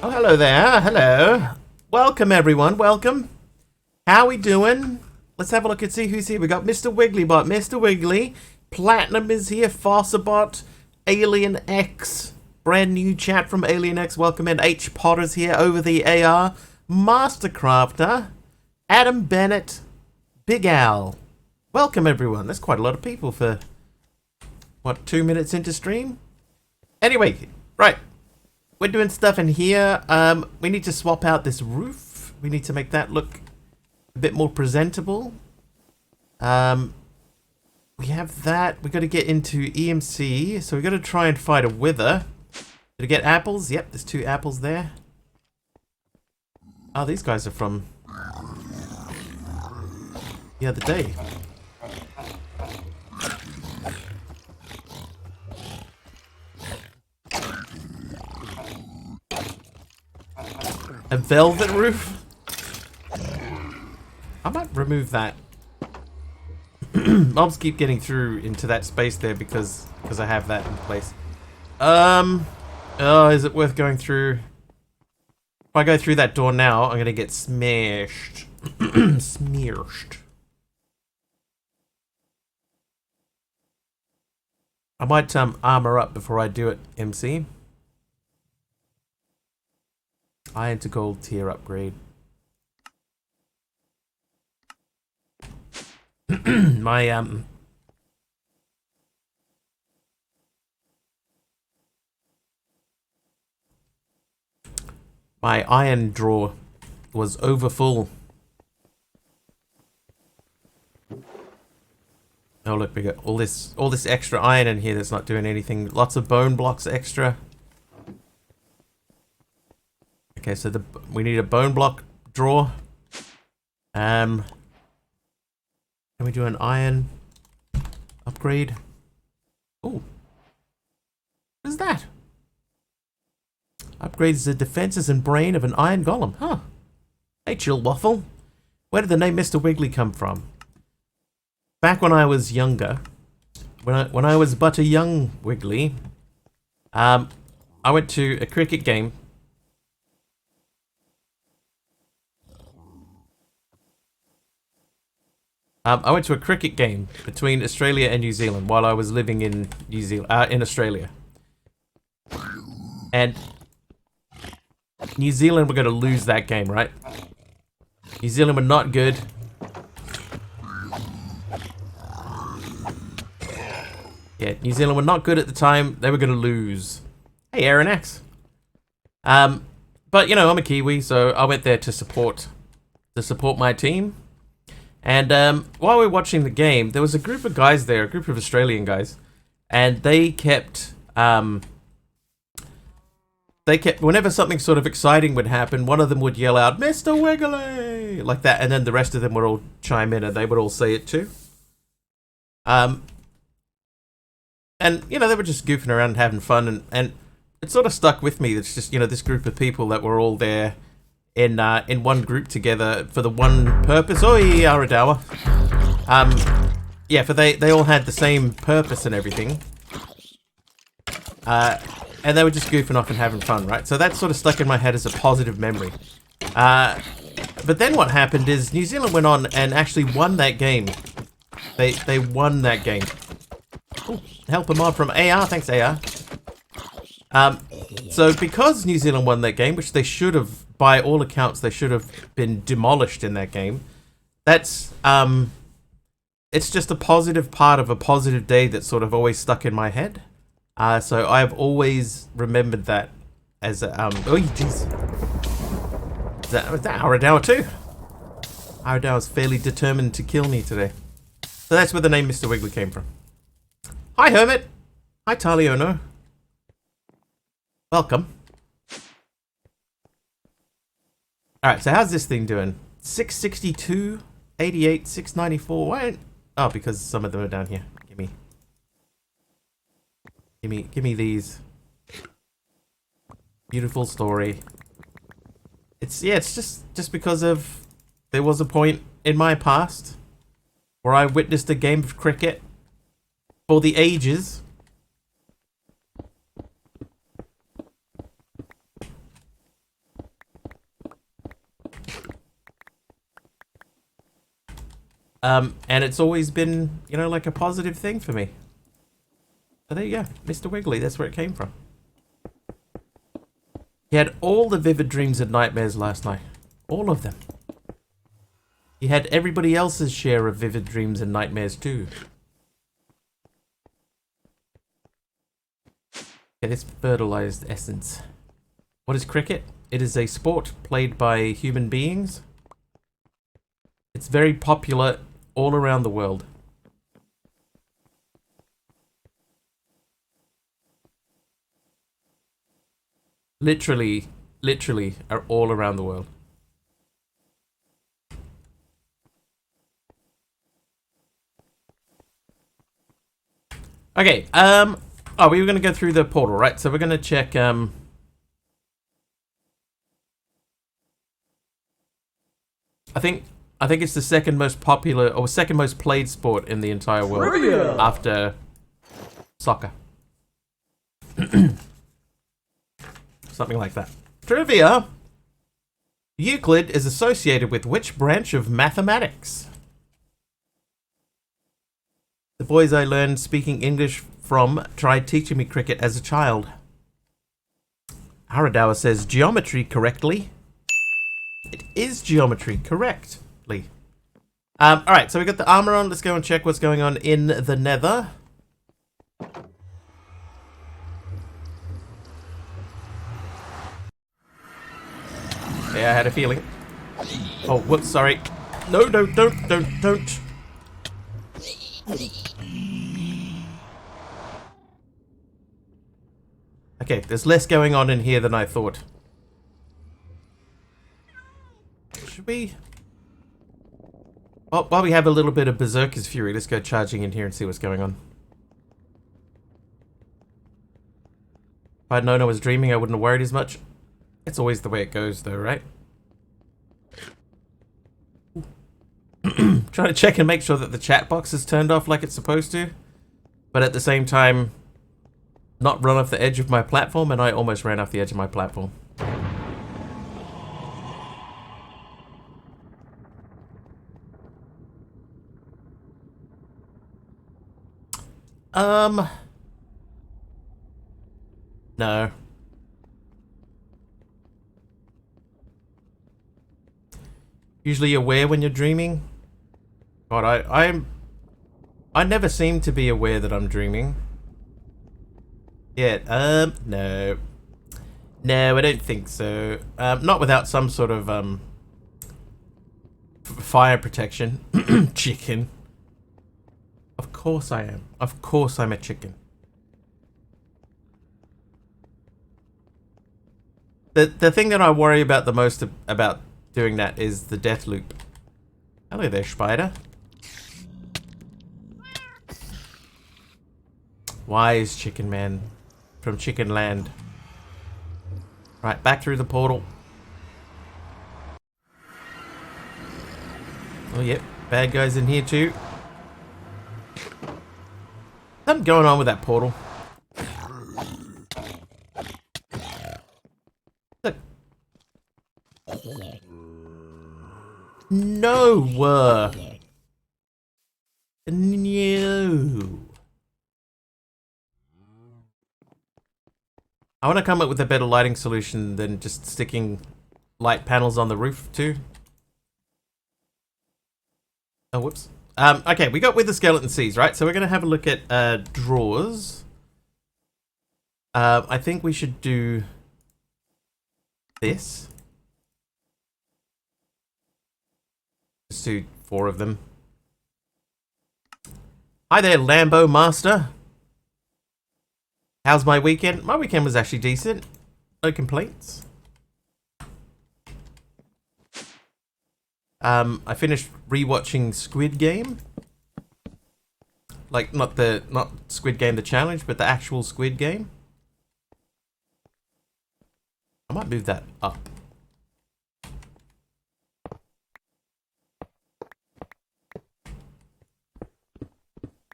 Oh, hello there. Hello. Welcome, everyone. Welcome. How we doing? Let's have a look and see who's here. We got Mr. Wigglybot, Mr. Wiggly. Platinum is here. Fossabot. Alien X. Brand new chat from Alien X. Welcome in. H. Potter's here over the AR. Mastercrafter. Adam Bennett. Big Al. Welcome, everyone. That's quite a lot of people for, what, 2 minutes into stream? Anyway, right. We're doing stuff in here. We need to swap out this roof. We need to make that look a bit more presentable. We have that. We got to get into EMC. So we got to try and find a wither. Did I get apples? Yep, there's 2 apples there. Oh, these guys are from the other day. A velvet roof? I might remove that. Mobs keep getting through into that space there because I have that in place. Oh, is it worth going through? If I go through that door now, I'm gonna get smashed. Smeared. I might armor up before I do it, MC. Iron to gold tier upgrade. My my iron drawer was over full. Oh look, we got all this extra iron in here that's not doing anything. Lots of bone blocks extra. Okay, so we need a bone block drawer. Can we do an iron upgrade? Oh, what is that? Upgrades the defenses and brain of an iron golem. Huh. Hey, Chill Waffle. Where did the name Mr. Wiggly come from? Back when I was younger, when I was but a young Wiggly, I went to a cricket game. I went to a cricket game between Australia and New Zealand while I was living in in Australia. And New Zealand were going to lose that game, right? New Zealand were not good. Yeah, New Zealand were not good at the time. They were going to lose. Hey, Aaron X. But you know, I'm a Kiwi, so I went there to support my team. And while we were watching the game, there was a group of guys there, a group of Australian guys, and they kept, whenever something sort of exciting would happen, one of them would yell out, "Mr. Wiggly!" like that, and then the rest of them would all chime in and they would all say it too. And, you know, they were just goofing around and having fun, and it sort of stuck with me. It's just, you know, this group of people that were all there in one group together for the one purpose. Oh yeah, Aradawa. Yeah, for they all had the same purpose and everything. And they were just goofing off and having fun, right? So that sort of stuck in my head as a positive memory. But then what happened is New Zealand went on and actually won that game. They won that game. Ooh, help a mod from AR, thanks AR. So because New Zealand won that game, which they should have, by all accounts, they should have been demolished in that game. That's, it's just a positive part of a positive day that sort of always stuck in my head. So I've always remembered that as a, oh jeez. Is that Aradawa too? Aradawa's fairly determined to kill me today. So that's where the name Mr. Wiggly came from. Hi, Hermit. Hi, Taliono. Welcome. Alright, so how's this thing doing? 662, 88, 694. Why? Oh, because some of them are down here. Give me these. Beautiful story. It's just because of there was a point in my past where I witnessed a game of cricket for the ages. And it's always been, you know, like a positive thing for me. So there you go, Mr. Wiggly, that's where it came from. He had all the vivid dreams and nightmares last night. All of them. He had everybody else's share of vivid dreams and nightmares too. Okay, this fertilized essence. What is cricket? It is a sport played by human beings. It's very popular all around the world. Literally are all around the world. Okay, oh, we were gonna go through the portal, right? So we're gonna check, I think it's the second most popular, or second most played sport in the entire world. Trivia! After soccer. Something like that. Trivia! Euclid is associated with which branch of mathematics? The boys I learned speaking English from tried teaching me cricket as a child. Haradawa says geometry correctly. It is geometry correctly. Alright, so we got the armor on. Let's go and check what's going on in the nether. Yeah, I had a feeling. Oh, whoops, sorry. No, don't. Okay, there's less going on in here than I thought. Should we... Oh, while we have a little bit of Berserker's Fury, let's go charging in here and see what's going on. If I'd known I was dreaming, I wouldn't have worried as much. It's always the way it goes, though, right? Trying to check and make sure that the chat box is turned off like it's supposed to. But at the same time, not run off the edge of my platform, and I almost ran off the edge of my platform. No. Usually aware when you're dreaming? God, I never seem to be aware that I'm dreaming. Yeah, no. No, I don't think so. Not without some sort of, fire protection. Chicken. Of course I am. Of course I'm a chicken. The thing that I worry about the most about doing that is the death loop. Hello there, spider. Wise chicken man from Chicken Land. Right, back through the portal. Oh, yep. Bad guys in here too. Something going on with that portal. Look. No. No. I want to come up with a better lighting solution than just sticking light panels on the roof too. Oh, whoops. Okay, we got with the skeleton seas, right? So we're going to have a look at drawers. I think we should do this. Let's do 4 of them. Hi there, Lambo Master. How's my weekend? My weekend was actually decent. No complaints. I finished rewatching Squid Game. Like, not Squid Game the challenge, but the actual Squid Game. I might move that up.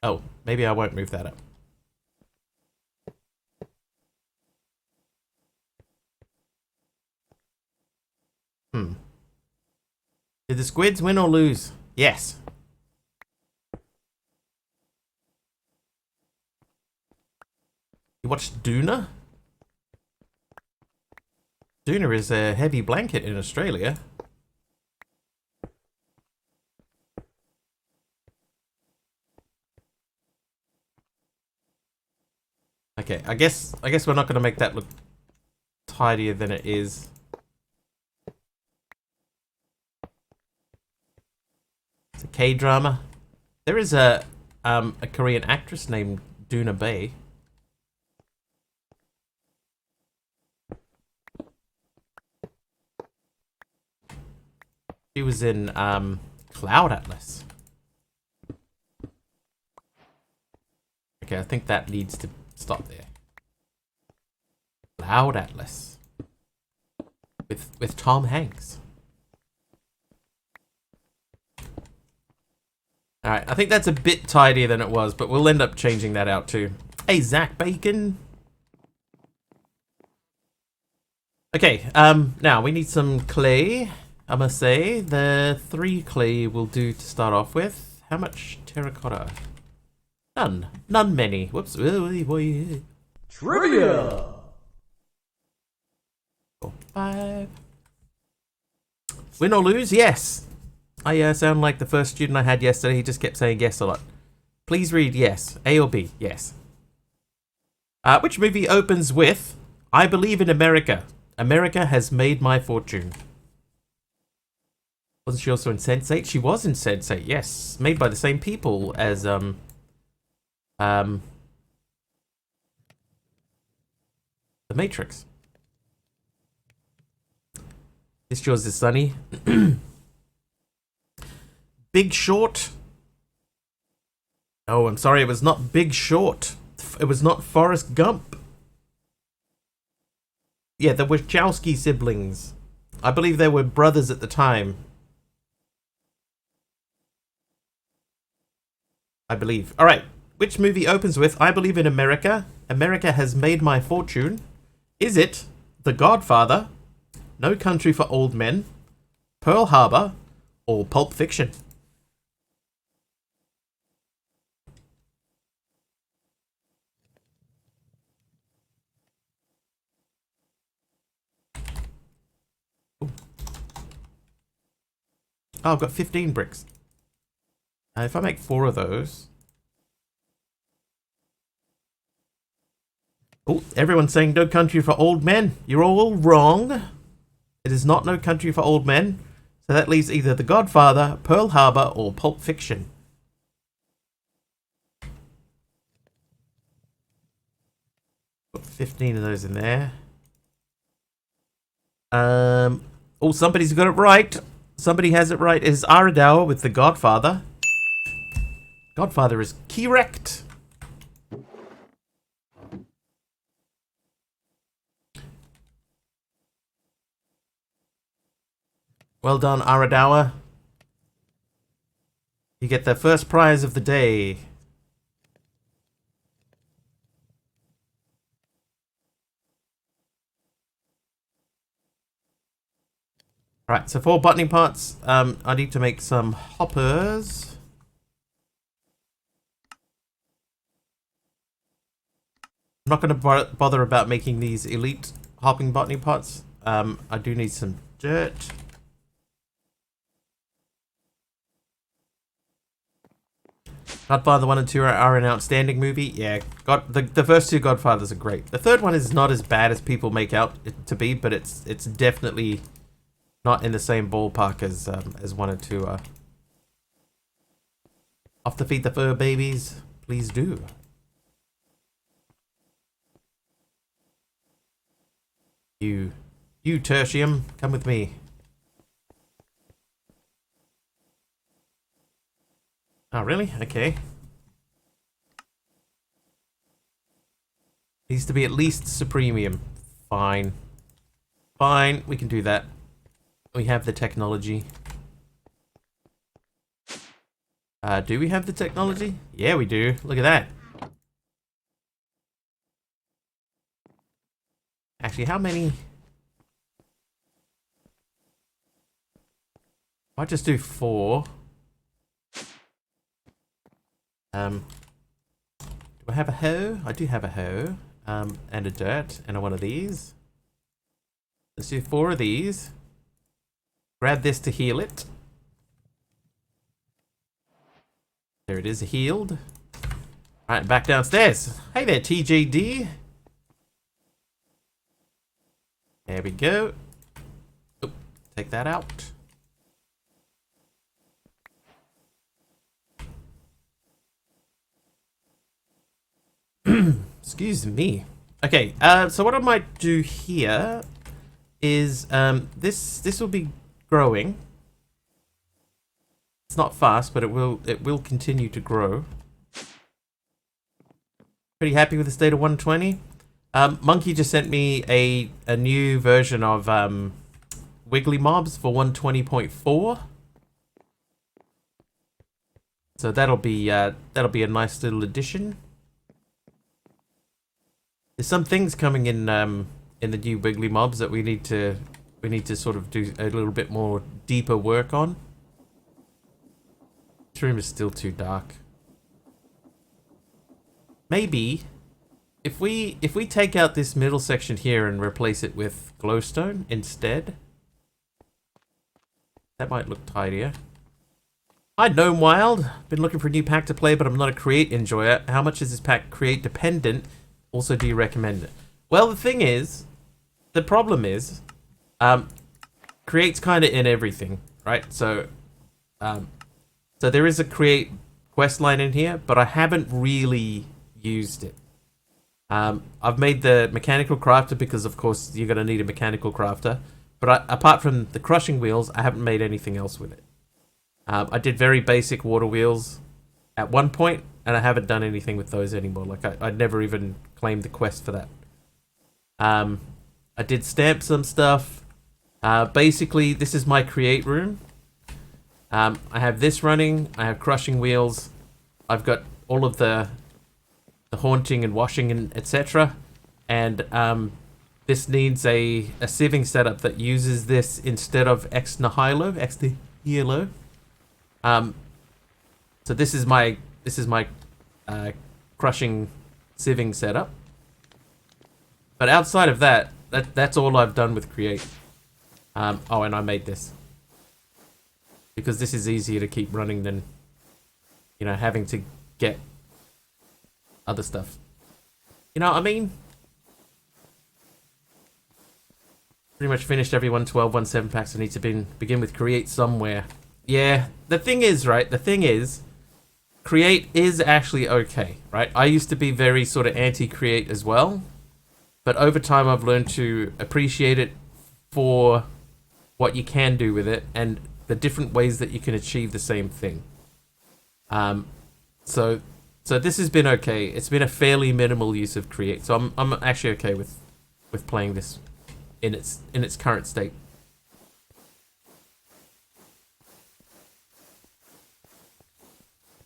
Oh, maybe I won't move that up. Did the squids win or lose? Yes. You watched Duna? Duna is a heavy blanket in Australia. Okay, I guess we're not going to make that look tidier than it is. It's a K-drama. There is a Korean actress named Duna Bay. She was in Cloud Atlas. Okay, I think that needs to stop there. Cloud Atlas with Tom Hanks. All right, I think that's a bit tidier than it was, but we'll end up changing that out too. Hey, Zach Bacon. Okay, now we need some clay. I must say, the 3 clay will do to start off with. How much terracotta? None. None many. Whoops. Trivia! 4, 5. Win or lose? Yes. I sound like the first student I had yesterday. He just kept saying yes a lot. Please read yes. A or B? Yes. Which movie opens with, I believe in America. America has made my fortune. Wasn't she also in Sense8? She was in Sense8, yes. Made by the same people as, The Matrix. This yours is Sunny. Big Short. Oh, I'm sorry, it was not Big Short. It was not Forrest Gump. Yeah, the Wachowski siblings. I believe they were brothers at the time. I believe. Alright, which movie opens with, I believe in America. America has made my fortune. Is it The Godfather, No Country for Old Men, Pearl Harbor, or Pulp Fiction? Ooh. Oh, I've got 15 bricks. If I make 4 of those... Oh, everyone's saying No Country for Old Men. You're all wrong. It is not No Country for Old Men. So that leaves either The Godfather, Pearl Harbor, or Pulp Fiction. Put 15 of those in there. Oh, somebody's got it right. Somebody has it right. It is Aradawa with The Godfather. Godfather is correct. Well done, Aradawa. You get the first prize of the day. Alright, so for botany parts, I need to make some hoppers. I'm not going to bother about making these elite hopping botany pots. I do need some dirt. Godfather 1 and 2 are an outstanding movie. Yeah, the first 2 Godfathers are great. The third one is not as bad as people make out it to be, but it's definitely not in the same ballpark as 1 and 2 are. Off to feed the fur babies, please do. You tertium, come with me. Oh, really? Okay. Needs to be at least supremium. Fine. Fine, we can do that. We have the technology. Do we have the technology? Yeah, we do. Look at that. Actually, how many? Might just do 4. Do I have a hoe? I do have a hoe. And a dirt, and one of these. Let's do 4 of these. Grab this to heal it. There it is, healed. Alright, back downstairs. Hey there, TJD. There we go. Oh, take that out. Excuse me. Okay, so what I might do here is this will be growing. It's not fast, but it will continue to grow. Pretty happy with the state of 120. Monkey just sent me a new version of Wiggly Mobs for 120.4. So that'll be a nice little addition. There's some things coming in the new Wiggly Mobs that we need to sort of do a little bit more deeper work on. This room is still too dark. Maybe if we take out this middle section here and replace it with glowstone instead, that might look tidier. Hi Gnome Wild, been looking for a new pack to play, but I'm not a create enjoyer. How much is this pack create dependent? Also, do you recommend it? Well, the problem is, create's kind of in everything, right? So there is a create quest line in here, but I haven't really used it. I've made the mechanical crafter because, of course, you're going to need a mechanical crafter. But apart from the crushing wheels, I haven't made anything else with it. I did very basic water wheels at one point, and I haven't done anything with those anymore. Like, I'd never even claimed the quest for that. I did stamp some stuff. Basically, this is my create room. I have this running. I have crushing wheels. I've got all of the haunting and washing and etc. And this needs a sieving setup that uses this instead of ex nihilo. So this is my crushing sieving setup. But outside of that's all I've done with create. Oh, and I made this because this is easier to keep running than, you know, having to get other stuff. You know what I mean? Pretty much finished every 112, 17 packs. I need to begin with create somewhere. Yeah, the thing is, right? The thing is, create is actually okay, right? I used to be very sort of anti-create as well. But over time, I've learned to appreciate it for what you can do with it and the different ways that you can achieve the same thing. So this has been okay. It's been a fairly minimal use of create. So I'm actually okay with playing this in its current state.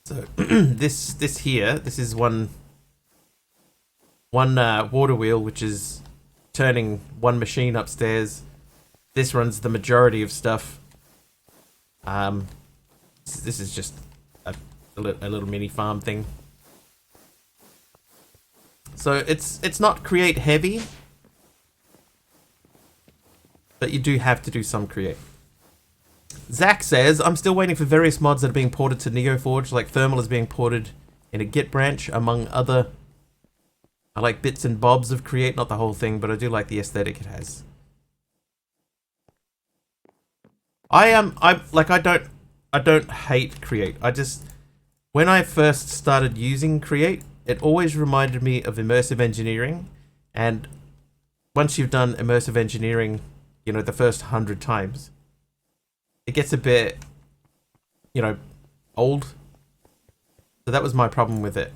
So this is one water wheel, which is turning one machine upstairs. This runs the majority of stuff. This is just a little mini farm thing. So it's not create heavy, but you do have to do some create. Zach says, I'm still waiting for various mods that are being ported to NeoForge, like Thermal is being ported in a Git branch, among other. I like bits and bobs of create, not the whole thing, but I do like the aesthetic it has. I don't hate create. I just, when I first started using create, it always reminded me of immersive engineering, and once you've done immersive engineering, you know, the first 100 times, it gets a bit, you know, old. So that was my problem with it.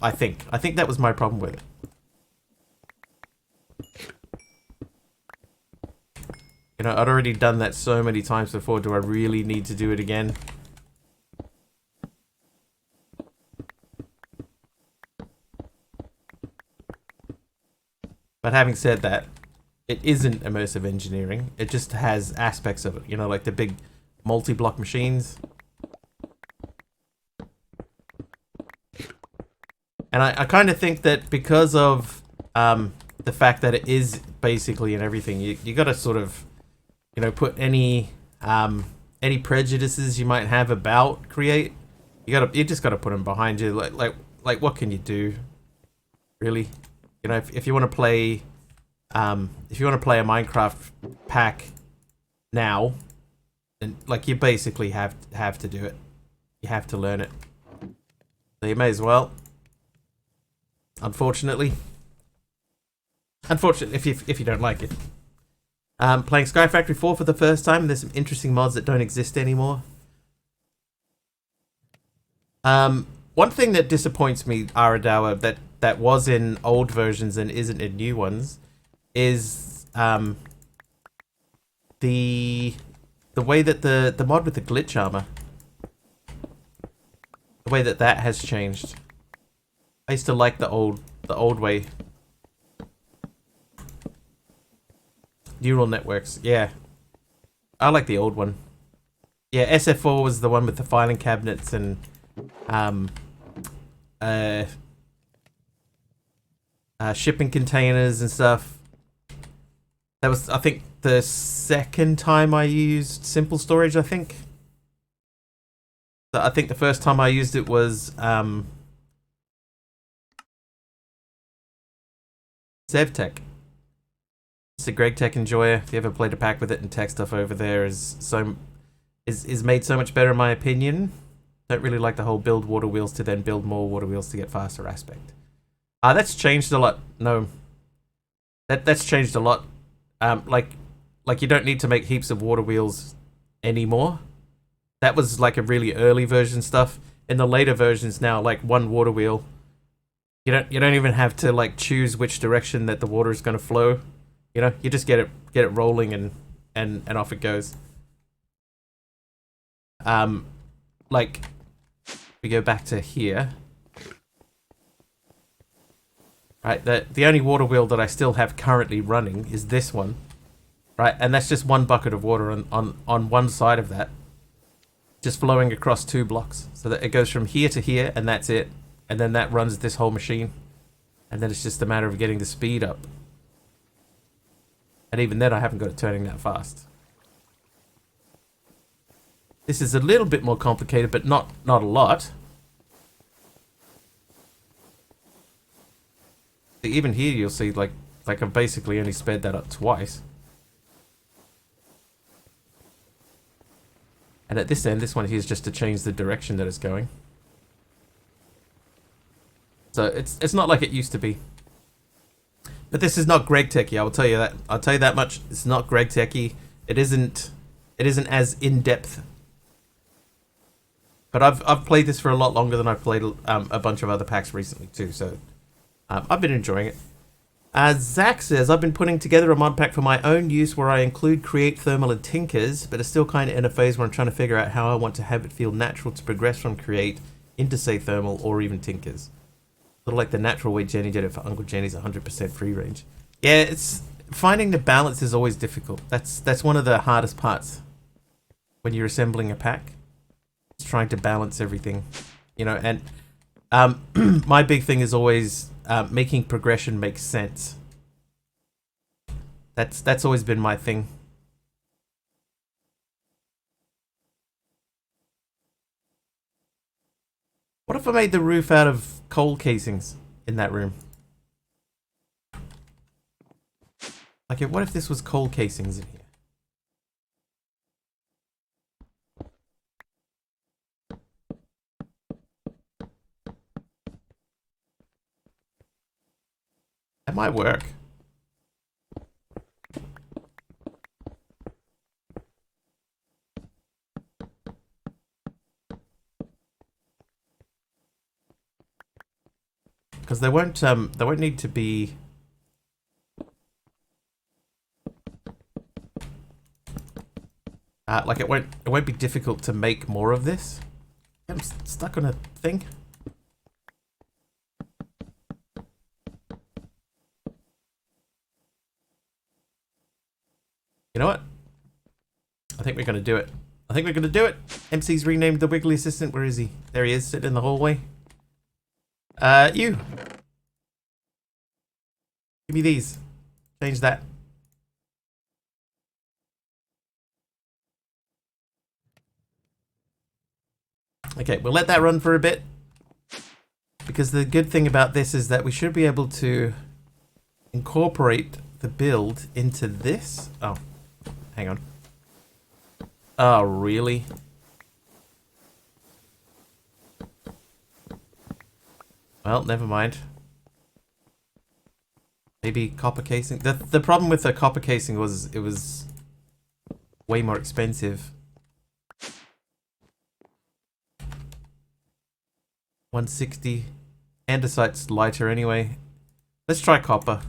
I think that was my problem with it. You know, I'd already done that so many times before. Do I really need to do it again? But having said that, it isn't immersive engineering. It just has aspects of it. You know, like the big multi-block machines. And I kind of think that because of the fact that it is basically in everything, you got to sort of, you know, put any prejudices you might have about Create. You just got to put them behind you. Like what can you do, really? You know, if you want to play, if you want to play a Minecraft pack now, then like you basically have to do it. You have to learn it. So you may as well. Unfortunately, if you don't like it. Playing Sky Factory 4 for the first time. There's some interesting mods that don't exist anymore. One thing that disappoints me, Aradawa, that was in old versions and isn't in new ones, is the way that the mod with the glitch armor, the way that has changed. I used to like the old way. Neural networks, yeah. I like the old one. Yeah, SF4 was the one with the filing cabinets and shipping containers and stuff. That was, I think, the second time I used simple storage, I think. So I think the first time I used it was ZevTech. It's a Greg Tech Enjoyer. If you ever played a pack with it and tech stuff over there is made so much better in my opinion. Don't really like the whole build water wheels to then build more water wheels to get faster aspect. That's changed a lot. No. That's changed a lot. Like you don't need to make heaps of water wheels anymore. That was like a really early version stuff. In the later versions now, like one water wheel, you don't even have to like choose which direction that the water is going to flow. You know, you just get it rolling and off it goes. Like we go back to here. Right, the only water wheel that I still have currently running is this one. Right, and that's just one bucket of water on one side of that. Just flowing across 2 blocks. So that it goes from here to here and that's it. And then that runs this whole machine. And then it's just a matter of getting the speed up. And even then I haven't got it turning that fast. This is a little bit more complicated, but not a lot. Even here you'll see like I've basically only sped that up twice. And at this end, this one here is just to change the direction that it's going. So it's not like it used to be. But this is not Greg Techie, I will tell you that. I'll tell you that much. It's not Greg Techie. It isn't as in-depth. But I've played this for a lot longer than I've played a bunch of other packs recently too, so I've been enjoying it. Zach says, I've been putting together a mod pack for my own use where I include Create, Thermal, and Tinkers, but it's still kind of in a phase where I'm trying to figure out how I want to have it feel natural to progress from Create into, say, Thermal or even Tinkers. Sort of like the natural way Jenny did it for Uncle Jenny's 100% free range. Yeah, it's finding the balance is always difficult. That's one of the hardest parts when you're assembling a pack. It's trying to balance everything, you know, and my big thing is always making progression make sense. That's always been my thing. What if I made the roof out of coal casings in that room? Like, what if this was coal casings in here? That might work. Because they won't need to be like it won't be difficult to make more of this. I'm stuck on a thing. You know what? I think we're going to do it. I think we're going to do it. MC's renamed the Wiggly Assistant. Where is he? There he is, sitting in the hallway. You. Give me these. Change that. Okay, we'll let that run for a bit. Because the good thing about this is that we should be able to incorporate the build into this. Oh, hang on. Oh, really? Well, never mind. Maybe copper casing. The problem with the copper casing was it was way more expensive. 160. Andesite's lighter anyway. Let's try copper.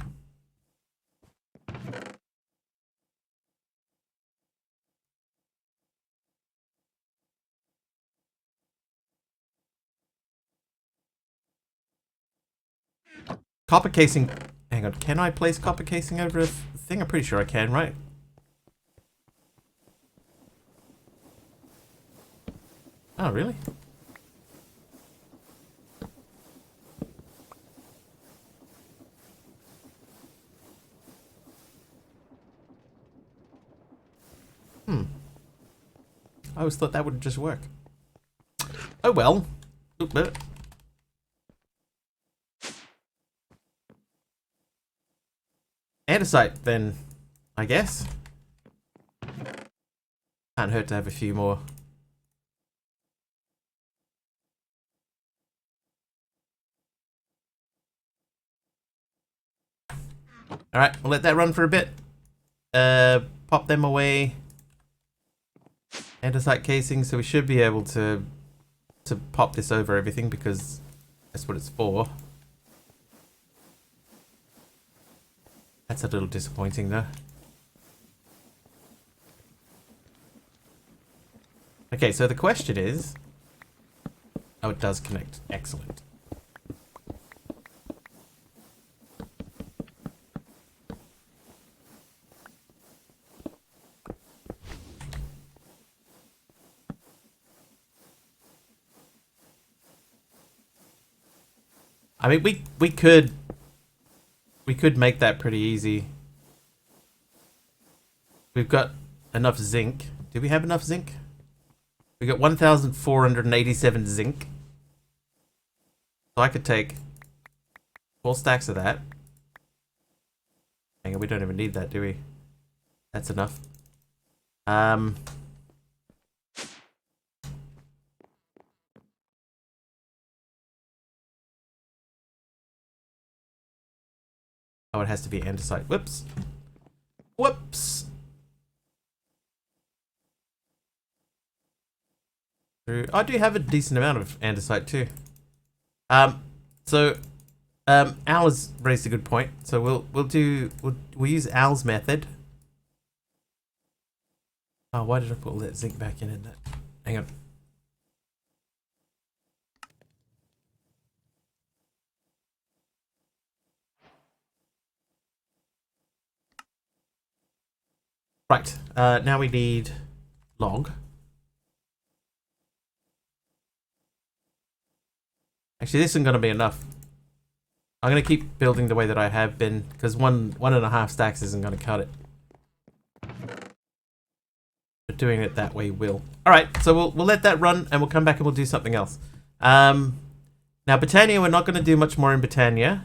Copper casing. Hang on, can I place copper casing over a thing? I'm pretty sure I can, right? Oh, really? I always thought that would just work. Oh well. Andesite, then, I guess. Can't hurt to have a few more. Alright, we'll let that run for a bit. Pop them away. Andesite casing, so we should be able to pop this over everything because that's what it's for. That's a little disappointing though. Okay, so the question is... Oh, it does connect. Excellent. I mean, we could make that pretty easy. We've got enough zinc. Do we have enough zinc? We got 1,487 zinc. So I could take 4 stacks of that. Hang on, we don't even need that, do we? That's enough. Oh, it has to be andesite. Whoops. Whoops. I do have a decent amount of andesite too. Al has raised a good point. So we'll use Al's method. Oh, why did I put all that zinc back in it? Hang on. Right, now we need log. Actually, this isn't going to be enough. I'm going to keep building the way that I have been, because 1.5 stacks isn't going to cut it. But doing it that way will. Alright, so we'll let that run, and we'll come back and we'll do something else. Now, Britannia, we're not going to do much more in Britannia.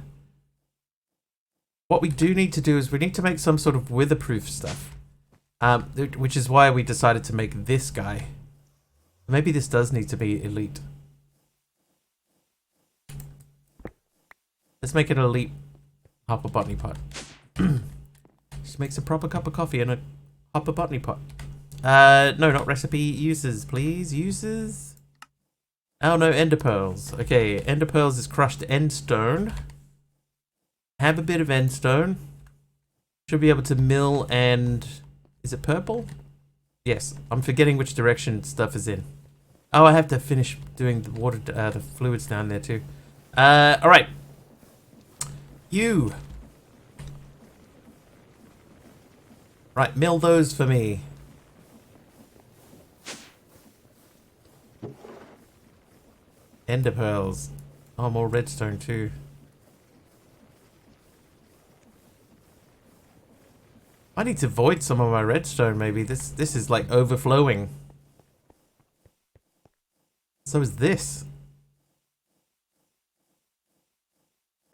What we do need to do is we need to make some sort of weatherproof stuff. Which is why we decided to make this guy. Maybe this does need to be elite. Let's make it an elite hopper botany pot. Just makes a proper cup of coffee in a hopper botany pot. No, not recipe. Uses, please. Uses. Oh no, ender pearls. Okay, ender pearls is crushed end stone. Have a bit of end stone. Should be able to mill and... Is it purple? Yes, I'm forgetting which direction stuff is in. Oh, I have to finish doing the water, the fluids down there too. All right. You. Right, mill those for me. Ender pearls. Oh, more redstone too. I need to void some of my redstone maybe. This is like overflowing. So is this.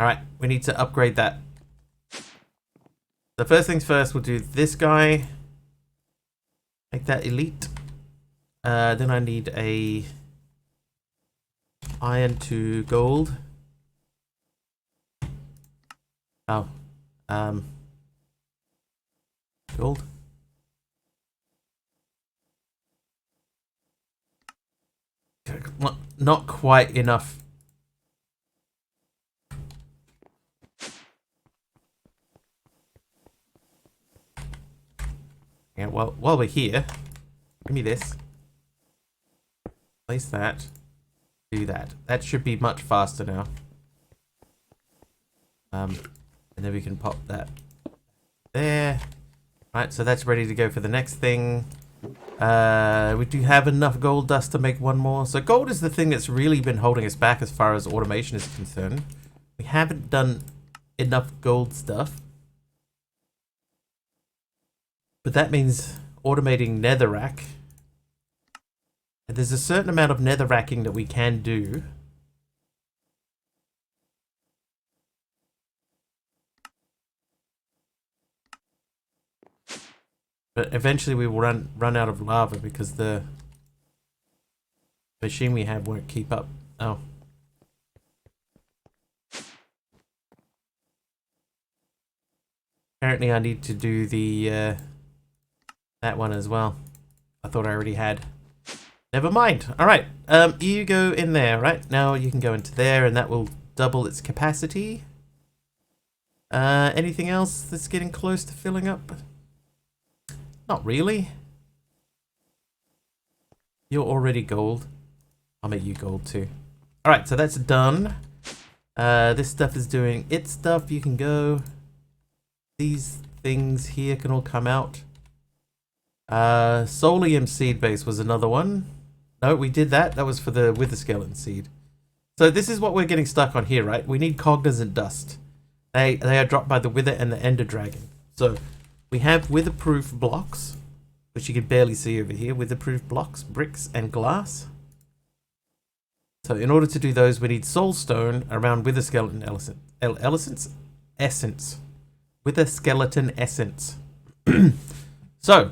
Alright, we need to upgrade that. The first things first, we'll do this guy. Make that elite. Then I need a iron to gold. Oh. Gold. Not quite enough. Yeah, well, while we're here, give me this. Place that. Do that. That should be much faster now. And then we can pop that there. Right, so that's ready to go for the next thing. We do have enough gold dust to make one more. So gold is the thing that's really been holding us back as far as automation is concerned. We haven't done enough gold stuff. But that means automating netherrack. And there's a certain amount of netherracking that we can do. But eventually we will run out of lava because the machine we have won't keep up. Oh. Apparently I need to do the that one as well. I thought I already had. Never mind. Alright, you go in there, right? Now you can go into there and that will double its capacity. Anything else that's getting close to filling up? Not really. You're already gold. I'll make you gold too. Alright, so that's done. This stuff is doing its stuff. You can go. These things here can all come out. Solium seed base was another one. No, we did that. That was for the wither skeleton seed. So this is what we're getting stuck on here, right? We need cognizant dust. They are dropped by the wither and the ender dragon. So we have witherproof blocks, which you can barely see over here. Witherproof blocks, bricks, and glass. So in order to do those, we need soulstone around wither skeleton essence. Wither skeleton essence. So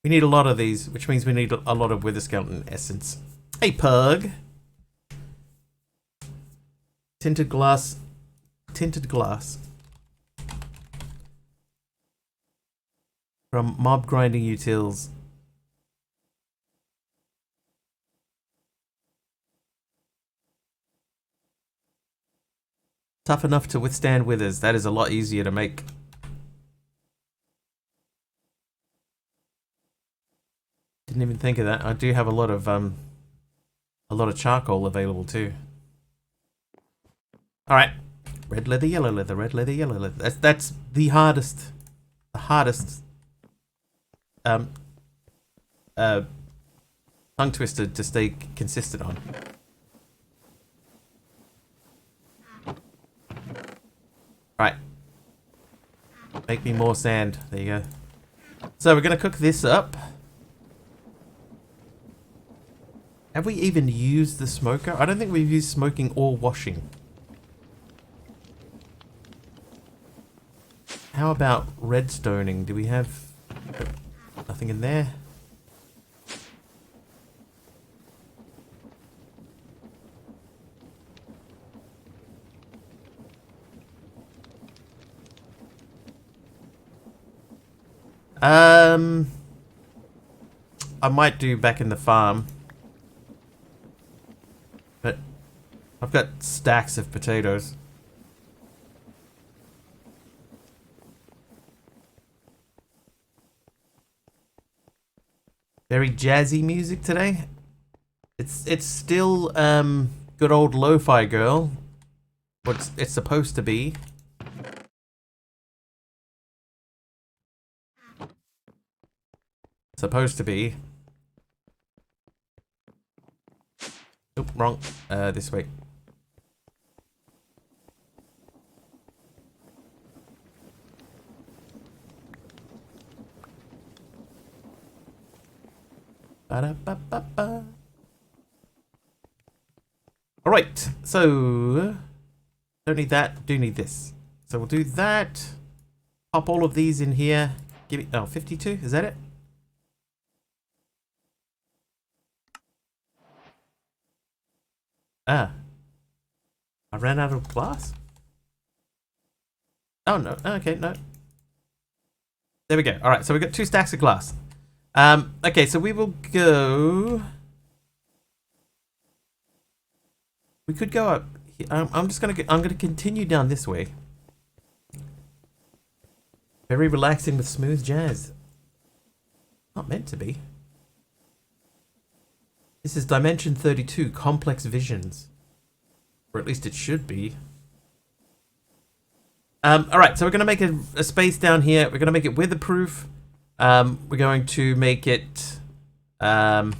we need a lot of these, which means we need a lot of wither skeleton essence. Hey, pug. Tinted glass. Tinted glass. From mob grinding utils. Tough enough to withstand withers. That is a lot easier to make. Didn't even think of that. I do have a lot of charcoal available too. All right, red leather, yellow leather, red leather, yellow leather. That's the hardest tongue twister to stay consistent on. Right. Make me more sand. There you go. So we're gonna cook this up. Have we even used the smoker? I don't think we've used smoking or washing. How about redstoning? Do we have nothing in there? I might do back in the farm. But I've got stacks of potatoes. Very jazzy music today. It's still good old lo-fi girl. What it's supposed to be. supposed to be. Oh, wrong. This way. Ba-da-ba-ba-ba. All right, so don't need that, do need this. So we'll do that. Pop all of these in here. Give it, oh, 52, is that it? Ah, I ran out of glass. Oh no, okay, no. There we go. All right, so we've got 2 stacks of glass. Okay, so we will go. We could go up. I'm gonna continue down this way. Very relaxing with smooth jazz. Not meant to be. This is Dimension 32, Complex Visions. Or at least it should be. Alright, so we're going to make a space down here. We're going to make it weatherproof. We're going to make it... we're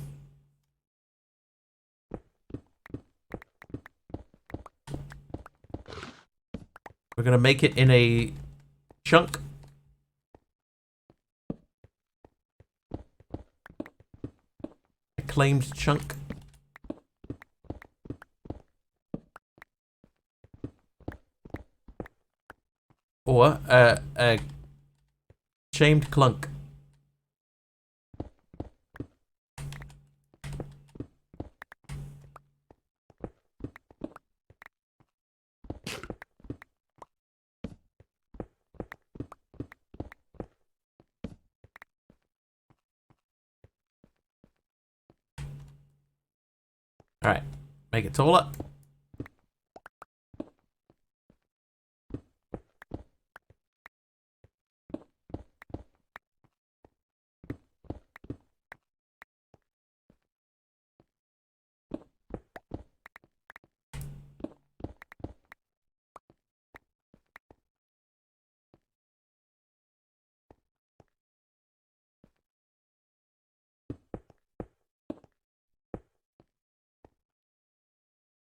going to make it in a chunk. A claimed chunk. Or a shamed clunk. Alright, make it taller.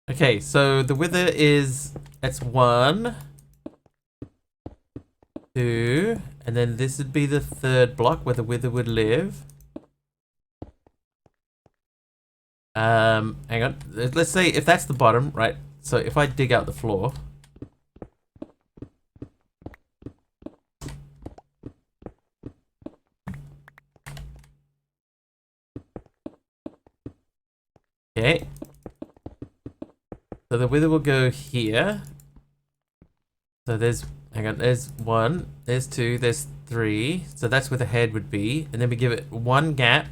Okay, so the wither is, that's 1, 2, and then this would be the 3rd block where the wither would live. Hang on, let's say if that's the bottom, right? So if I dig out the floor. Okay. So the wither will go here. So there's, hang on, there's 1, there's 2, there's 3. So that's where the head would be. And then we give it 1 gap.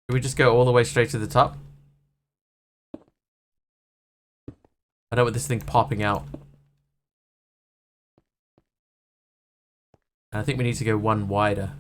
Do we just go all the way straight to the top? I don't want this thing popping out. I think we need to go 1 wider.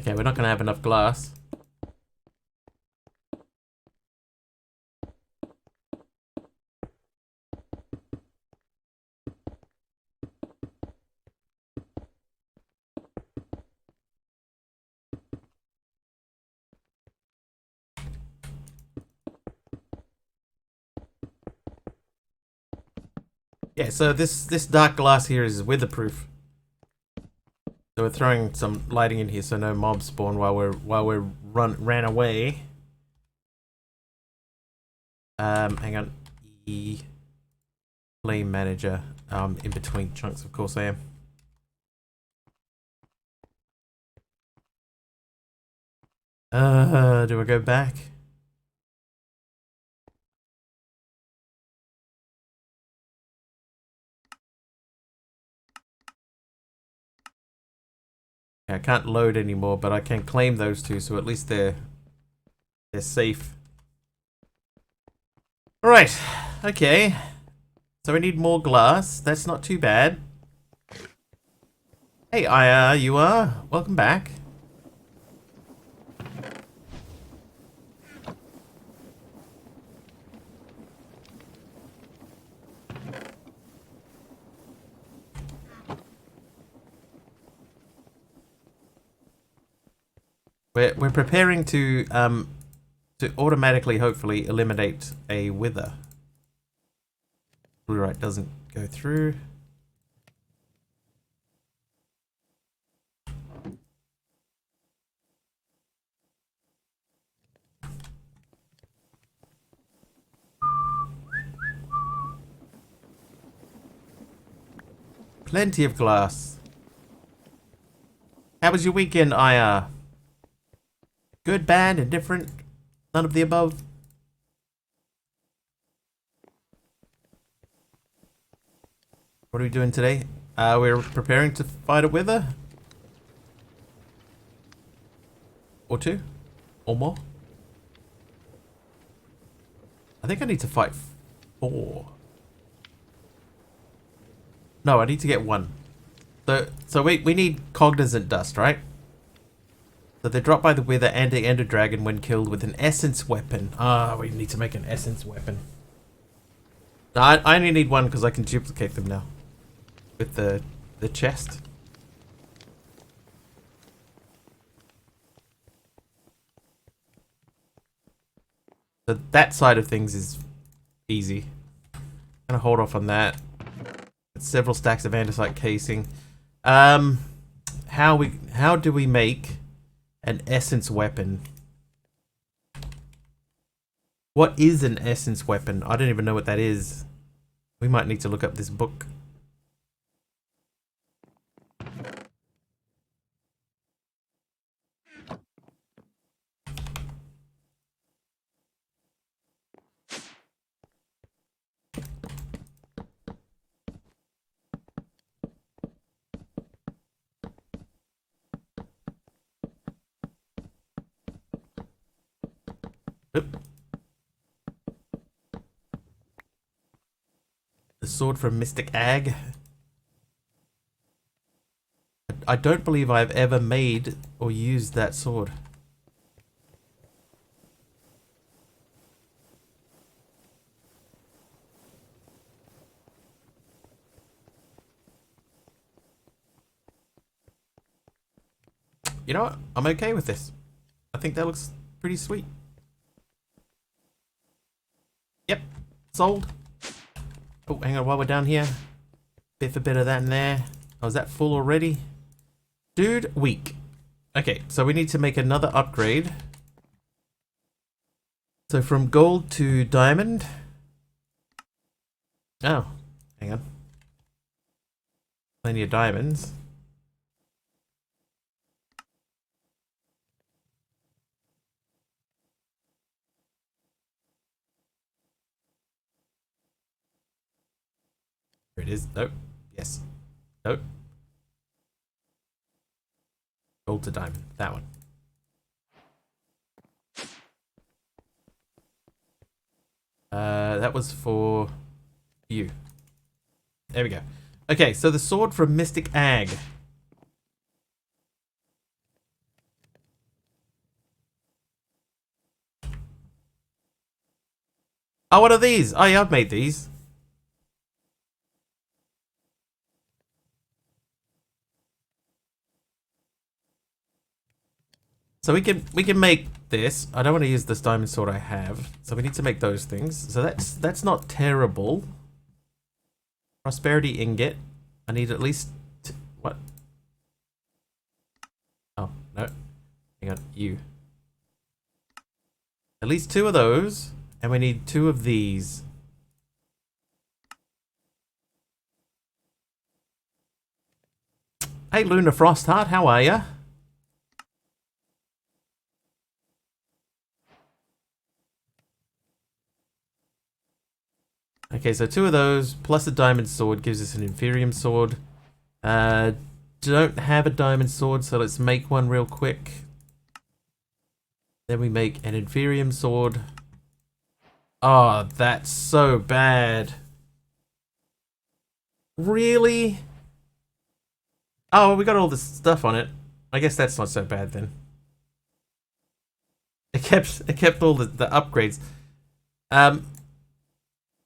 Okay, we're not going to have enough glass. Yeah, so this dark glass here is weatherproof. So we're throwing some lighting in here so no mobs spawn while we ran away. Hang on. E flame manager. In between chunks, of course I am. Do I go back? I can't load anymore, but I can claim those two, so at least they're safe. Alright, okay. So we need more glass. That's not too bad. Hey, Aya, you are? Welcome back. We're preparing to automatically, hopefully, eliminate a wither. Blu-ray doesn't go through. Plenty of glass. How was your weekend, Aya? Good, bad, indifferent? None of the above? What are we doing today? We're preparing to fight a wither. Or two? Or more? I think I need to fight 4. No, I need to get 1. So we need cognizant dust, right? So they're dropped by the wither and the ender dragon when killed with an essence weapon. We need to make an essence weapon. No, I only need 1 because I can duplicate them now. With the chest. So that side of things is easy. I'm gonna hold off on that. Several stacks of andesite casing. How do we make an essence weapon? What is an essence weapon? I don't even know what that is. We might need to look up this book. Oop. The sword from Mystic Ag. I don't believe I've ever made or used that sword. You know what? I'm okay with this. I think that looks pretty sweet. Yep, sold. Oh, hang on, while we're down here. Bit for bit of that in there. Oh, is that full already? Dude, weak. Okay, so we need to make another upgrade. So from gold to diamond. Oh, hang on. Plenty of diamonds. Here it is. Nope. Yes. Nope. Gold to diamond. That one. That was for you. There we go. Okay, so the sword from Mystic Ag. Oh, what are these? Oh, yeah, I've made these. So we can make this. I don't want to use this diamond sword I have, so we need to make those things. So that's not terrible. Prosperity ingot. I need at least what? Oh no, hang on, you. At least 2 of those. And we need 2 of these. Hey, Luna Frostheart, how are ya? Okay, so 2 of those, plus a diamond sword gives us an Inferium sword. Don't have a diamond sword, so let's make one real quick. Then we make an Inferium sword. Oh, that's so bad. Really? Oh, we got all this stuff on it. I guess that's not so bad then. It kept all the upgrades.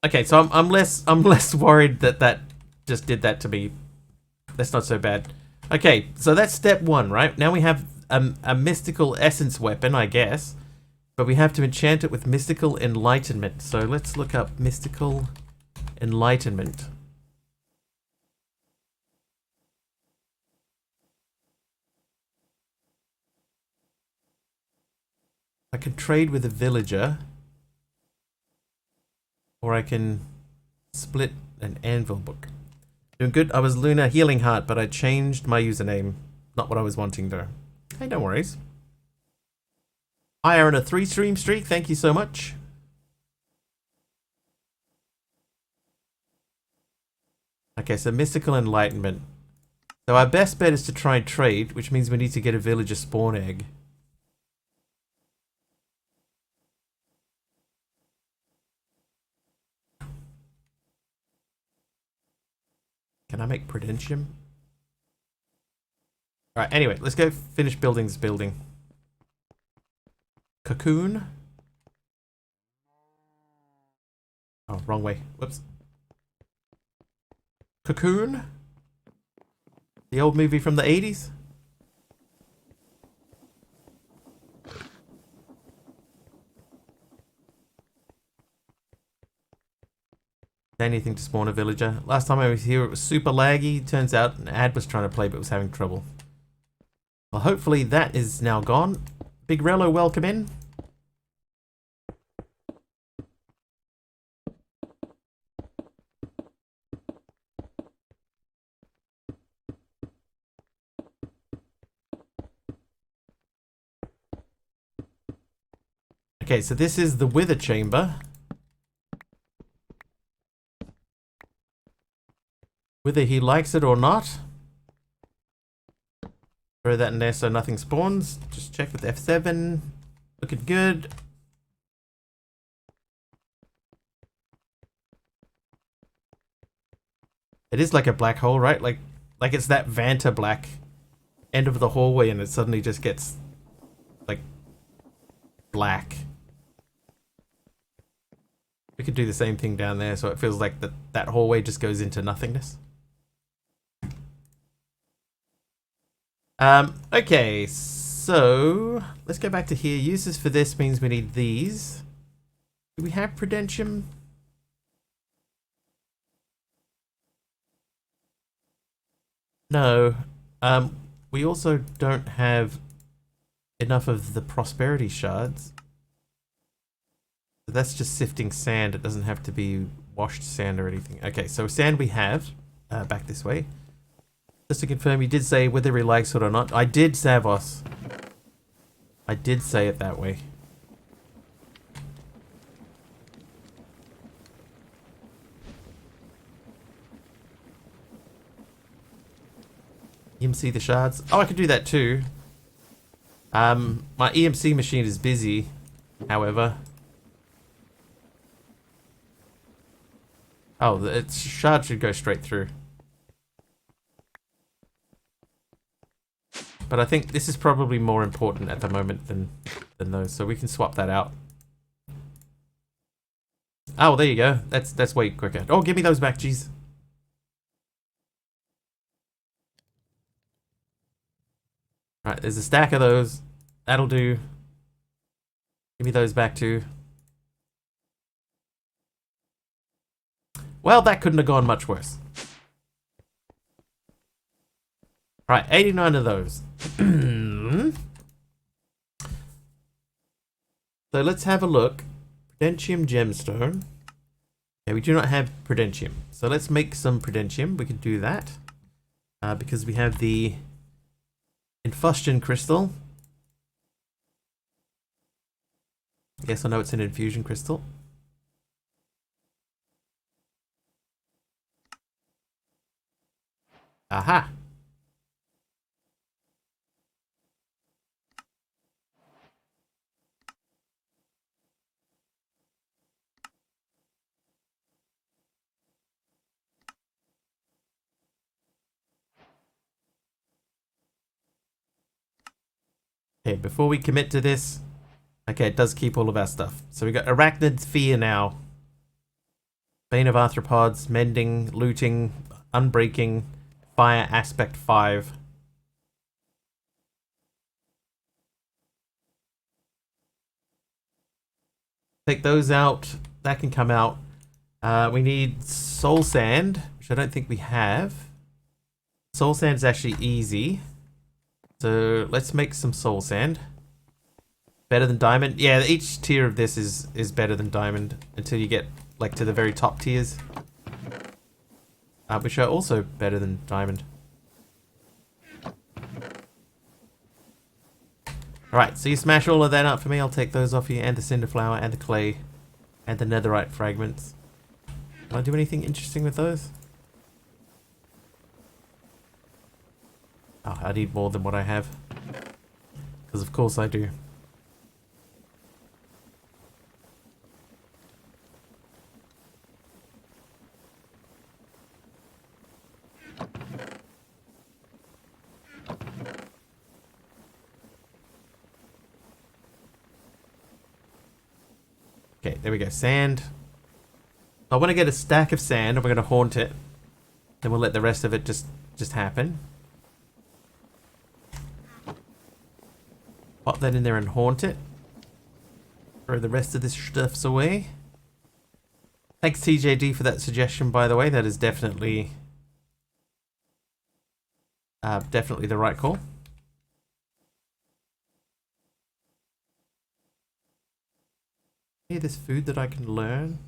Okay, so I'm less worried that just did that to me. That's not so bad. Okay, so that's step 1, right? Now we have a mystical essence weapon, I guess. But we have to enchant it with mystical enlightenment. So let's look up mystical enlightenment. I can trade with a villager. Or I can split an anvil book. Doing good. I was Luna Healing Heart, but I changed my username. Not what I was wanting though. Hey, no worries. I are on a 3 stream streak. Thank you so much. Okay, so mystical enlightenment. So our best bet is to try and trade, which means we need to get a villager spawn egg. Can I make Prudentium? Alright, anyway, let's go finish building this building. Cocoon. Oh, wrong way. Whoops. Cocoon? The old movie from the 80s? Anything to spawn a villager. Last time I was here it was super laggy. Turns out an ad was trying to play but was having trouble. Well, hopefully that is now gone. Big Rello, welcome in. Okay, so this is the Wither Chamber. Whether he likes it or not. Throw that in there so nothing spawns. Just check with F7. Looking good. It is like a black hole, right? Like it's that Vanta black end of the hallway and it suddenly just gets like black. We could do the same thing down there so it feels like that hallway just goes into nothingness. Okay, so let's go back to here. Uses for this means we need these. Do we have Prudentium? No. We also don't have enough of the prosperity shards. So that's just sifting sand. It doesn't have to be washed sand or anything. Okay, so sand we have. Back this way. Just to confirm, you did say whether he likes it or not. I did, Savos. I did say it that way. EMC the shards. Oh, I could do that too. My EMC machine is busy, however. Oh, its shard should go straight through. But I think this is probably more important at the moment than those, so we can swap that out. Oh, there you go. That's way quicker. Oh, give me those back, jeez. Alright, there's a stack of those. That'll do. Give me those back too. Well, that couldn't have gone much worse. Right, 89 of those. So let's have a look. Prudentium gemstone. Okay, we do not have Prudentium. So let's make some Prudentium. We can do that. Because we have the Infusion crystal. Yes, I know it's an infusion crystal. Aha! Okay, before we commit to this, okay, it does keep all of our stuff. So we got Arachnid Fear now. Bane of Arthropods, Mending, Looting, Unbreaking, Fire Aspect 5. Take those out. That can come out. We need Soul Sand, which I don't think we have. Soul Sand is actually easy. So let's make some Soul Sand. Better than Diamond. Yeah, each tier of this is better than Diamond until you get like to the very top tiers. Which are also better than Diamond. Alright, so you smash all of that up for me. I'll take those off you, and the Cinder Flower, and the Clay, and the Netherite Fragments. Can I do anything interesting with those? Oh, I need more than what I have. Because of course I do. Okay, there we go. Sand. I want to get a stack of sand, and we're going to haunt it. Then we'll let the rest of it just happen. Pop that in there and haunt it. Throw the rest of this stuffs away. Thanks TJD for that suggestion, by the way. That is definitely the right call. Hey, there's food that I can learn.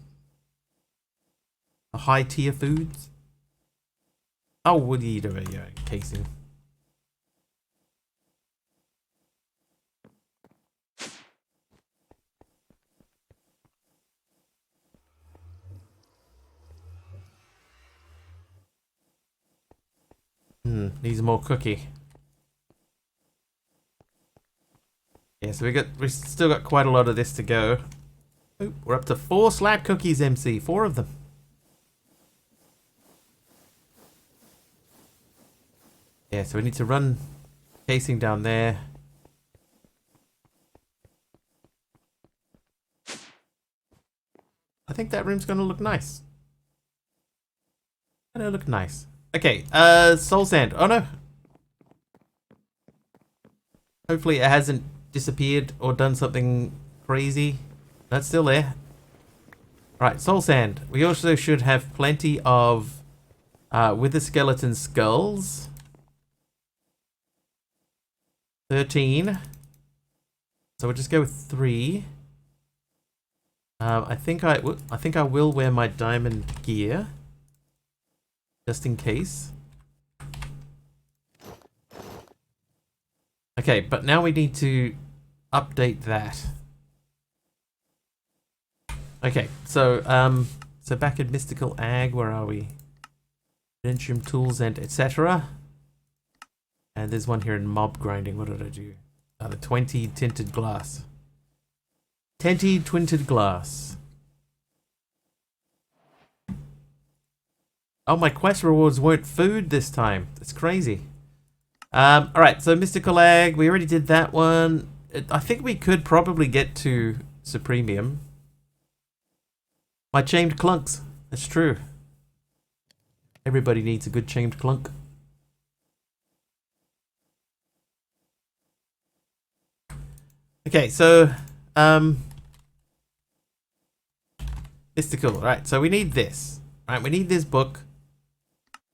A high tier foods. Oh, what do you do? Yeah, casing. Needs more cookie. Yeah, so we still got quite a lot of this to go. Oop, we're up to 4 slab cookies, MC. 4 of them. Yeah, so we need to run casing down there. I think that room's gonna look nice. Gonna look nice. Okay, soul sand. Oh no. Hopefully it hasn't disappeared or done something crazy. That's still there. Right, soul sand. We also should have plenty of wither skeleton skulls. 13. So we'll just go with 3. I think I will wear my diamond gear. Just in case. Okay, but now we need to update that. Okay, so back at Mystical Ag, where are we? Prudentium tools and etc. And there's one here in mob grinding. What did I do? The 20 tinted glass. 20 tinted glass. Oh, my quest rewards weren't food this time. That's crazy. Alright, so Mystical Ag, we already did that one. I think we could probably get to Supremium. My chained clunks. That's true. Everybody needs a good chained clunk. Okay, so Mystical. Right, so we need this. Right, we need this book.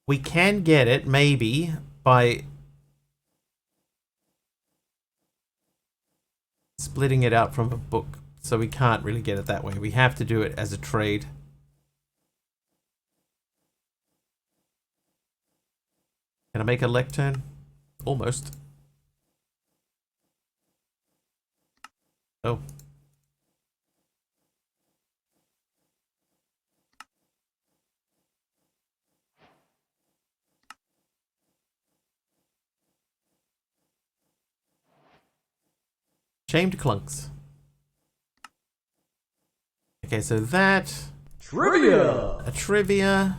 We can get it, maybe, by splitting it out from a book. so we can't really get it that way. We have to do it as a trade. Can I make a lectern? Almost. Oh. Shamed clunks. Okay, so that. Trivia! A trivia.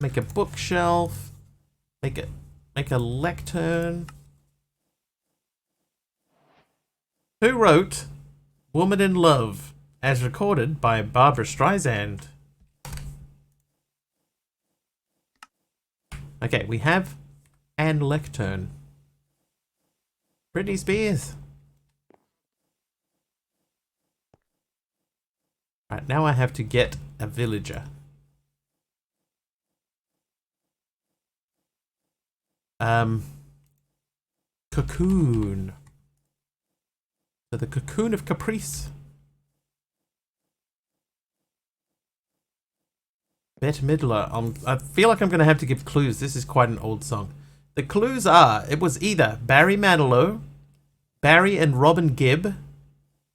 Make a bookshelf. Make a lectern. Who wrote Woman in Love as recorded by Barbra Streisand? Okay, we have an lectern. Britney Spears. Right, now I have to get a villager. Cocoon. So the Cocoon of Caprice. Bette Midler. I feel like I'm going to have to give clues. This is quite an old song. The clues are, it was either Barry Manilow, Barry and Robin Gibb,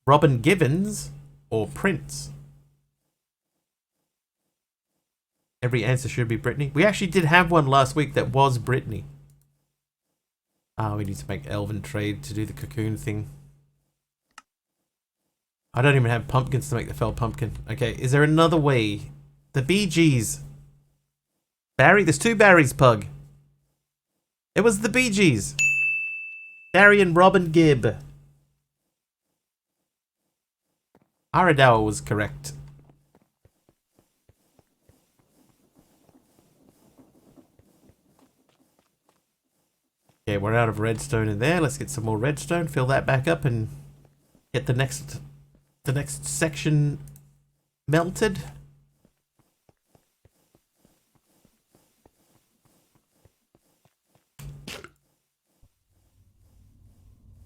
Robin Givens, or Prince. Every answer should be Britney. We actually did have one last week that was Britney. Ah, we need to make Elven trade to do the cocoon thing. I don't even have pumpkins to make the fell pumpkin. Okay, is there another way? The Bee Gees. Barry, there's two Barrys, Pug. It was the Bee Gees. Barry and Robin Gibb. Aradawa was correct. Okay, we're out of redstone in there. Let's get some more redstone, fill that back up, and get the next section melted.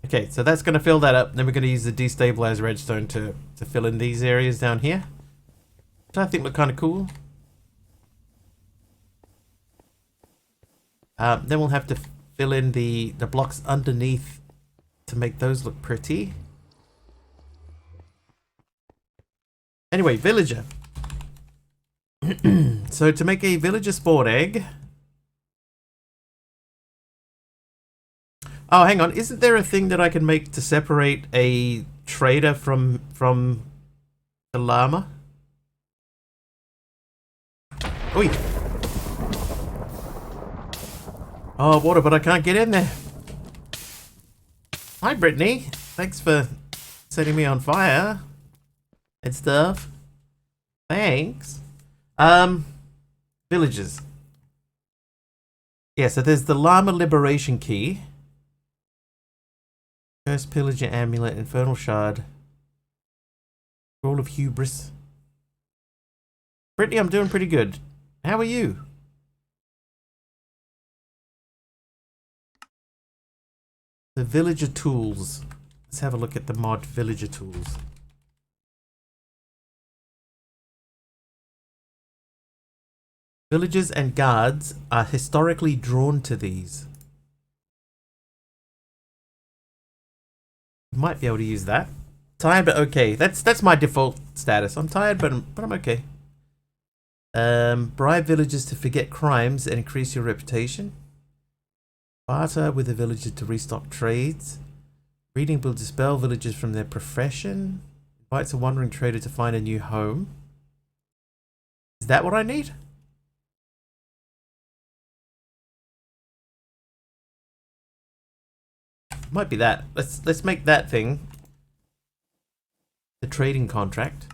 Okay, so that's going to fill that up. Then we're going to use the destabilized redstone to fill in these areas down here, which I think look kind of cool. Then we'll have to fill in the blocks underneath to make those look pretty. Anyway, villager. So to make a villager spawn egg. Oh, hang on. Isn't there a thing that I can make to separate a trader from the llama? Oi. Oh, water, but I can't get in there. Hi, Brittany. Thanks for setting me on fire and stuff. Thanks. Villages. Yeah, so there's the llama liberation key. First pillager amulet, infernal shard. Scroll of hubris. Brittany, I'm doing pretty good. How are you? The villager tools. Let's have a look at the mod villager tools. Villagers and guards are historically drawn to these. Might be able to use that. Tired but okay. That's my default status. I'm tired but I'm okay. Bribe villagers to forget crimes and increase your reputation. Barter with a villager to restock trades. Reading will dispel villagers from their profession. Invites a wandering trader to find a new home. Is that what I need? Might be that. Let's make that thing the trading contract.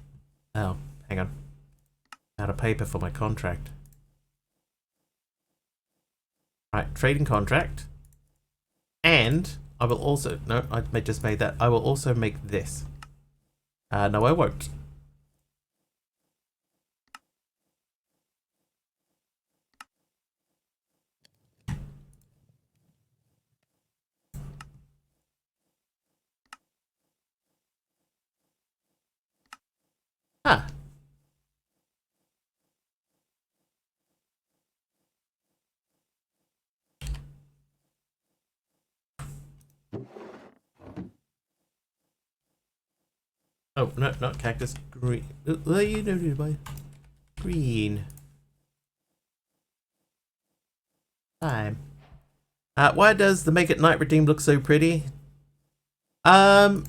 Oh, hang on. Out of paper for my contract. Right, trading contract. And I will also no, I just made that. I will also make this. No, I won't. Oh, no, not cactus. Green. Green. Time. Why does the Make It Night Redeem look so pretty? Because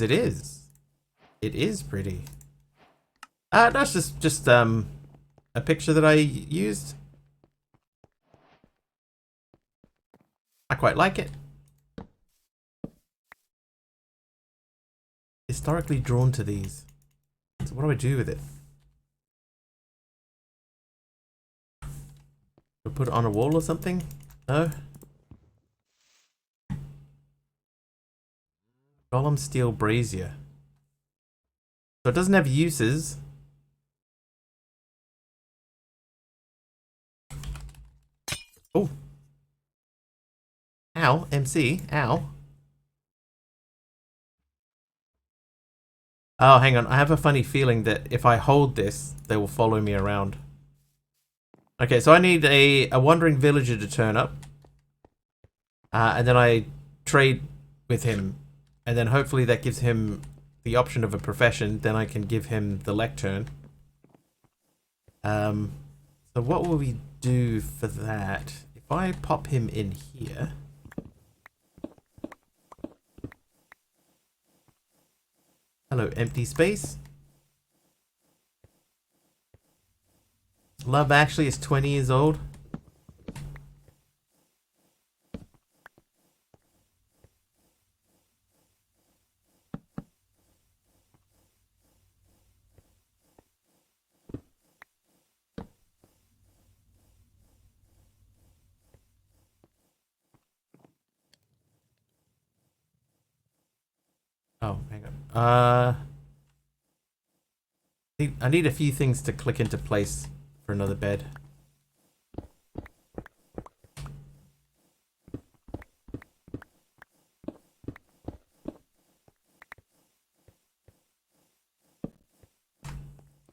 it is. It is pretty. That's just a picture that I used. I quite like it. Historically drawn to these. So what do I do with it? Do I put it on a wall or something? No. Golem steel brazier. So it doesn't have uses. Oh. Ow, MC, ow. Oh, hang on. I have a funny feeling that if I hold this, they will follow me around. Okay, so I need a wandering villager to turn up. And then I trade with him. And then hopefully that gives him the option of a profession. Then I can give him the lectern. So what will we do for that? If I pop him in here... Hello, empty space. Love Actually is 20 years old. Oh, hang on. I need a few things to click into place for another bed.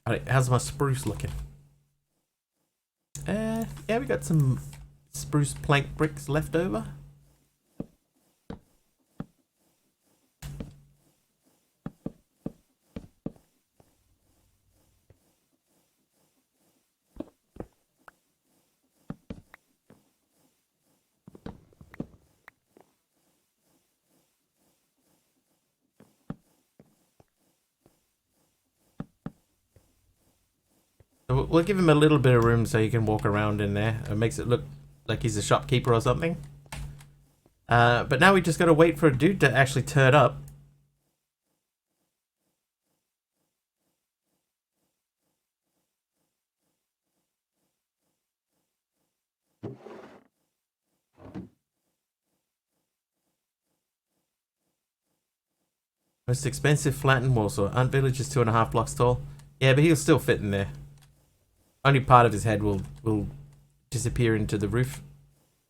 Alright, how's my spruce looking? Yeah, we got some spruce plank bricks left over. So we'll give him a little bit of room so he can walk around in there. It makes it look like he's a shopkeeper or something. But now we just gotta wait for a dude to actually turn up. Most expensive flattened Warsaw. Ant Village is 2.5 blocks tall. Yeah, but he'll still fit in there. Only part of his head will disappear into the roof.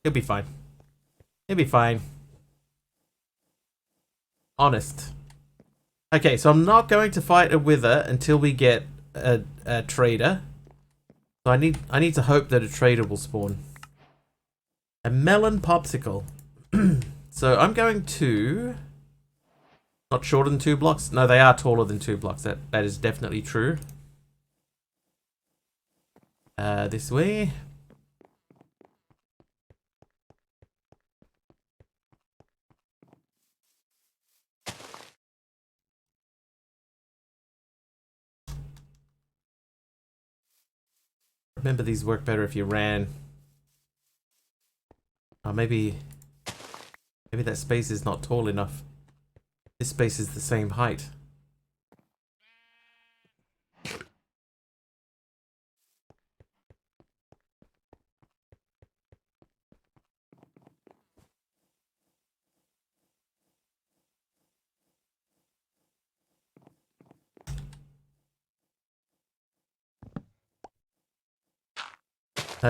He'll be fine. He'll be fine. Honest. Okay, so I'm not going to fight a wither until we get a trader. So I need to hope that a trader will spawn. A melon popsicle. So I'm going to... Not shorter than 2 blocks? No, they are taller than 2 blocks. That is definitely true. This way. Remember, these work better if you ran. Oh, maybe that space is not tall enough. This space is the same height.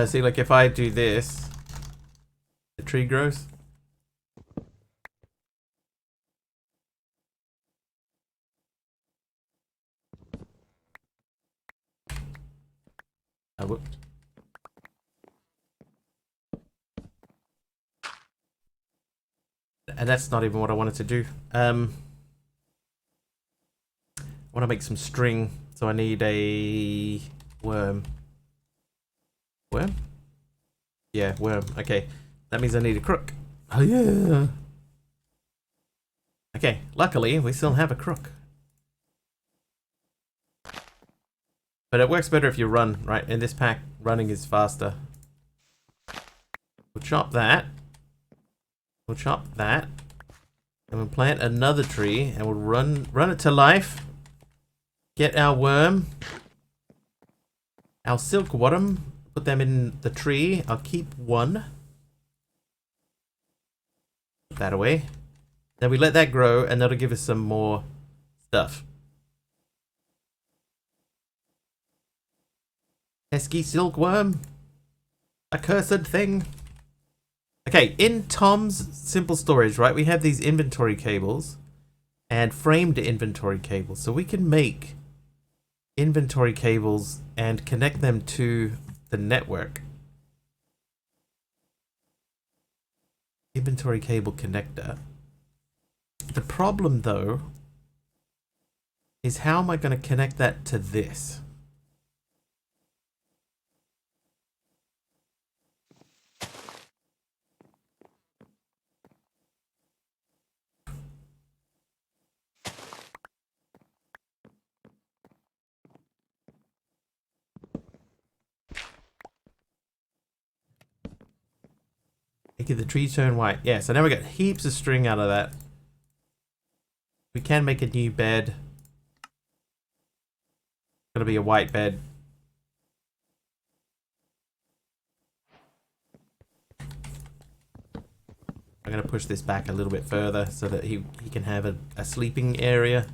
See, like if I do this, the tree grows. Oh, whoop. And that's not even what I wanted to do. I want to make some string, so I need a worm. Worm? Yeah, worm. Okay, that means I need a crook. Oh yeah. Okay, luckily we still have a crook. But it works better if you run, right? In this pack, running is faster. We'll chop that. We'll chop that. And we'll plant another tree and we'll run it to life. Get our worm. Our silkworm. Put them in the tree. I'll keep one. Put that away. Then we let that grow and that'll give us some more stuff. Pesky silkworm. Accursed thing. Okay, in Tom's simple storage, right, we have these inventory cables and framed inventory cables. So we can make inventory cables and connect them to the network. Inventory cable connector. The problem though is how am I going to connect that to this? Making the tree turn white. Yeah, so now we got heaps of string out of that. We can make a new bed. Gonna be a white bed. I'm gonna push this back a little bit further so that he can have a sleeping area.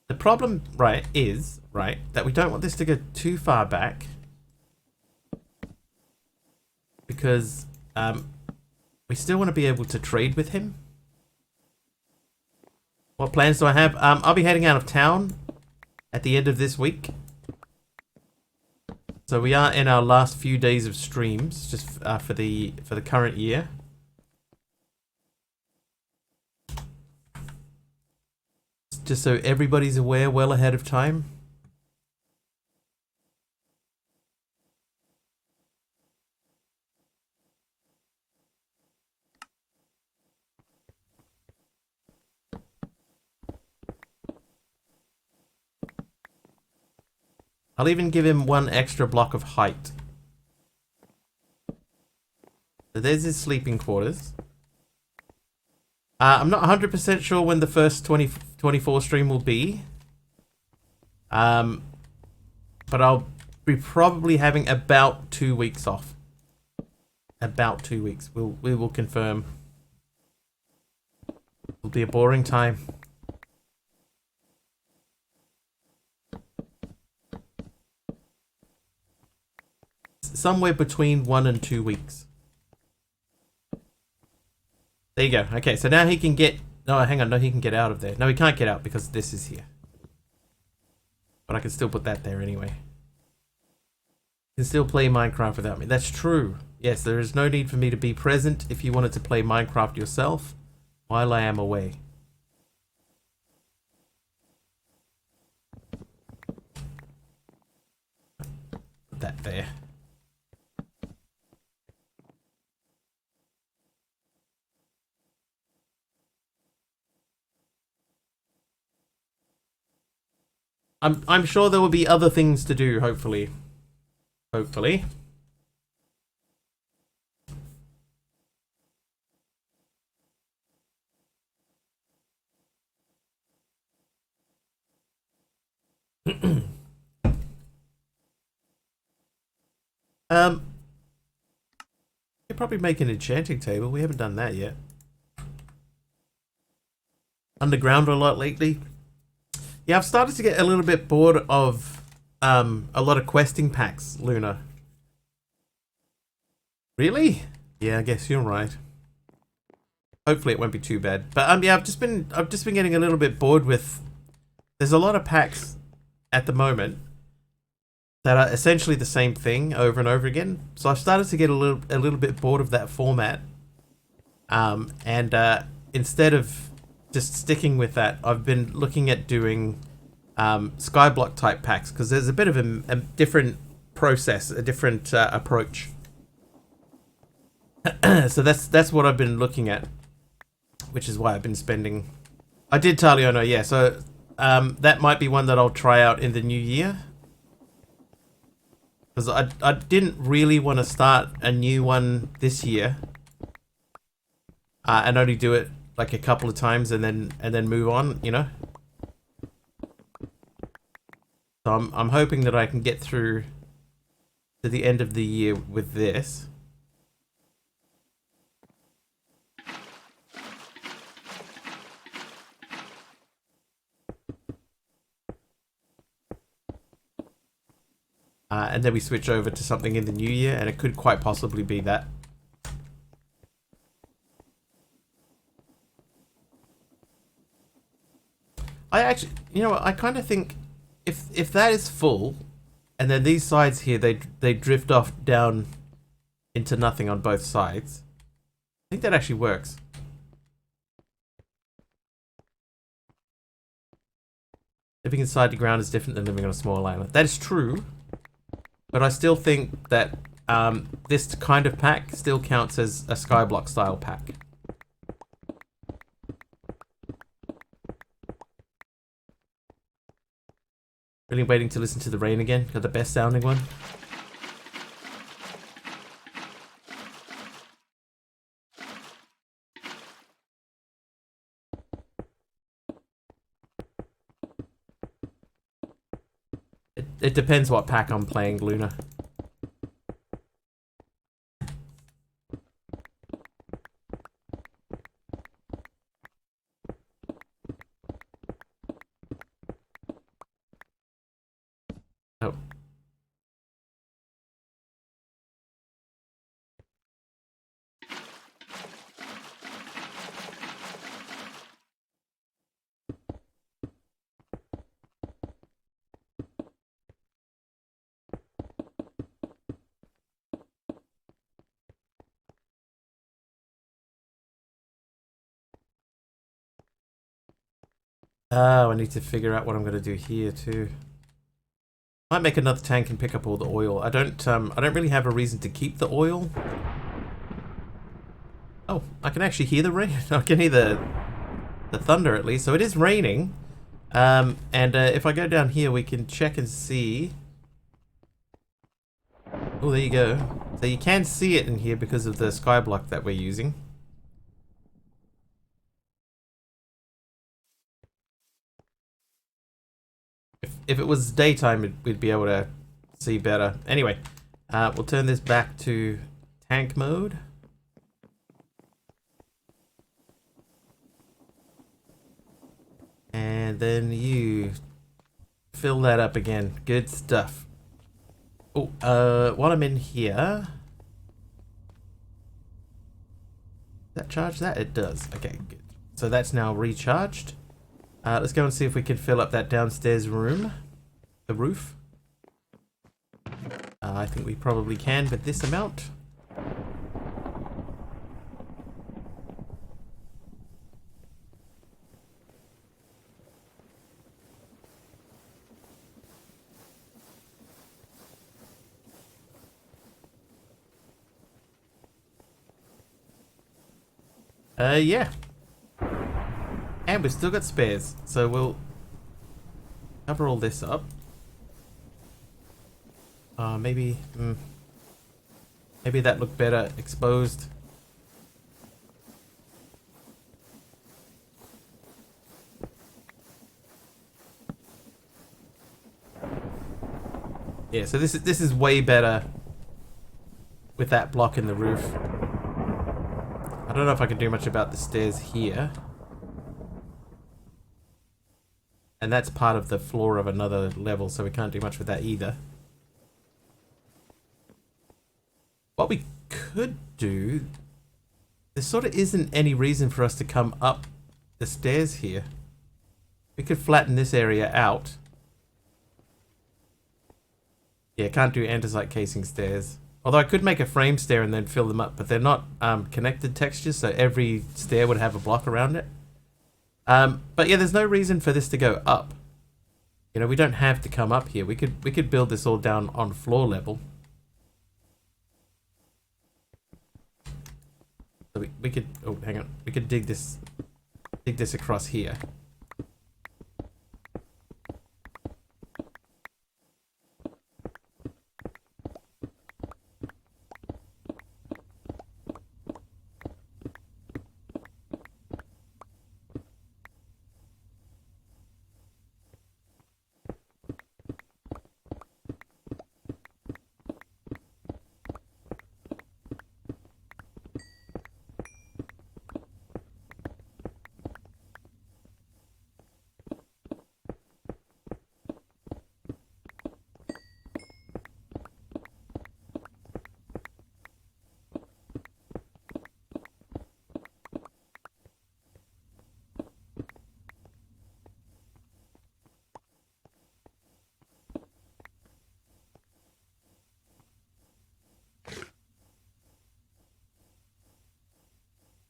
The problem, right, is, right, that we don't want this to go too far back. Because we still want to be able to trade with him. What plans do I have? I'll be heading out of town at the end of this week. So we are in our last few days of streams, just for the current year. Just so everybody's aware well ahead of time. I'll even give him one extra block of height. So there's his sleeping quarters. I'm not 100% sure when the first 24 stream will be. But I'll be probably having about 2 weeks off. About 2 weeks. We will confirm. It'll be a boring time. Somewhere between 1 and 2 weeks. There you go. Okay, so now he can get... No, hang on. No, he can get out of there. No, he can't get out because this is here. But I can still put that there anyway. You can still play Minecraft without me. That's true. Yes, there is no need for me to be present if you wanted to play Minecraft yourself while I am away. Put that there. I'm sure there will be other things to do, hopefully. Hopefully. Could probably make an enchanting table. We haven't done that yet. Underground a lot lately. Yeah, I've started to get a little bit bored of a lot of questing packs, Luna. Really? Yeah, I guess you're right. Hopefully it won't be too bad. But yeah, I've just been getting a little bit bored with. There's a lot of packs at the moment, that are essentially the same thing over and over again. So I've started to get a little bit bored of that format. And instead of just sticking with that, I've been looking at doing Skyblock type packs because there's a bit of a different process, a different approach. So that's what I've been looking at, which is why I've been spending. I did Taliono, yeah. So that might be one that I'll try out in the new year. Because I didn't really want to start a new one this year. And only do it like a couple of times and then move on, you know. So I'm hoping that I can get through to the end of the year with this. And then we switch over to something in the new year, and it could quite possibly be that. I actually, you know what, I kind of think if that is full, and then these sides here, they drift off down into nothing on both sides, I think that actually works. Living inside the ground is different than living on a small island. That is true, but I still think that this kind of pack still counts as a Skyblock style pack. Really waiting to listen to the rain again. Got the best sounding one. It depends what pack I'm playing, Luna. Oh. Oh, I need to figure out what I'm going to do here too. Might make another tank and pick up all the oil. I don't really have a reason to keep the oil. Oh, I can actually hear the rain. I can hear the thunder at least. So it is raining. And if I go down here, we can check and see. Oh, there you go. So you can see it in here because of the skyblock that we're using. If it was daytime, we'd be able to see better. Anyway, we'll turn this back to tank mode. And then you fill that up again. Good stuff. Oh, while I'm in here... Does that charge that? It does. Okay, good. So that's now recharged. Let's go and see if we can fill up that downstairs room. The roof. I think we probably can, but this amount. Yeah. And we've still got spares, so we'll cover all this up. Maybe that looked better exposed. Yeah, so this is way better with that block in the roof. I don't know if I can do much about the stairs here. And that's part of the floor of another level, so we can't do much with that either. What we could do... There sort of isn't any reason for us to come up the stairs here. We could flatten this area out. Yeah, can't do andesite casing stairs. Although I could make a frame stair and then fill them up, but they're not connected textures, so every stair would have a block around it. But yeah, there's no reason for this to go up. You know, we don't have to come up here. We could build this all down on floor level. So we could, oh, hang on. We could dig this across here.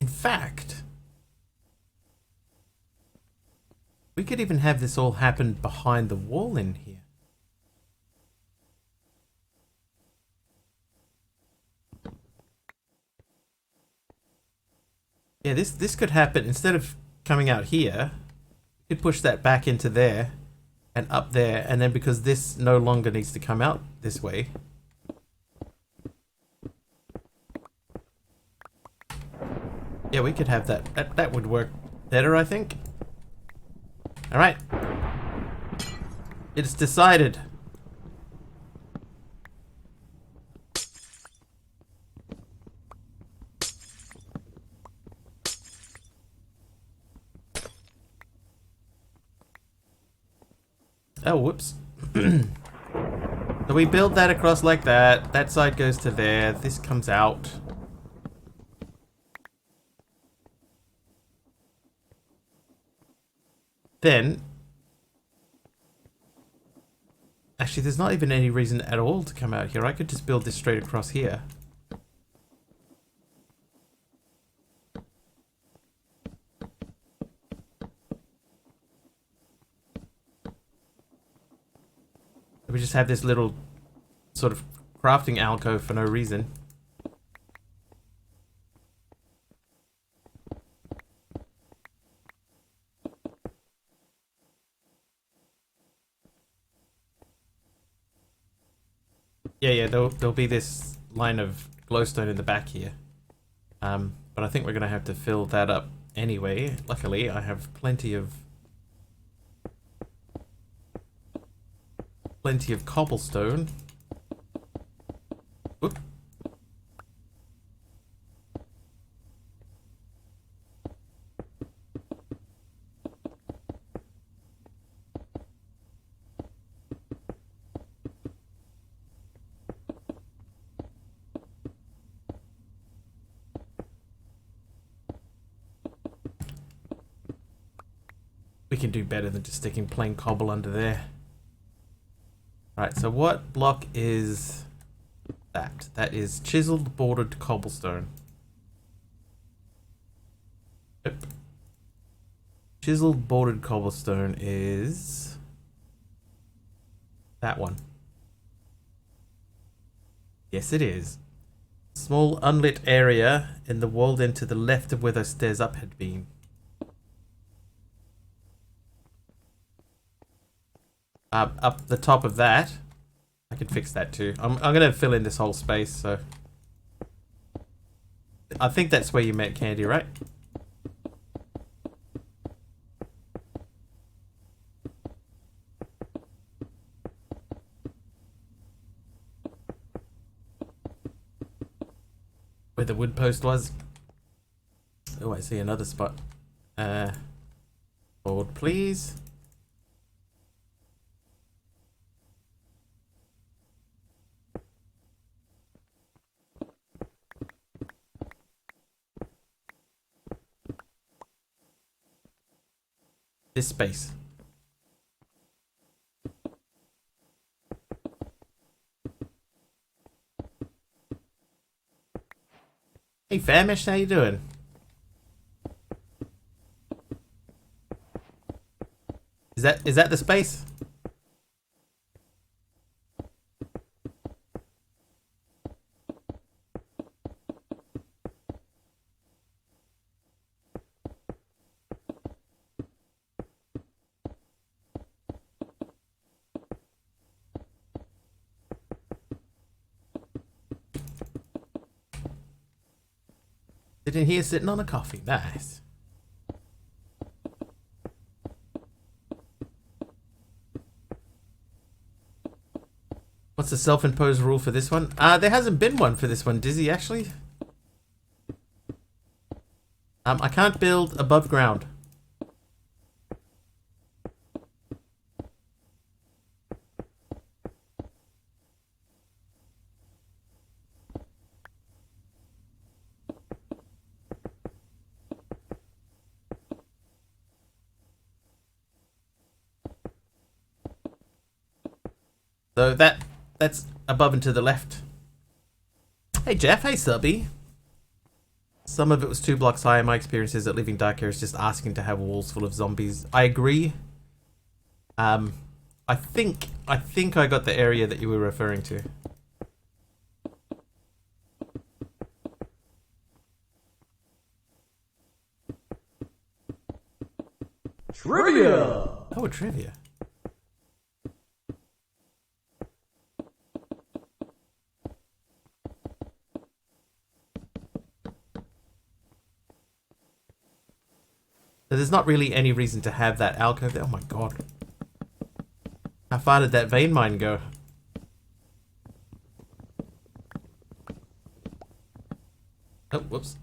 In fact, we could even have this all happen behind the wall in here. Yeah, this could happen instead of coming out here. You could push that back into there and up there, and then because this no longer needs to come out this way. Yeah, we could have that. That would work better, I think. All right. It's decided. Oh, whoops. So we build that across like that. That side goes to there. This comes out. Then, actually, there's not even any reason at all to come out here. I could just build this straight across here. We just have this little sort of crafting alcove for no reason. Yeah, there'll be this line of glowstone in the back here. But I think we're gonna have to fill that up anyway. Luckily, I have plenty of cobblestone. Whoop. We can do better than just sticking plain cobble under there. Alright, so what block is that? That is chiseled bordered cobblestone. Yep. Chiseled bordered cobblestone is that one. Yes, it is. Small unlit area in the walled end to the left of where those stairs up had been. Up the top of that. I can fix that too. I'm gonna fill in this whole space, so I think that's where you met Candy, right? Where the wood post was. Oh, I see another spot. Forward, please. This space. Hey Famish, how you doing? Is that the space? Sitting here, sitting on a coffee. Nice. What's the self-imposed rule for this one? There hasn't been one for this one, Dizzy, actually. I can't build above ground. So that's above and to the left. Hey Jeff, hey Subby. Some of it was 2 blocks high. My experience is that living dark here is just asking to have walls full of zombies. I agree. I think I got the area that you were referring to. Trivia! Oh, trivia. So there's not really any reason to have that alcove there. Oh my god. How far did that vein mine go? Oh, whoops.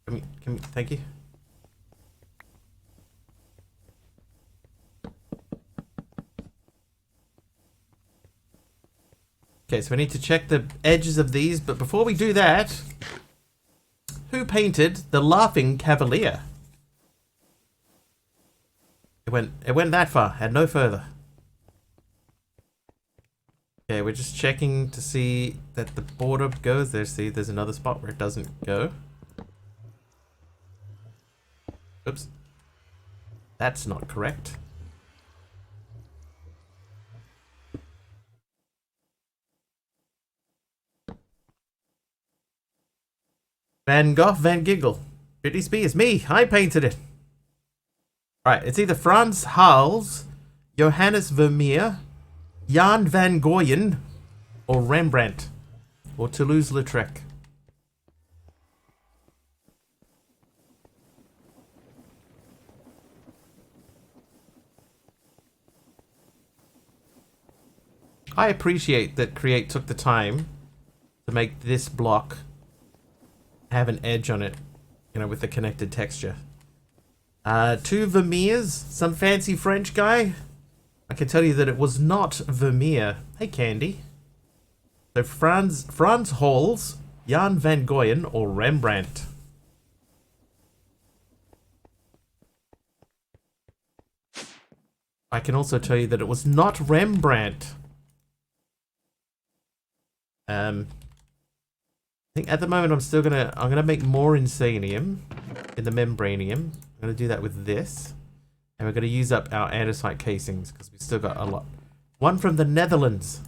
Thank you. Okay, so we need to check the edges of these, but before we do that, who painted the Laughing Cavalier? It went that far, and no further. Okay, we're just checking to see that the border goes there. See, there's another spot where it doesn't go. Oops. That's not correct. Van Gogh, Van Giggle. Britney Spears, me. I painted it. Right, it's either Frans Hals, Johannes Vermeer, Jan van Goyen, or Rembrandt, or Toulouse-Lautrec. I appreciate that Create took the time to make this block have an edge on it, you know, with the connected texture. 2 Vermeers, some fancy French guy. I can tell you that it was not Vermeer. Hey, Candy. So Frans Hals, Jan van Goyen, or Rembrandt. I can also tell you that it was not Rembrandt. I think at the moment I'm gonna make more Insanium in the Membranium. I'm gonna do that with this. And we're gonna use up our andesite casings because we still got a lot. One from the Netherlands.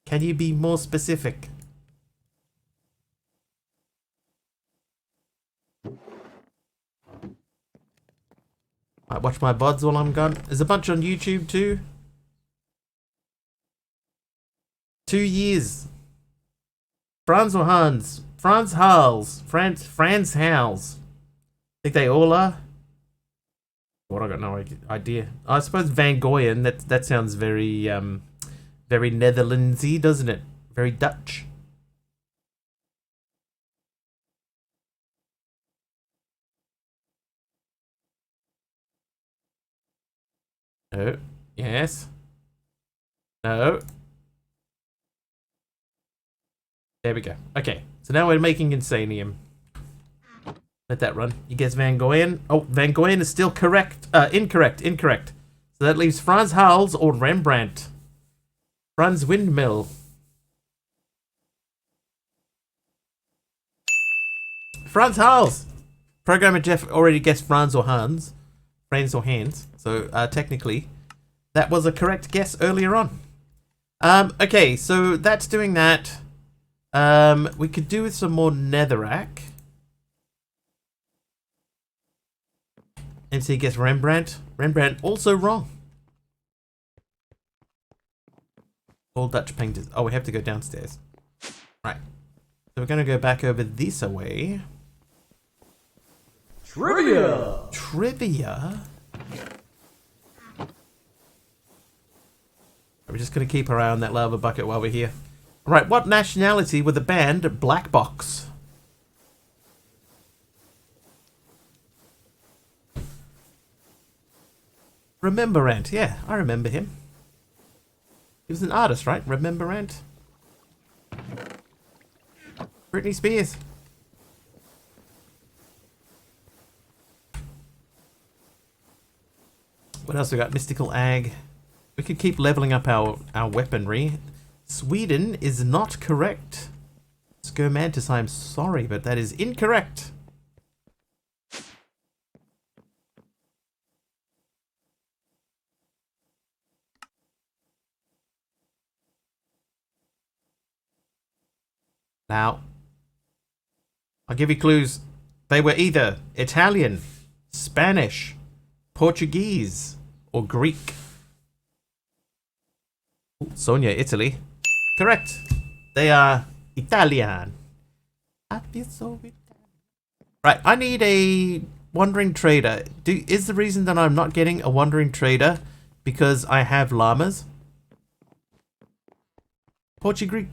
Can you be more specific? Might watch my VODs while I'm gone. There's a bunch on YouTube too. 2 years. Frans or Hans? Frans Hals. Frans Hals. Think they all are? What, I got no idea. I suppose Van Goyen, that sounds very very Netherlandsy, doesn't it? Very Dutch. Oh, yes. No. There we go. Okay, so now we're making Insanium. Let that run. You guess Van Goyen. Oh, Van Goyen is still correct. Incorrect. So that leaves Frans Hals or Rembrandt. Franz Windmill. Frans Hals! Programmer Jeff already guessed Franz or Hans. Franz or Hans. So technically, that was a correct guess earlier on. Okay, so that's doing that. We could do with some more netherrack. MC guessed Rembrandt. Rembrandt also wrong. All Dutch painters. Oh, we have to go downstairs. Right. So we're going to go back over this way. Trivia! Trivia? We're just going to keep our eye on that lava bucket while we're here. Right, what nationality were the band Black Box? Remembrant. Yeah, I remember him. He was an artist, right? Remembrant. Britney Spears. What else we got? Mystical Ag. We could keep leveling up our weaponry. Sweden is not correct. Scomantis, I'm sorry, but that is incorrect. Now, I'll give you clues. They were either Italian, Spanish, Portuguese, or Greek. Ooh, Sonia, Italy. Correct. They are Italian. I feel so Italian. Right, I need a wandering trader. Is the reason that I'm not getting a wandering trader because I have llamas? Portuguese.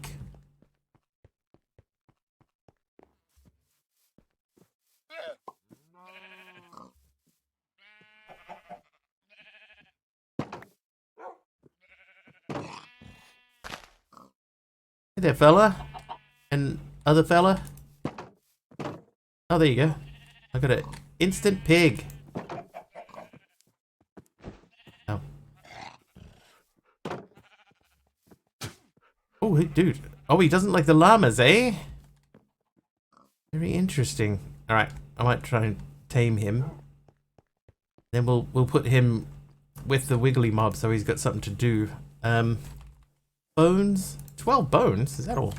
Hey there, fella. And other fella. Oh, there you go. I got an instant pig. Oh. Oh, hey, dude. Oh, he doesn't like the llamas, eh? Very interesting. Alright, I might try and tame him. Then we'll put him with the wiggly mob so he's got something to do. Bones? 12 bones? Is that all?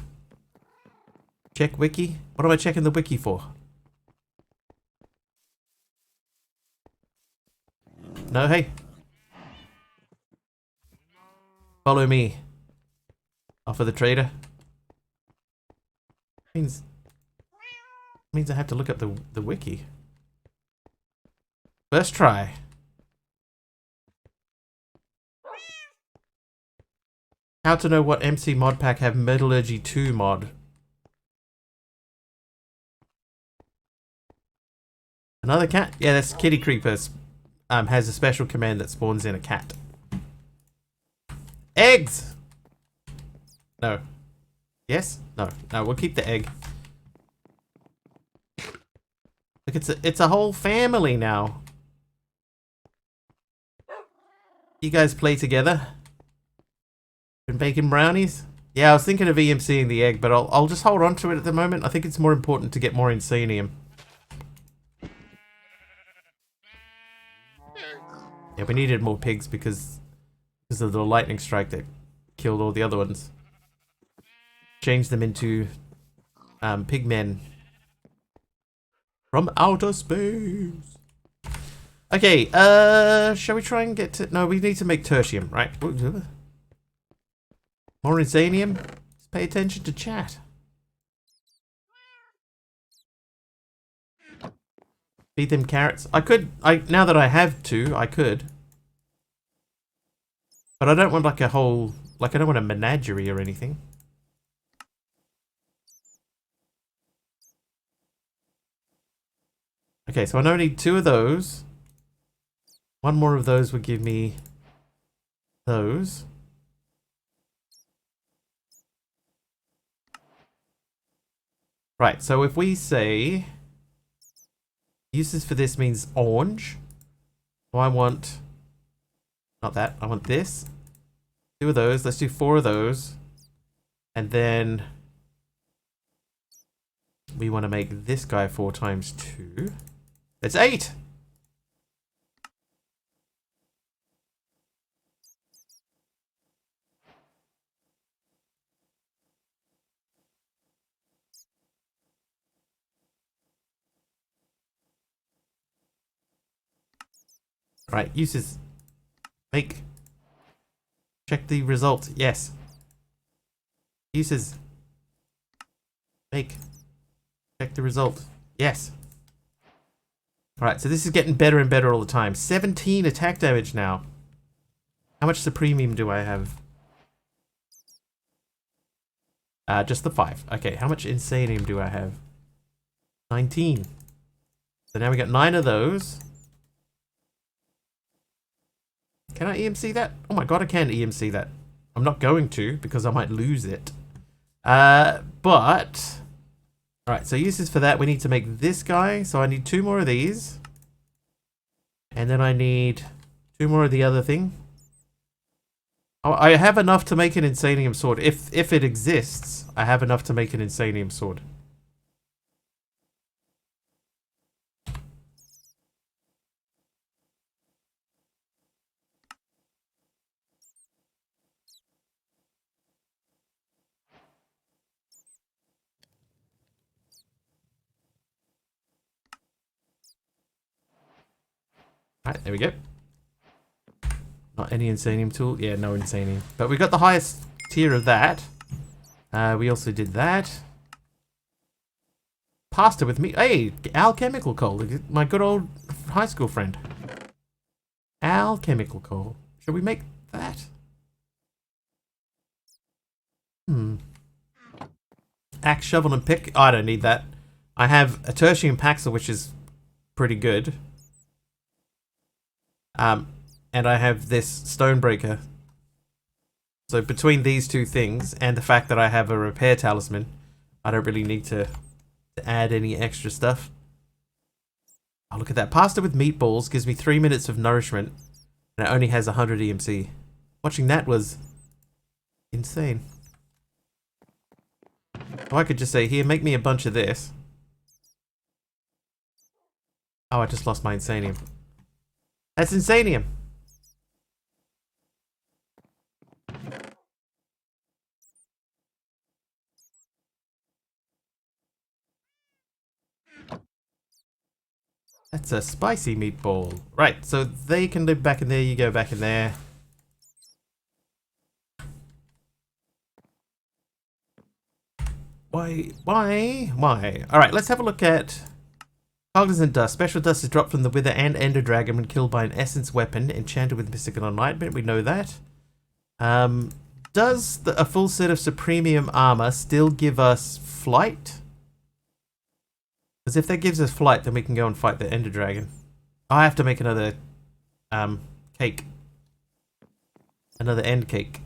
Check wiki? What am I checking the wiki for? No, hey. Follow me. Offer the trader. Means I have to look up the wiki. First try. How to know what MC mod pack have Metallurgy 2 mod. Another cat? Yeah, that's Kitty Creepers. Has a special command that spawns in a cat. Eggs! No. Yes? No. No, we'll keep the egg. Look, it's a whole family now. You guys play together? Been baking brownies? Yeah, I was thinking of EMCing the egg, but I'll just hold on to it at the moment. I think it's more important to get more Insanium. Yeah, we needed more pigs because of the lightning strike that killed all the other ones. Changed them into pigmen from outer space. Okay, shall we try and get to... No, we need to make tertium, right? More Insanium? Let's pay attention to chat. Feed them carrots. Now that I have two, I could. But I don't want like a whole... Like, I don't want a menagerie or anything. Okay, so I now need 2 of those. 1 more of those would give me those. Right, so if we say uses for this means orange. So I want Not that. I want this. 2 of those. Let's do 4 of those. And then we want to make this guy 4 times 2. That's 8. Right, uses. Make. Check the result. Yes. Uses. Make. Check the result. Yes. Alright, so this is getting better and better all the time. 17 attack damage now. How much Supremium do I have? Just the 5. Okay, how much Insanium do I have? 19. So now we got 9 of those. Can I EMC that? Oh my god, I can EMC that. I'm not going to, because I might lose it. But... Alright, so uses for that, we need to make this guy. So I need 2 more of these. And then I need 2 more of the other thing. Oh, I have enough to make an Insanium sword. If it exists, I have enough to make an Insanium sword. Alright, there we go. Not any Insanium tool? Yeah, no Insanium. But we got the highest tier of that. We also did that. Pasta with me. Hey, alchemical coal. My good old high school friend. Alchemical coal. Should we make that? Axe, shovel, and pick. Oh, I don't need that. I have a tertium paxel, which is pretty good. And I have this stonebreaker. So between these 2 things and the fact that I have a repair talisman, I don't really need to add any extra stuff. Oh, look at that. Pasta with meatballs gives me 3 minutes of nourishment, and it only has 100 EMC. Watching that was insane. Oh, I could just say, here, make me a bunch of this. Oh, I just lost my Insanium. That's Insanium! That's a spicy meatball. Right, so they can live back in there, you go back in there. Why? Alright, let's have a look at Cognizant Dust. Special dust is dropped from the Wither and Ender Dragon when killed by an Essence weapon enchanted with Mystical Enlightenment. We know that. Does a full set of Supremium armor still give us flight? Because if that gives us flight, then we can go and fight the Ender Dragon. I have to make another cake. Another end cake.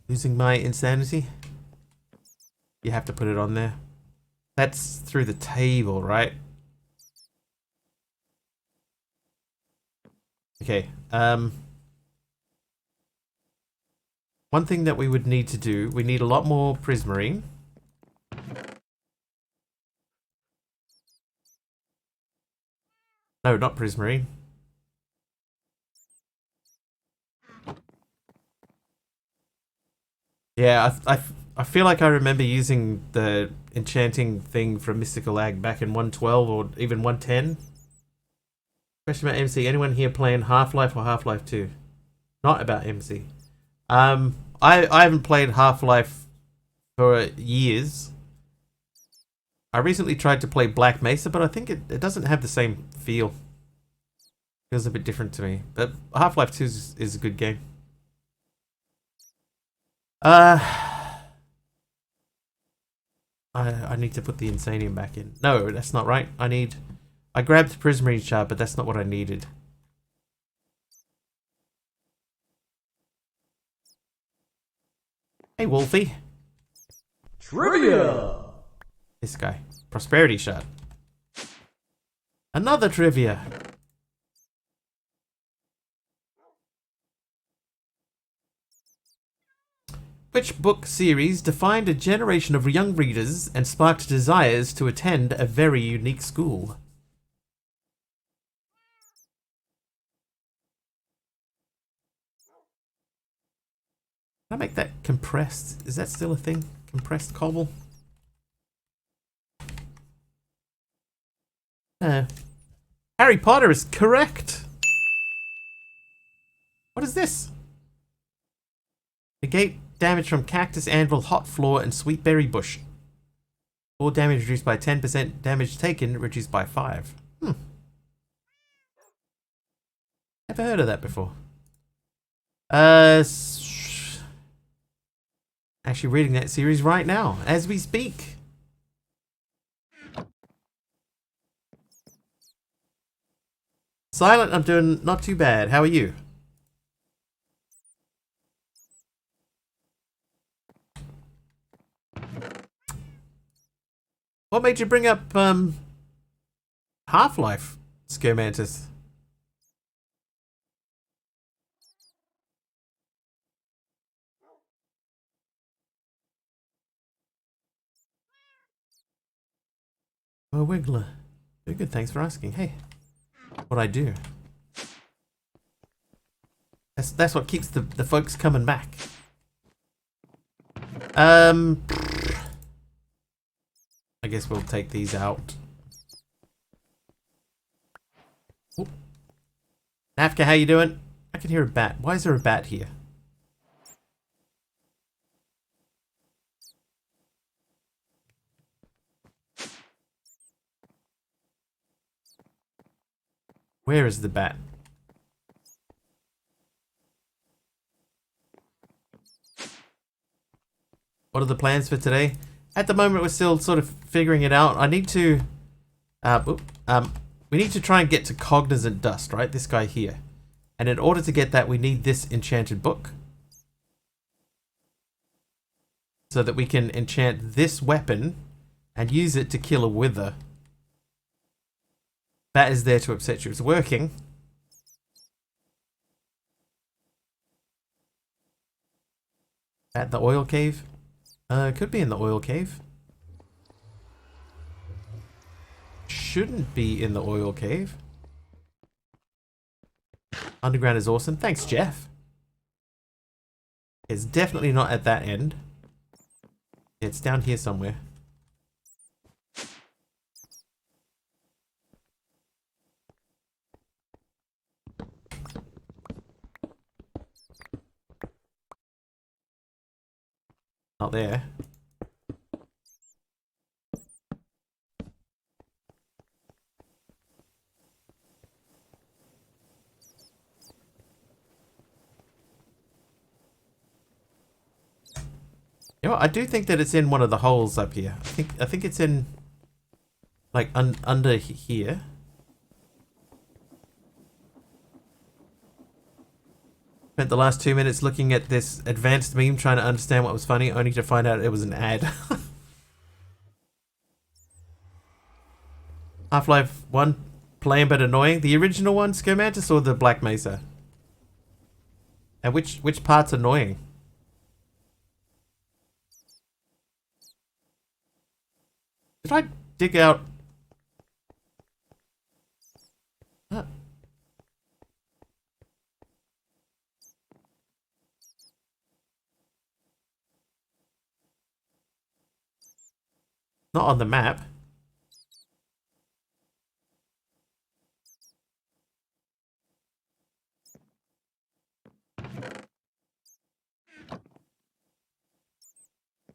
Losing my insanity? You have to put it on there. That's through the table, right? Okay, one thing that we would need to do, we need a lot more prismarine. No, not prismarine. Yeah, I feel like I remember using the enchanting thing from Mystical Ag back in 112 or even 110. Question about MC. Anyone here playing Half-Life or Half-Life 2? Not about MC. I haven't played Half-Life for years. I recently tried to play Black Mesa, but I think it doesn't have the same feel. Feels a bit different to me. But Half-Life 2 is a good game. I need to put the Insanium back in. No, that's not right. I grabbed Prismarine Shard, but that's not what I needed. Hey, Wolfie. Trivia! This guy. Prosperity Shard. Another trivia. Which book series defined a generation of young readers and sparked desires to attend a very unique school? Can I make that compressed? Is that still a thing? Compressed cobble? Harry Potter is correct. What is this? Negate damage from cactus, anvil, hot floor, and sweet berry bush. All damage reduced by 10%. Damage taken reduced by 5. Never heard of that before. Actually reading that series right now as we speak. Silent, I'm doing not too bad. How are you? What made you bring up Half-Life, Scomantis? Oh, Wiggler. Very good, thanks for asking. Hey, what I do? That's what keeps the folks coming back. I guess we'll take these out. Oop. Nafka, how you doing? I can hear a bat. Why is there a bat here? Where is the bat? What are the plans for today? At the moment, we're still sort of figuring it out. I need to... we need to try and get to Cognizant Dust, right? This guy here. And in order to get that, we need this enchanted book. So that we can enchant this weapon and use it to kill a wither. That is there to upset you. It's working. At the oil cave? Could be in the oil cave. Shouldn't be in the oil cave. Underground is awesome. Thanks, Jeff. It's definitely not at that end. It's down here somewhere. Not there. You know what? I do think that it's in one of the holes up here. I think it's in like under here. Spent the last 2 minutes looking at this advanced meme trying to understand what was funny, only to find out it was an ad. Half-Life 1, plain but annoying. The original one, Scomantis, or the Black Mesa? And which part's annoying? Did I dig out... Not on the map.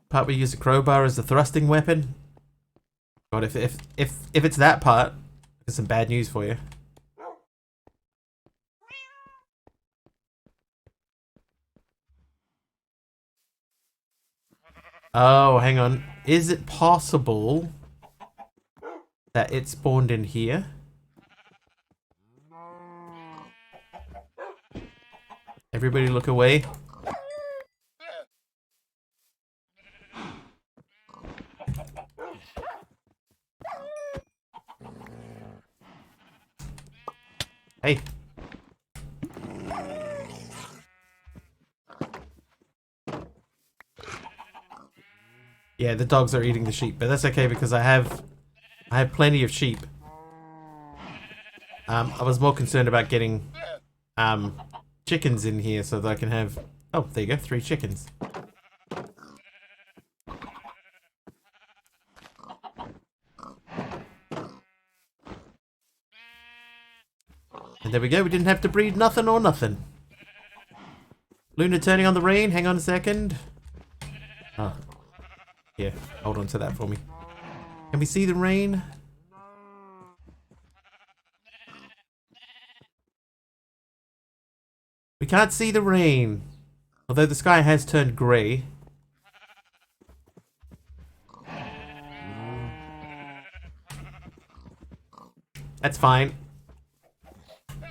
Part we use a crowbar as the thrusting weapon. God, if it's that part, there's some bad news for you. Oh, hang on. Is it possible that it spawned in here? Everybody look away. Yeah, the dogs are eating the sheep, but that's okay because I have plenty of sheep. I was more concerned about getting chickens in here so that I can have... Oh, there you go, 3 chickens. And there we go, we didn't have to breed nothing or nothing. Luna turning on the rain, hang on a second. Oh. Yeah, hold on to that for me. Can we see the rain? We can't see the rain. Although the sky has turned grey. That's fine. I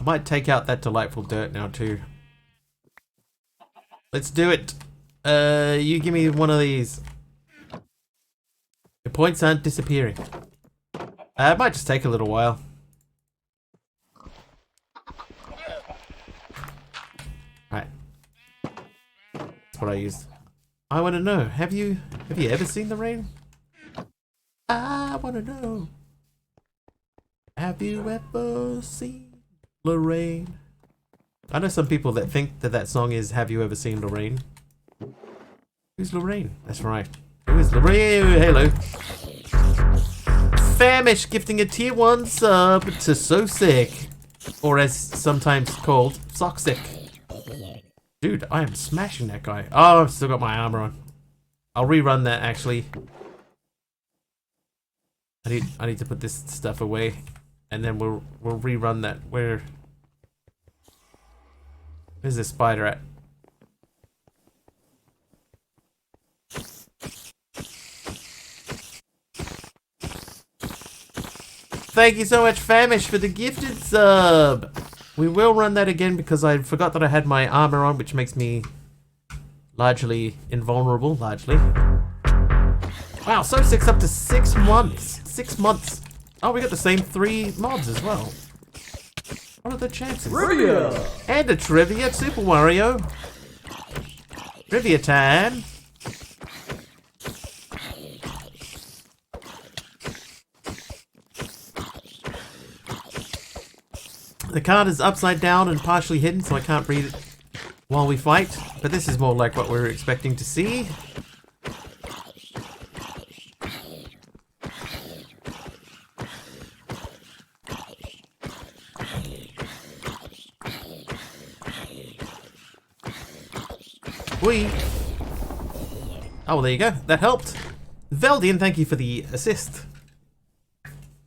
might take out that delightful dirt now too. Let's do it. You give me one of these. Your points aren't disappearing. It might just take a little while. Right. That's what I used. I want to know. Have you ever seen the rain? I want to know. Have you ever seen Lorraine? I know some people that think that that song is Have You Ever Seen Lorraine? Who's Lorraine? That's right. Who is Lorraine? Hello. Famish gifting a tier 1 sub to So Sick. Or as sometimes called, Sock-Sick. Dude, I am smashing that guy. Oh, I've still got my armor on. I'll rerun that actually. I need to put this stuff away. And then we'll rerun that. Where's the spider at? Thank you so much, Famish, for the gifted sub. We will run that again because I forgot that I had my armor on, which makes me largely invulnerable. Wow, so 6 up to 6 months. 6 months. Oh, we got the same 3 mods as well. What are the chances? Trivia! And a trivia, Super Wario. Trivia time. The card is upside down and partially hidden, so I can't read it while we fight. But this is more like what we were expecting to see. Whee! Oh, well, there you go. That helped. Veldian, thank you for the assist.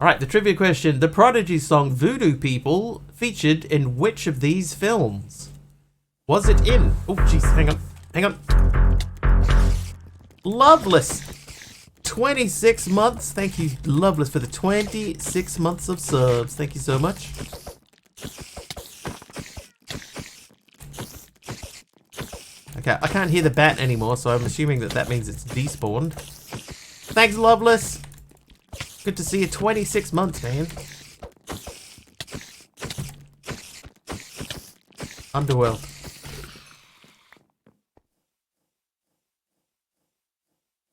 Alright, the trivia question. The Prodigy song Voodoo People featured in which of these films? Was it in... Oh, jeez, hang on. Hang on. Loveless. 26 months. Thank you, Loveless, for the 26 months of subs. Thank you so much. Okay, I can't hear the bat anymore, so I'm assuming that that means it's despawned. Thanks, Loveless. Good to see you. 26 months, man. Underworld.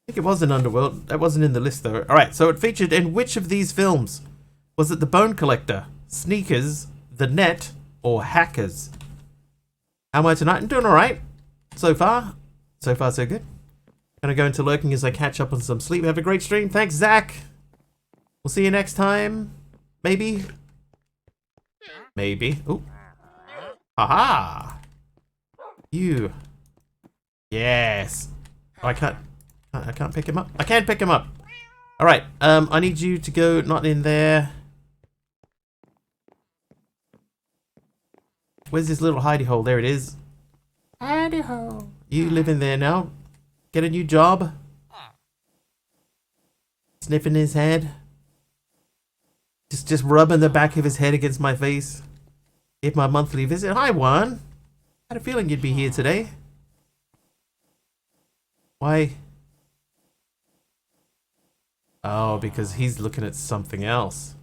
I think it was in Underworld. That wasn't in the list, though. Alright, so it featured in which of these films? Was it The Bone Collector, Sneakers, The Net, or Hackers? How am I tonight? I'm doing alright. So far. So far, so good. Gonna go into lurking as I catch up on some sleep. Have a great stream. Thanks, Zach. We'll see you next time. Maybe. Maybe. Ooh. Haha. You. Yes. Oh, I can't pick him up. I can pick him up. Alright. I need you to go not in there. Where's this little hidey hole? There it is. Hidey hole. You live in there now. Get a new job. Sniffing his head. Just rubbing the back of his head against my face. If my monthly visit. Hi, Juan. Had a feeling you'd be here today. Why? Oh, because he's looking at something else.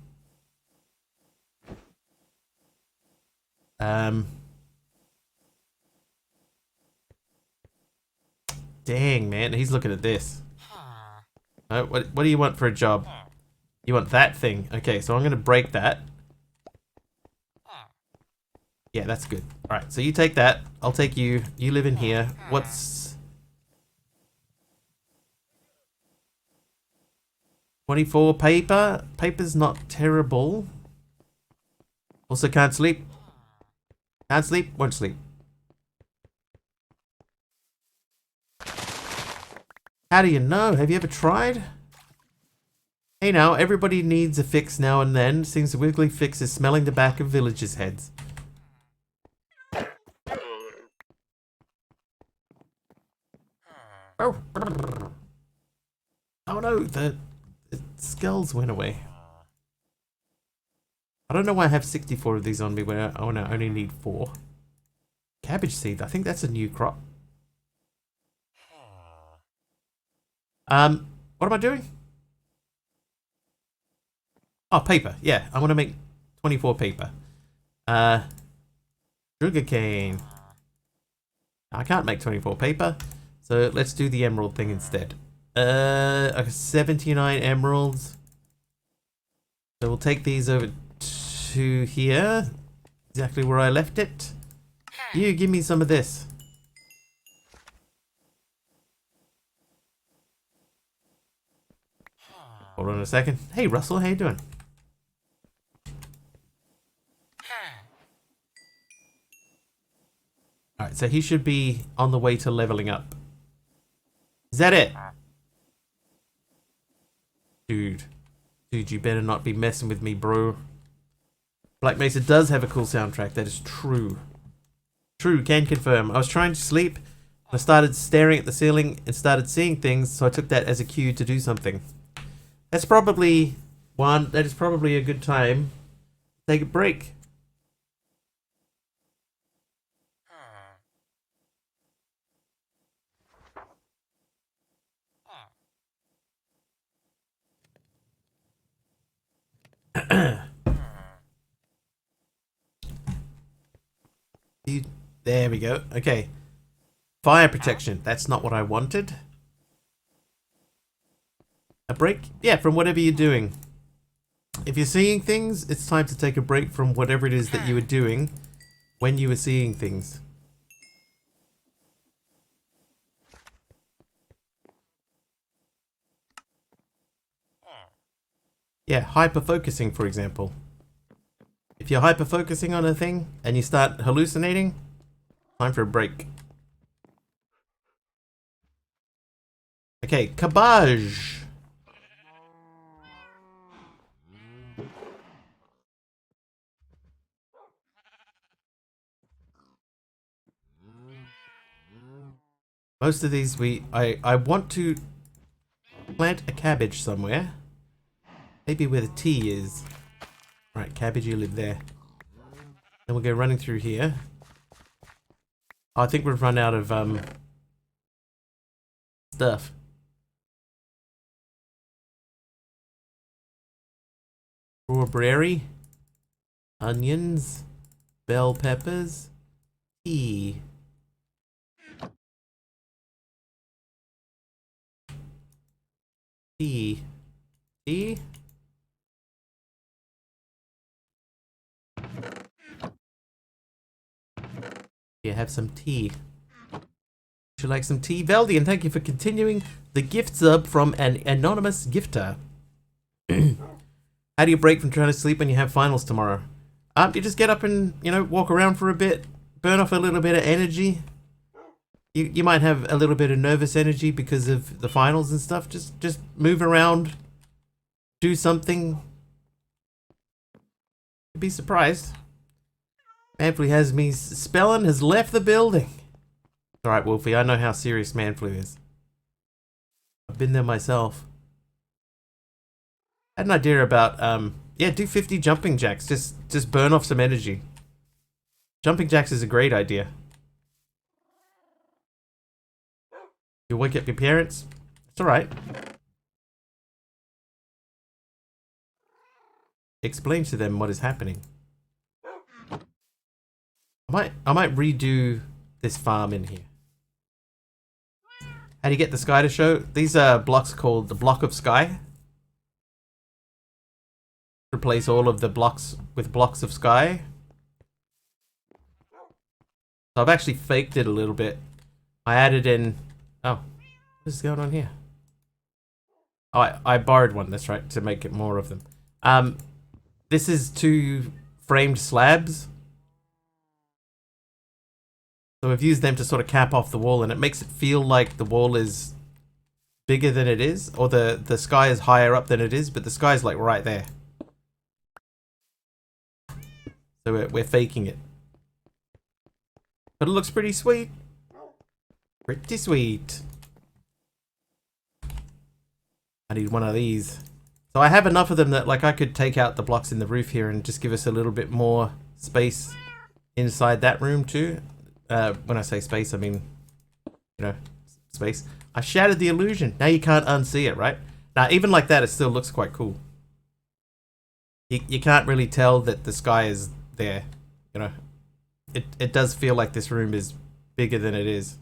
Dang, man. He's looking at this. What do you want for a job? You want that thing. Okay, so I'm going to break that. Yeah, that's good. Alright, so you take that. I'll take you. You live in here. What's... 24 paper? Paper's not terrible. Also can't sleep. Can't sleep, won't sleep. How do you know? Have you ever tried? Hey now, everybody needs a fix now and then. Seems the Wiggly fix is smelling the back of villagers' heads. Oh, oh no, the skulls went away. I don't know why I have 64 of these on me when I only need 4. Cabbage seed, I think that's a new crop. What am I doing? Oh, paper. Yeah, I want to make 24 paper. Sugarcane. I can't make 24 paper, so let's do the emerald thing instead. 79 emeralds. So we'll take these over to here, exactly where I left it. You give me some of this. Hold on a second. Hey Russell, how you doing? Alright, so he should be on the way to leveling up. Is that it? Dude, you better not be messing with me, bro. Black Mesa does have a cool soundtrack, that is true. True, can confirm. I was trying to sleep, I started staring at the ceiling and started seeing things, so I took that as a cue to do something. That is probably a good time to take a break. There we go. Okay. Fire protection. That's not what I wanted. A break? Yeah, from whatever you're doing. If you're seeing things, it's time to take a break from whatever it is that you were doing when you were seeing things. Yeah, hyper-focusing, for example. If you're hyper-focusing on a thing and you start hallucinating, time for a break. Okay, cabbage. Most of these I want to plant a cabbage somewhere. Maybe where the tea is. Right, cabbage, you live there. Then we'll go running through here. Oh, I think we've run out of stuff. Strawberry, onions, bell peppers, tea. Tea. Tea? Yeah, have some tea. Would you like some tea? Veldy, and thank you for continuing the gift sub from an anonymous gifter. How do you break from trying to sleep when you have finals tomorrow? You just get up and, you know, walk around for a bit, burn off a little bit of energy. You might have a little bit of nervous energy because of the finals and stuff. Just move around, do something. You'd be surprised. Manflu has me spelling has left the building. Alright, Wolfie, I know how serious Manflu is. I've been there myself. I had an idea about, yeah, do 50 jumping jacks. Just burn off some energy. Jumping jacks is a great idea. You wake up your parents? It's alright. Explain to them what is happening. I might redo this farm in here. How do you get the sky to show? These are blocks called the block of sky. Replace all of the blocks with blocks of sky. So I've actually faked it a little bit. I added in... Oh, what is going on here? Oh, I borrowed one, that's right, to make it more of them. This is 2 framed slabs. So we've used them to sort of cap off the wall, and it makes it feel like the wall is bigger than it is, or the sky is higher up than it is, but the sky is like right there. So we're faking it. But it looks pretty sweet. Pretty sweet. I need one of these. So I have enough of them that like I could take out the blocks in the roof here and just give us a little bit more space inside that room too. When I say space, I mean, you know, space. I shattered the illusion. Now you can't unsee it, right? Now, even like that, it still looks quite cool. You can't really tell that the sky is there, you know. It does feel like this room is bigger than it is.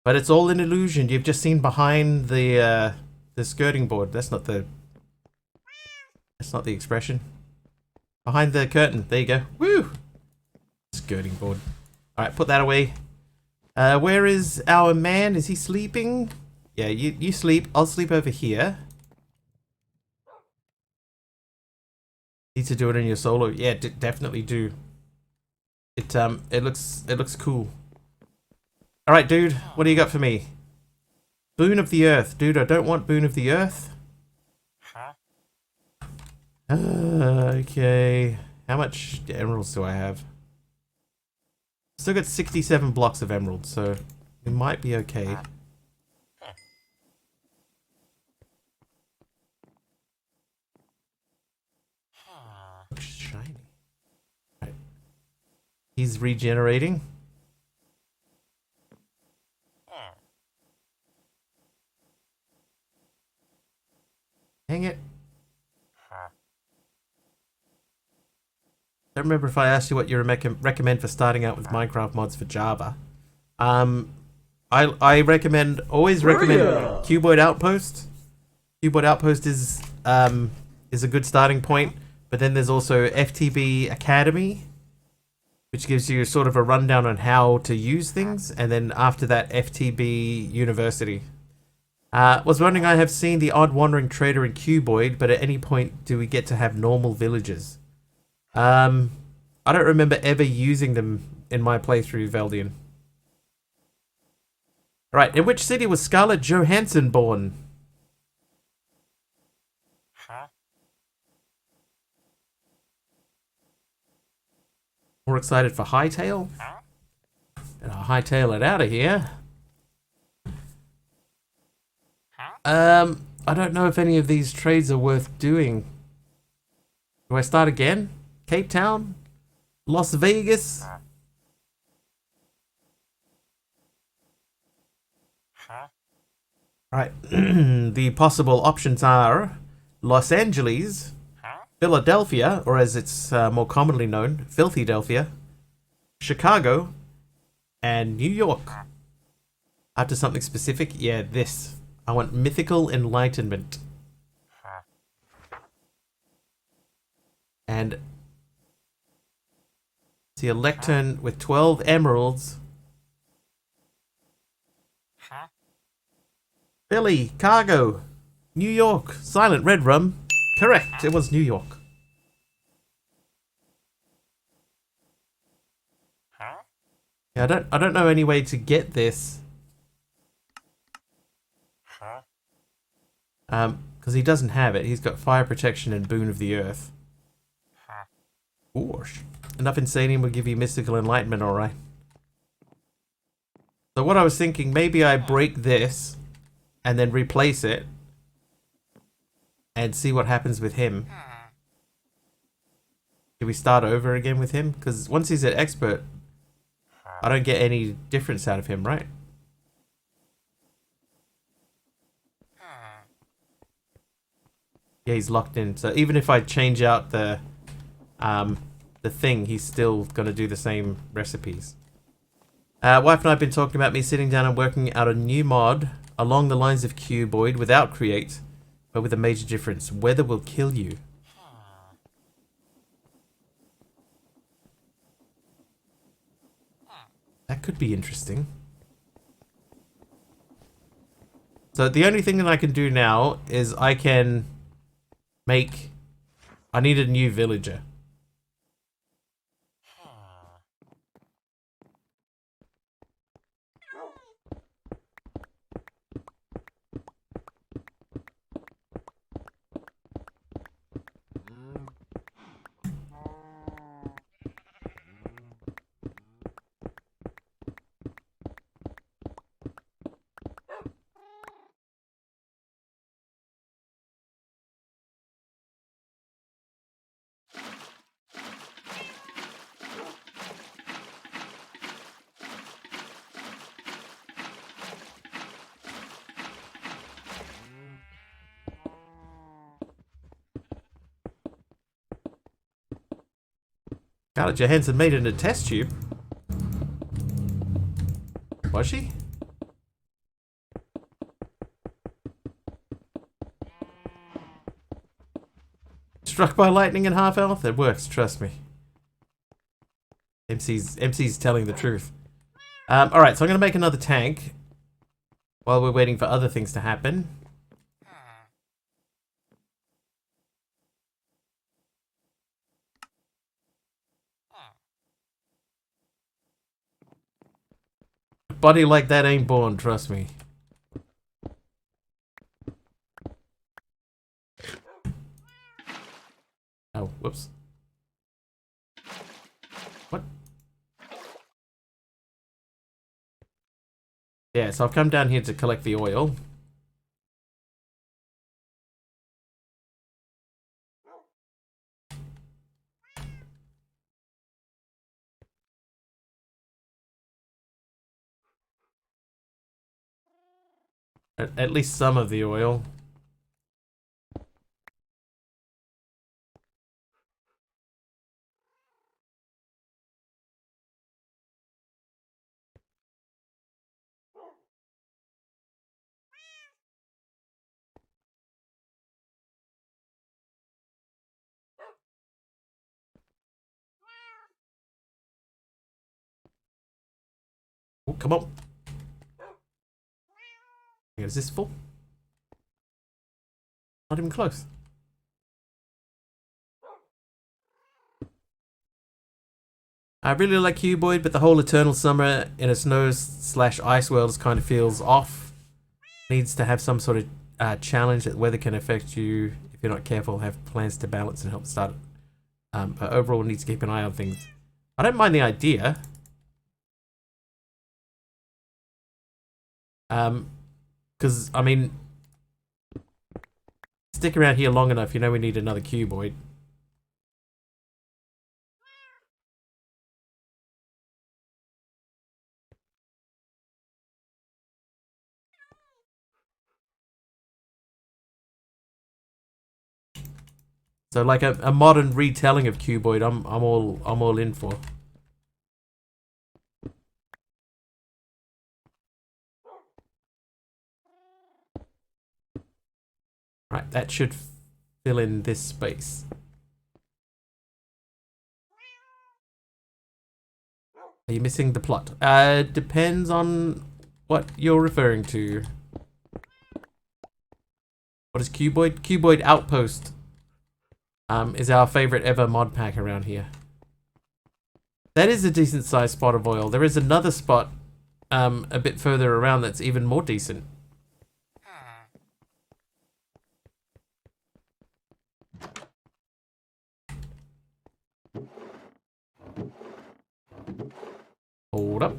But it's all an illusion. You've just seen behind the skirting board. That's not the expression. Behind the curtain. There you go. Woo! Skirting board. Alright, put that away. Where is our man? Is he sleeping? Yeah, you sleep. I'll sleep over here. Need to do it in your solo. Yeah, definitely do. It looks cool. All right, dude. What do you got for me? Boon of the Earth, dude. I don't want Boon of the Earth. Okay. How much emeralds do I have? Still got 67 blocks of emeralds, so it might be okay. Looks shiny. Right. He's regenerating. Dang it. Don't remember if I asked you what you recommend for starting out with Minecraft mods for Java. I always recommend Cuboid Outpost. Cuboid Outpost is a good starting point, but then there's also FTB Academy, which gives you sort of a rundown on how to use things, and then after that FTB University. Was wondering, I have seen the odd wandering trader in Cuboid, but at any point do we get to have normal villagers? I don't remember ever using them in my playthrough, Veldian. Right, in which city was Scarlett Johansson born? More excited for Hightail? And I'll hightail it out of here. I don't know if any of these trades are worth doing. Do I start again? Cape Town? Las Vegas? Right. The possible options are Los Angeles, Philadelphia, or as it's more commonly known, Filthydelphia, Chicago, and New York. After something specific, yeah, this. I want mythical enlightenment. And see a lectern with 12 emeralds. Philly, Cargo, New York, Silent Red Rum. Correct, it was New York. Yeah, I don't know any way to get this. Because he doesn't have it. He's got fire protection and Boon of the Earth. Gosh. Enough Insanium will give you mystical enlightenment, alright. So what I was thinking, maybe I break this and then replace it and see what happens with him. Can we start over again with him? Because once he's an expert, I don't get any difference out of him, right? Yeah, he's locked in. So even if I change out the thing, he's still gonna do the same recipes. Wife and I have been talking about me sitting down and working out a new mod along the lines of Cuboid without Create, but with a major difference. Weather will kill you. That could be interesting. So the only thing that I can do now is I can make... I need a new villager. Scarlett Johansson made it in a test tube. Was she? Struck by lightning in half health? It works, trust me. MC's telling the truth. Alright, so I'm going to make another tank while we're waiting for other things to happen. A body like that ain't born, trust me. Oh, whoops. What? Yeah, so I've come down here to collect the oil. At least some of the oil. Oh, come on. Is this full? Not even close. I really like Cuboid, but the whole Eternal Summer in a snow/ice world kind of feels off. Needs to have some sort of challenge that weather can affect you if you're not careful. Have plans to balance and help start it. But overall, needs to keep an eye on things. I don't mind the idea. Because, I mean, stick around here long enough, you know we need another Cuboid. So like a modern retelling of Cuboid, I'm all in for. Right, that should fill in this space. Are you missing the plot? Depends on what you're referring to. What is Cuboid? Cuboid Outpost is our favorite ever mod pack around here. That is a decent sized spot of oil. There is another spot a bit further around that's even more decent. Hold up.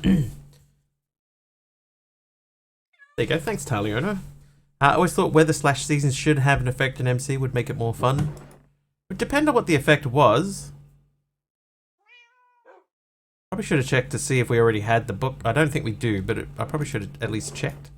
There you go. Thanks, Taliona. I always thought weather/seasons should have an effect in MC, would make it more fun. It would depend on what the effect was. Probably should have checked to see if we already had the book. I don't think we do, but I probably should have at least checked.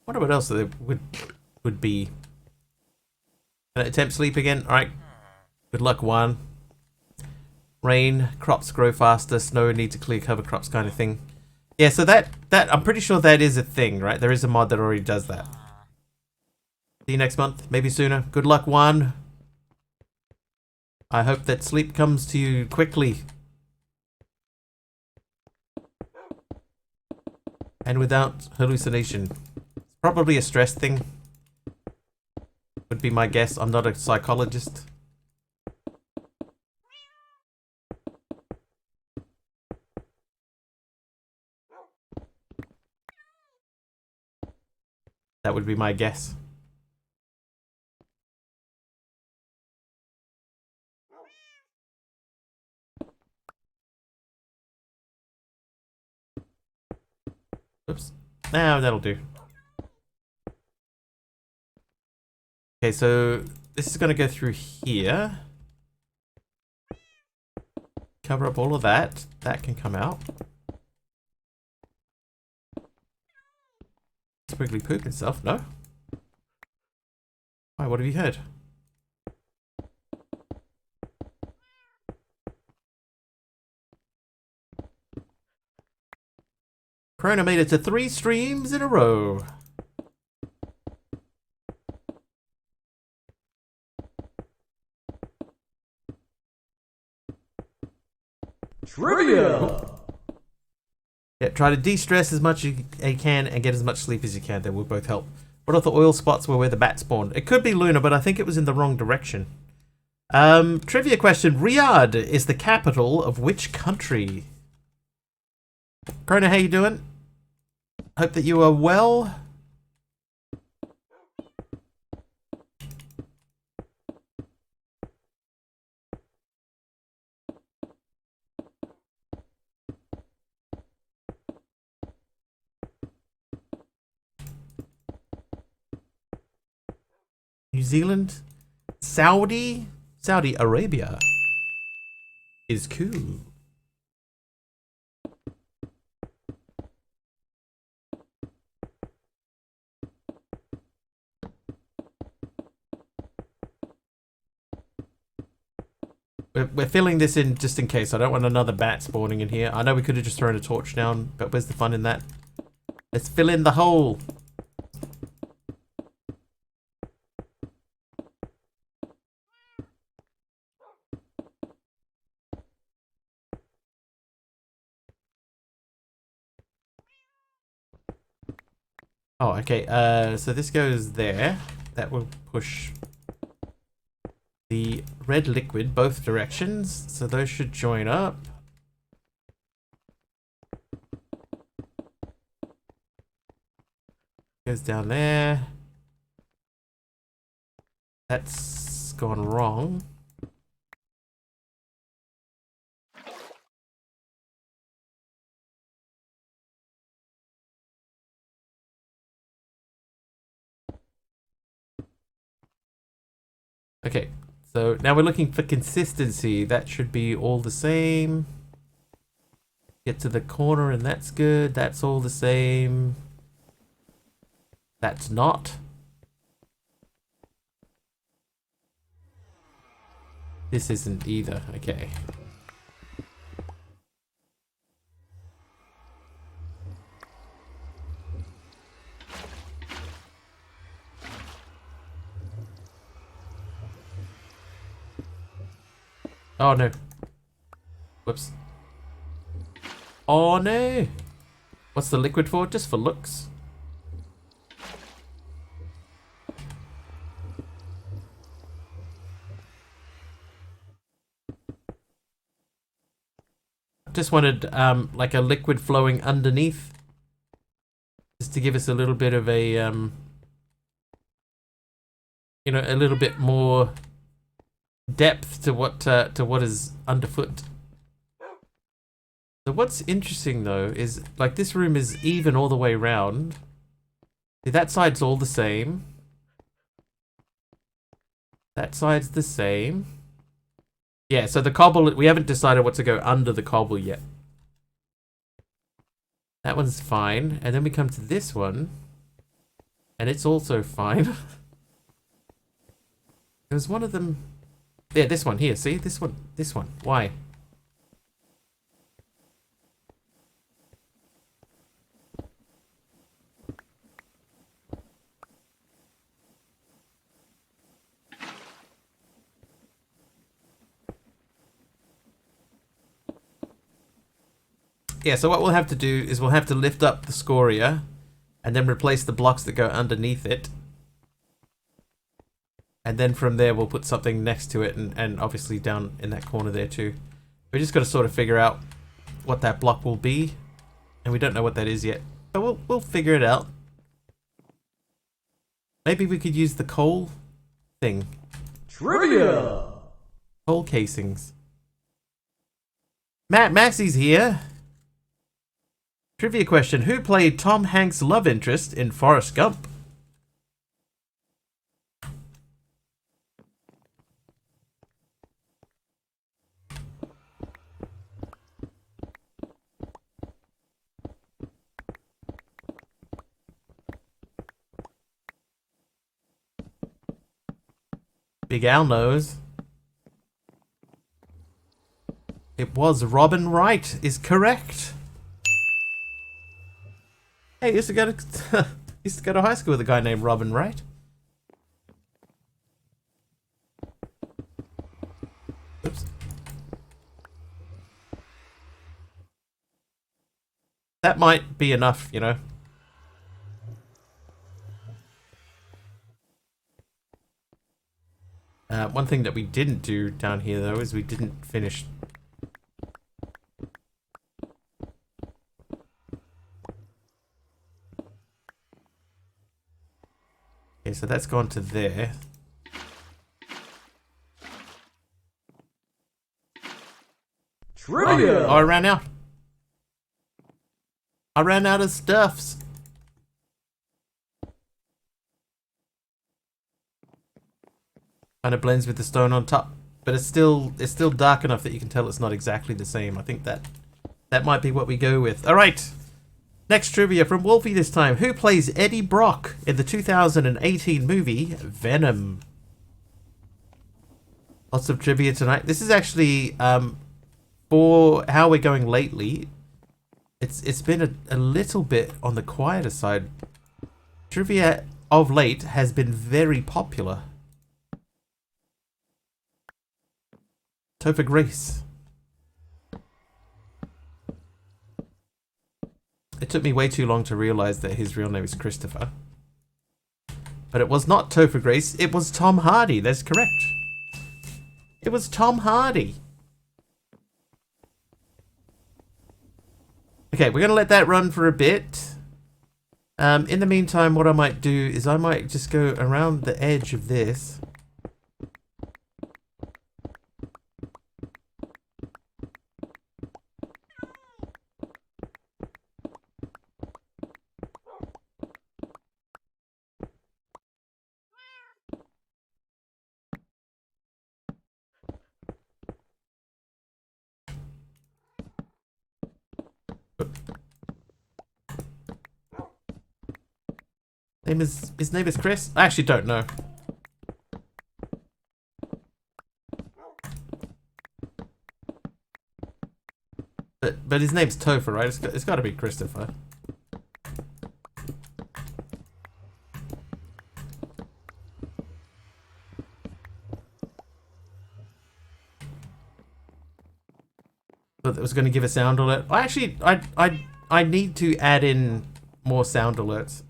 Wonder what else there would be. Can I attempt sleep again? Alright. Good luck, 1. Rain, crops grow faster, snow need to clear cover crops kind of thing. Yeah, so that I'm pretty sure that is a thing, right? There is a mod that already does that. See you next month, maybe sooner. Good luck, 1. I hope that sleep comes to you quickly. And without hallucination. It's probably a stress thing. Would be my guess. I'm not a psychologist. That would be my guess. Oops. Now that'll do. Okay, so this is going to go through here. Cover up all of that. That can come out. Squiggly poop himself, no? Why, what have you heard? Corona made it to 3 streams in a row. Trivia! Yeah, try to de-stress as much as you can and get as much sleep as you can. That will both help. What if the oil spots were where the bat spawned? It could be Luna, but I think it was in the wrong direction. Trivia question. Riyadh is the capital of which country? Corona, how you doing? Hope that you are well. New Zealand? Saudi Arabia is cool. We're filling this in just in case. I don't want another bat spawning in here. I know we could have just thrown a torch down, but where's the fun in that? Let's fill in the hole. Oh, okay. So this goes there. That will push the red liquid both directions. So those should join up. Goes down there. That's gone wrong. Okay, so now we're looking for consistency. That should be all the same. Get to the corner and that's good. That's all the same. That's not. This isn't either. Okay. Oh no. Whoops. Oh no. What's the liquid for? Just for looks. Just wanted like a liquid flowing underneath, just to give us a little bit of a you know, a little bit more depth to what is underfoot. So what's interesting though is like this room is even all the way around. See, that side's all the same. That side's the same. Yeah, so the cobble, we haven't decided what to go under the cobble yet. That one's fine. And then we come to this one. And it's also fine. There's one of them. Yeah, this one here. See? This one. This one. Why? Yeah, so what we'll have to do is we'll have to lift up the scoria and then replace the blocks that go underneath it. And then from there we'll put something next to it and obviously down in that corner there too. We just got to sort of figure out what that block will be. And we don't know what that is yet. But we'll figure it out. Maybe we could use the coal thing. Trivia! Coal casings. Maxie's here. Trivia question. Who played Tom Hanks' love interest in Forrest Gump? Big Al knows. It was Robin Wright is correct. Hey, used to go to high school with a guy named Robin Wright. Oops. That might be enough, you know. One thing that we didn't do down here, though, is we didn't finish. Okay, so that's gone to there. Trivia! Oh, I ran out. I ran out of stuffs. Kind of blends with the stone on top, but it's still dark enough that you can tell it's not exactly the same. I think that might be what we go with. All right. Next trivia from Wolfie this time. Who plays Eddie Brock in the 2018 movie Venom? Lots of trivia tonight. This is actually for how we're going lately. It's been a little bit on the quieter side. Trivia of late has been very popular. Topher Grace. It took me way too long to realize that his real name is Christopher. But it was not Topher Grace, it was Tom Hardy. That's correct. It was Tom Hardy. Okay, we're going to let that run for a bit. In the meantime, what I might do is I might just go around the edge of this. His name is Chris? I actually don't know. But his name's Topher, right? It's got to be Christopher. But it was going to give a sound alert. I need to add in more sound alerts.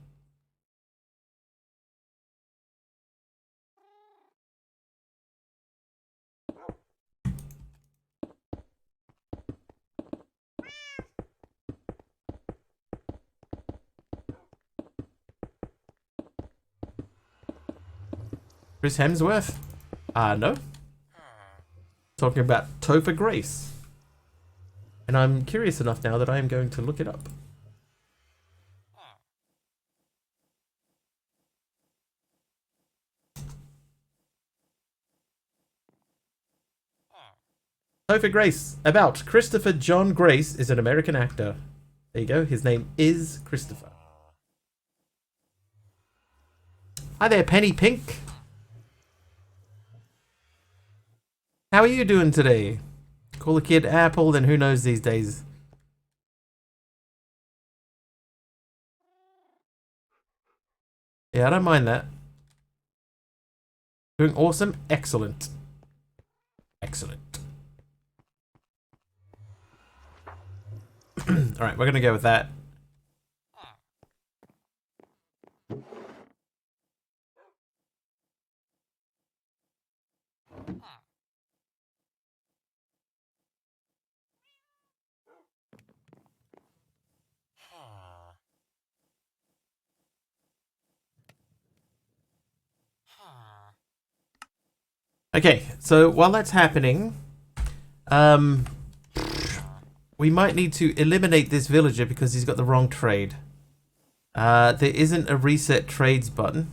Chris Hemsworth? No. Talking about Topher Grace. And I'm curious enough now that I am going to look it up. Topher Grace. About Christopher John Grace is an American actor. There you go. His name is Christopher. Hi there, Penny Pink. How are you doing today? Call the kid Apple, then who knows these days. Yeah, I don't mind that. Doing awesome. Excellent. Excellent. Alright, we're gonna go with that. Okay, so while that's happening, we might need to eliminate this villager because he's got the wrong trade. There isn't a reset trades button.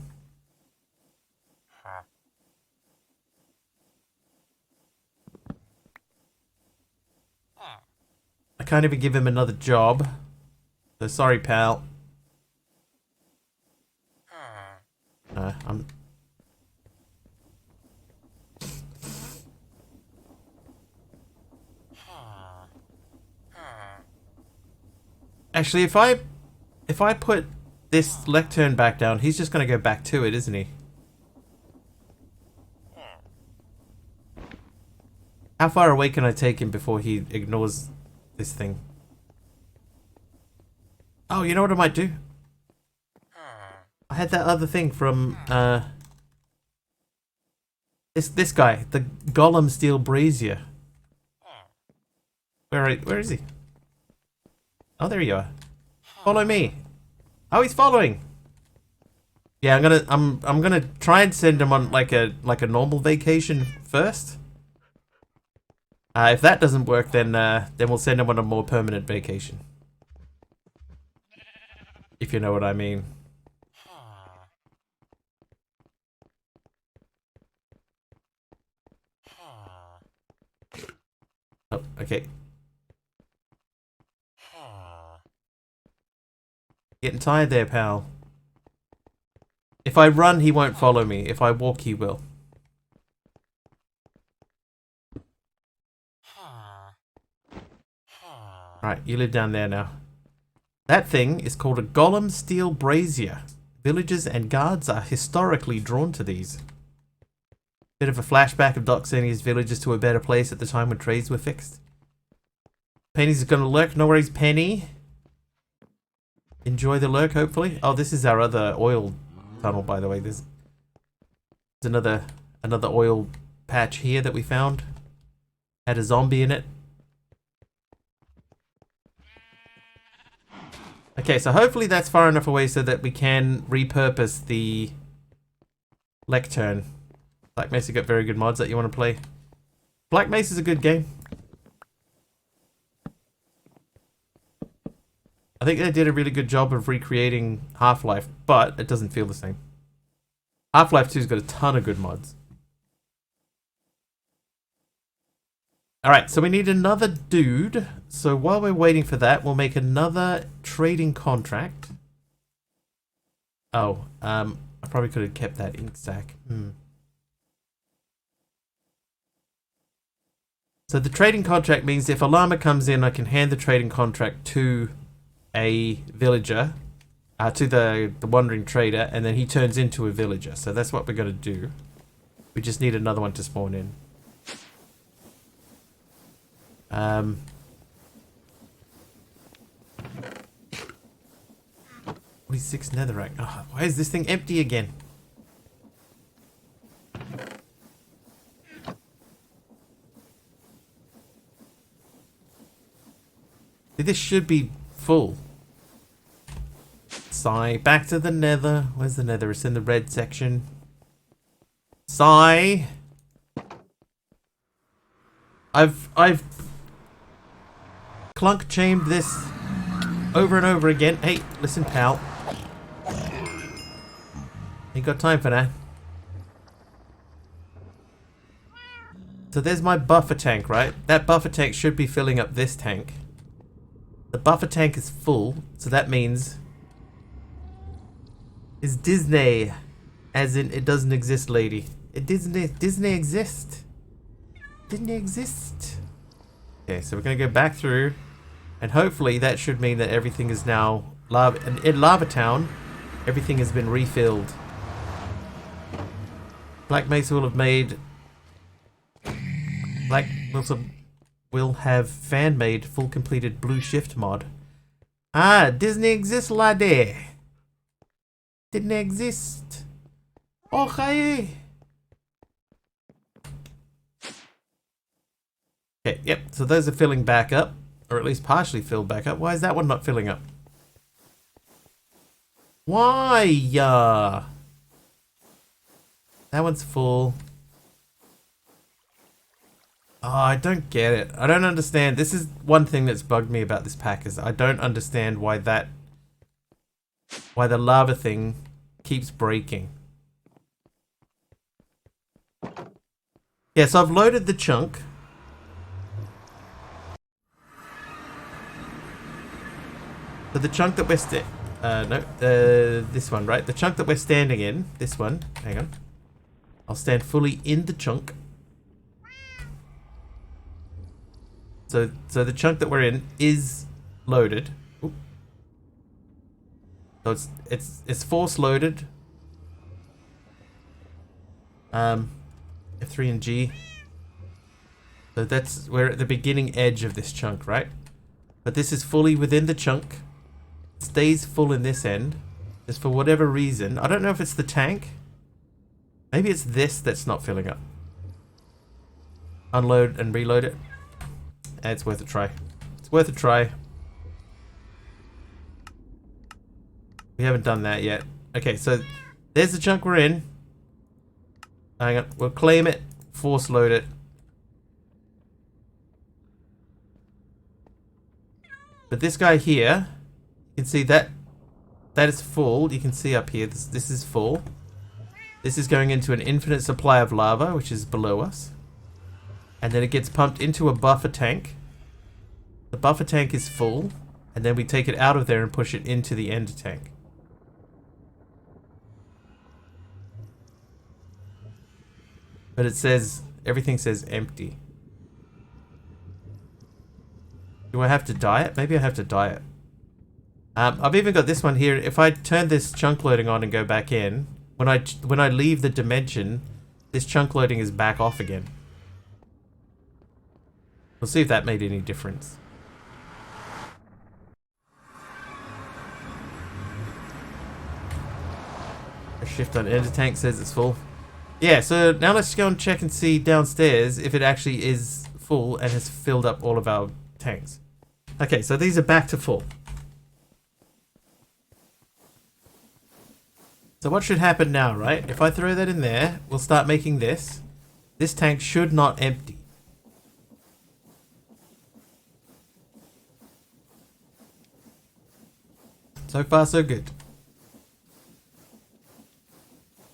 I can't even give him another job. So sorry, pal. I'm... Actually, if I put this lectern back down, he's just gonna go back to it, isn't he? How far away can I take him before he ignores this thing? Oh, you know what I might do? I had that other thing from this guy, the Golem Steel Brazier. Where is he? Oh, there you are. Follow me. Oh, he's following. Yeah, I'm gonna try and send him on like a normal vacation first. If that doesn't work, then we'll send him on a more permanent vacation. If you know what I mean. Oh, okay. Getting tired there, pal. If I run, he won't follow me. If I walk, he will. Alright, you live down there now. That thing is called a Golem Steel Brazier. Villagers and guards are historically drawn to these. Bit of a flashback of Doc sending his villagers to a better place at the time when trades were fixed. Penny's gonna lurk. No worries, Penny. Enjoy the lurk, hopefully. Oh, this is our other oil tunnel, by the way. There's another oil patch here that we found. Had a zombie in it. Okay, so hopefully that's far enough away so that we can repurpose the lectern. Black Mesa got very good mods that you want to play. Black Mesa's a good game. I think they did a really good job of recreating Half-Life, but it doesn't feel the same. Half-Life 2's got a ton of good mods. Alright, so we need another dude. So while we're waiting for that, we'll make another trading contract. Oh, I probably could have kept that ink stack. So the trading contract means if a llama comes in, I can hand the trading contract to a villager, to the wandering trader, and then he turns into a villager. So that's what we're going to do. We just need another one to spawn in. 46 netherrack. Oh, why is this thing empty again? This should be full. Sigh. Back to the nether. Where's the nether? It's in the red section. Sigh. I've clunk chained this over and over again. Hey, listen, pal. Ain't got time for that. So there's my buffer tank, right? That buffer tank should be filling up this tank. The buffer tank is full, so that means it's Disney. As in, it doesn't exist, lady. It Disney exist. Didn't exist. Okay, so we're gonna go back through, and hopefully that should mean that everything is now lava. And in Lava Town, everything has been refilled. Black Mesa will have made. Black Mesa will have fan-made, full completed blue shift mod. Ah, Disney exists, laddie. Didn't exist. Okay. Okay, yep, so those are filling back up, or at least partially filled back up. Why is that one not filling up? Why? That one's full. Oh, I don't get it. I don't understand. This is one thing that's bugged me about this pack is I don't understand why the lava thing keeps breaking. Yeah, so I've loaded the chunk. So the chunk that we're this one, right? The chunk that we're standing in, this one. Hang on. I'll stand fully in the chunk. So the chunk that we're in is loaded. Oop. So it's force loaded. F3 and G. So we're at the beginning edge of this chunk, right? But this is fully within the chunk. It stays full in this end. Just for whatever reason. I don't know if it's the tank. Maybe it's this that's not filling up. Unload and reload it. It's worth a try. It's worth a try. We haven't done that yet. Okay, so there's the chunk we're in. Hang on, we'll claim it, force load it. But this guy here, you can see that is full. You can see up here, this is full. This is going into an infinite supply of lava, which is below us. And then it gets pumped into a buffer tank. The buffer tank is full, and then we take it out of there and push it into the end tank. But it says, everything says empty. Do I have to dye it? Maybe I have to dye it. I've even got this one here. If I turn this chunk loading on and go back in, when I leave the dimension, this chunk loading is back off again. We'll see if that made any difference. A shift on enter tank says it's full. Yeah, so now let's go and check and see downstairs if it actually is full and has filled up all of our tanks. Okay, so these are back to full. So what should happen now, right? If I throw that in there, we'll start making this. This tank should not empty. So far, so good.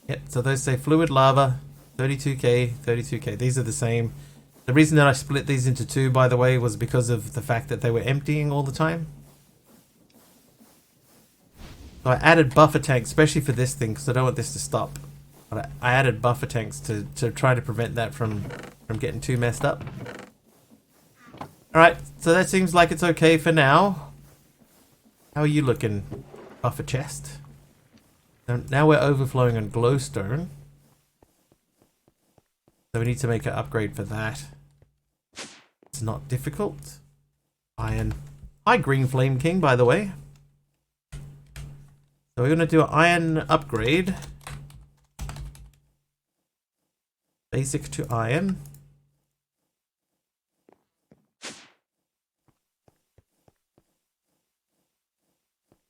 Yep, so those say fluid lava, 32k, 32k. These are the same. The reason that I split these into two, by the way, was because of the fact that they were emptying all the time. So I added buffer tanks, especially for this thing, because I don't want this to stop. But I added buffer tanks to try to prevent that from getting too messed up. Alright, so that seems like it's okay for now. How are you looking, buffer chest? Now we're overflowing on glowstone. So we need to make an upgrade for that. It's not difficult. Iron. Hi, Green Flame King, by the way. So we're going to do an iron upgrade. Basic to iron.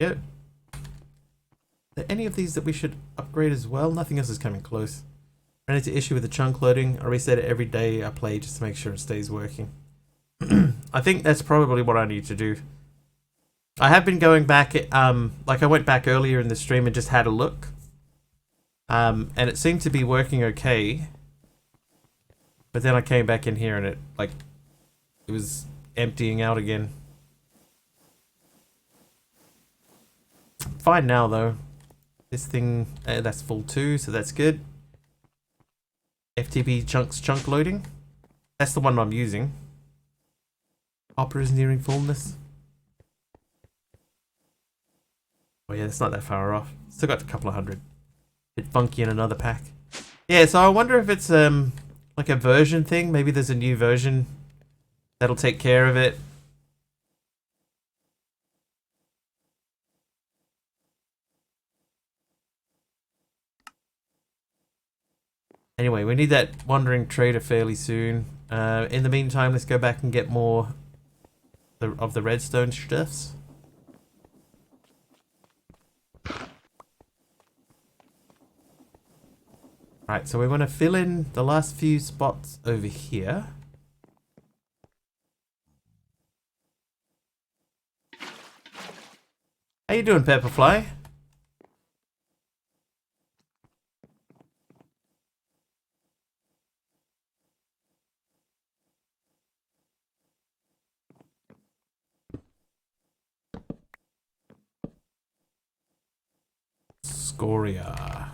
Yep. Are there any of these that we should upgrade as well? Nothing else is coming close. Ran into issue with the chunk loading. I reset it every day I play just to make sure it stays working. I think that's probably what I need to do. I have been going back, like I went back earlier in the stream and just had a look. And it seemed to be working okay. But then I came back in here and it was emptying out again. Fine now though. This thing, that's full too, so that's good. FTP chunk loading. That's the one I'm using. Copper is nearing fullness. Oh yeah, it's not that far off. Still got a couple of hundred. Bit funky in another pack. Yeah, so I wonder if it's like a version thing. Maybe there's a new version that'll take care of it. Anyway, we need that wandering trader fairly soon. In the meantime, let's go back and get more of the redstone stuffs. Right, so we want to fill in the last few spots over here. How you doing, Pepperfly? Scoria.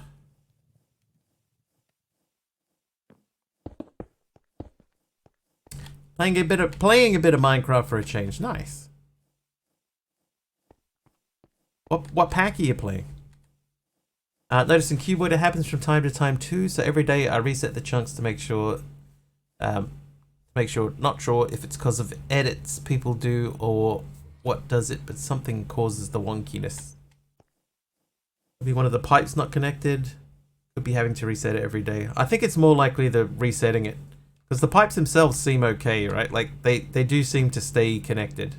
Playing a bit of Minecraft for a change. Nice. What pack are you playing? Noticing Cuboid, it happens from time to time too. So every day I reset the chunks to make sure, not sure if it's because of edits people do or what does it, but something causes the wonkiness. Could be one of the pipes not connected. Could be having to reset it every day. I think it's more likely the resetting it. Because the pipes themselves seem okay, right? Like, they do seem to stay connected.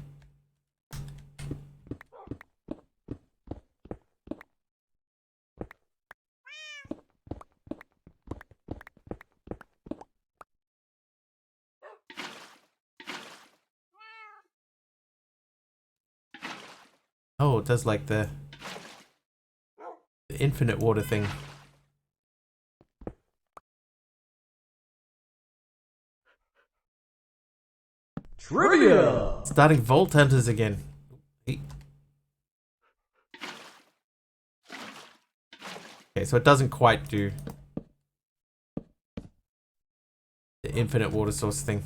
Oh, it does like the infinite water thing. Trivia! Starting Vault Hunters again. Okay, so it doesn't quite do the infinite water source thing.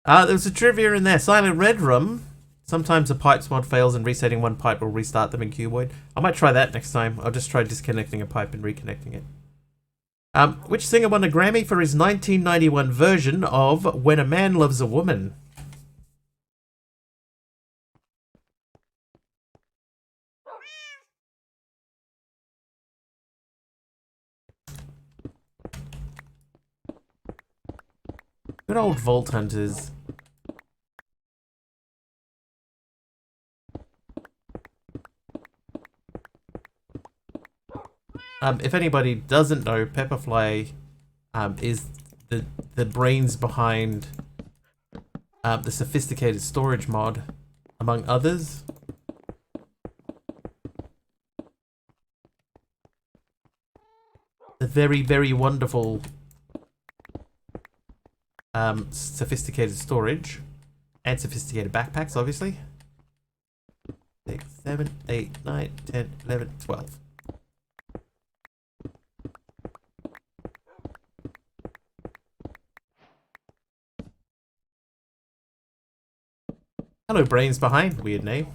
There was a trivia in there. Silent Red Room. Sometimes a pipes mod fails and resetting one pipe will restart them in Cuboid. I might try that next time. I'll just try disconnecting a pipe and reconnecting it. Which singer won a Grammy for his 1991 version of When a Man Loves a Woman? Good old Vault Hunters. If anybody doesn't know, Pepperfly is the brains behind the sophisticated storage mod, among others. The very, very wonderful sophisticated storage and sophisticated backpacks, obviously. 6, 7, 8, 9, 10, 11, 12. Hello, brains behind. Weird name.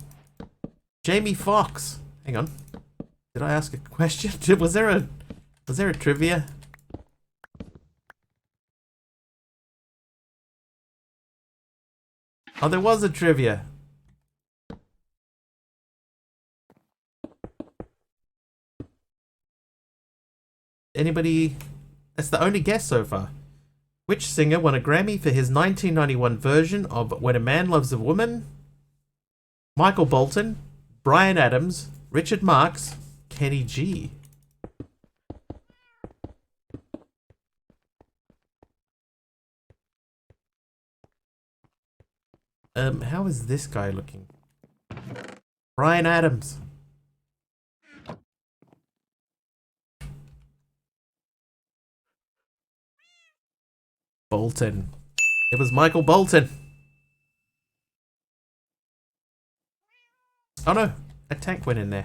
Jamie Fox. Hang on. Did I ask a question? Was there a trivia? Oh, there was a trivia. Anybody? That's the only guess so far. Which singer won a Grammy for his 1991 version of When a Man Loves a Woman? Michael Bolton, Bryan Adams, Richard Marx, Kenny G. How is this guy looking? Bryan Adams. Bolton. It was Michael Bolton. Oh no, a tank went in there.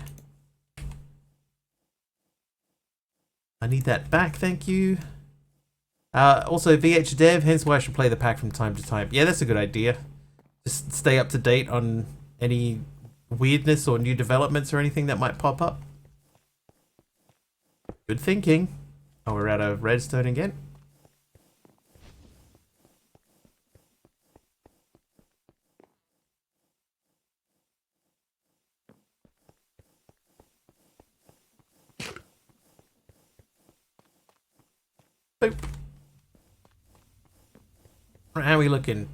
I need that back, thank you. Also, VH Dev, hence why I should play the pack from time to time. Yeah, that's a good idea. Just stay up to date on any weirdness or new developments or anything that might pop up. Good thinking. Oh, we're out of redstone again. Boop. How are we looking?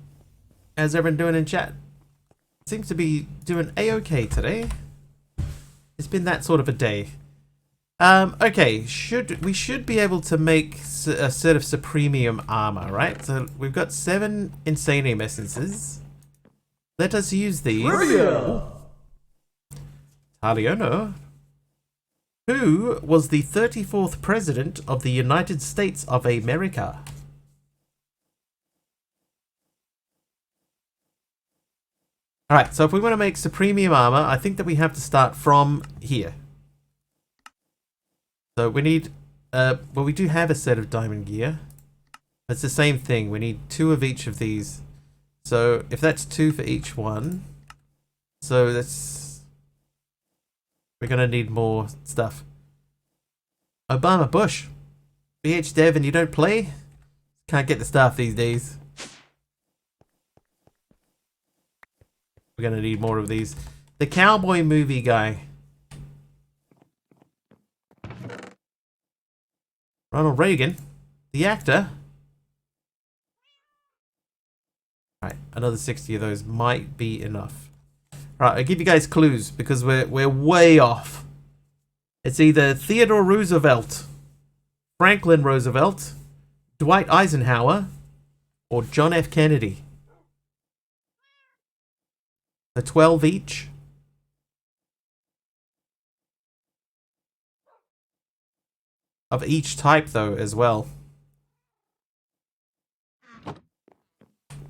How's everyone doing in chat? Seems to be doing a-okay today. It's been that sort of a day. Okay, we should be able to make a set of supremium armor, right? So we've got 7 insanium essences. Let us use these. Taliono, who was the 34th president of the United States of America. Alright, so if we want to make supremium armor, I think that we have to start from here. So we need, well, we do have a set of diamond gear. It's the same thing. We need 2 of each of these. So if that's 2 for each one, so that's, we're gonna need more stuff. Obama Bush, BH Dev, and you don't play? Can't get the stuff these days. We're gonna need more of these. The cowboy movie guy. Ronald Reagan, the actor. Right, another 60 of those might be enough. Right, I'll give you guys clues because we're way off. It's either Theodore Roosevelt, Franklin Roosevelt, Dwight Eisenhower, or John F. Kennedy. The 12 each. Of each type, though, as well.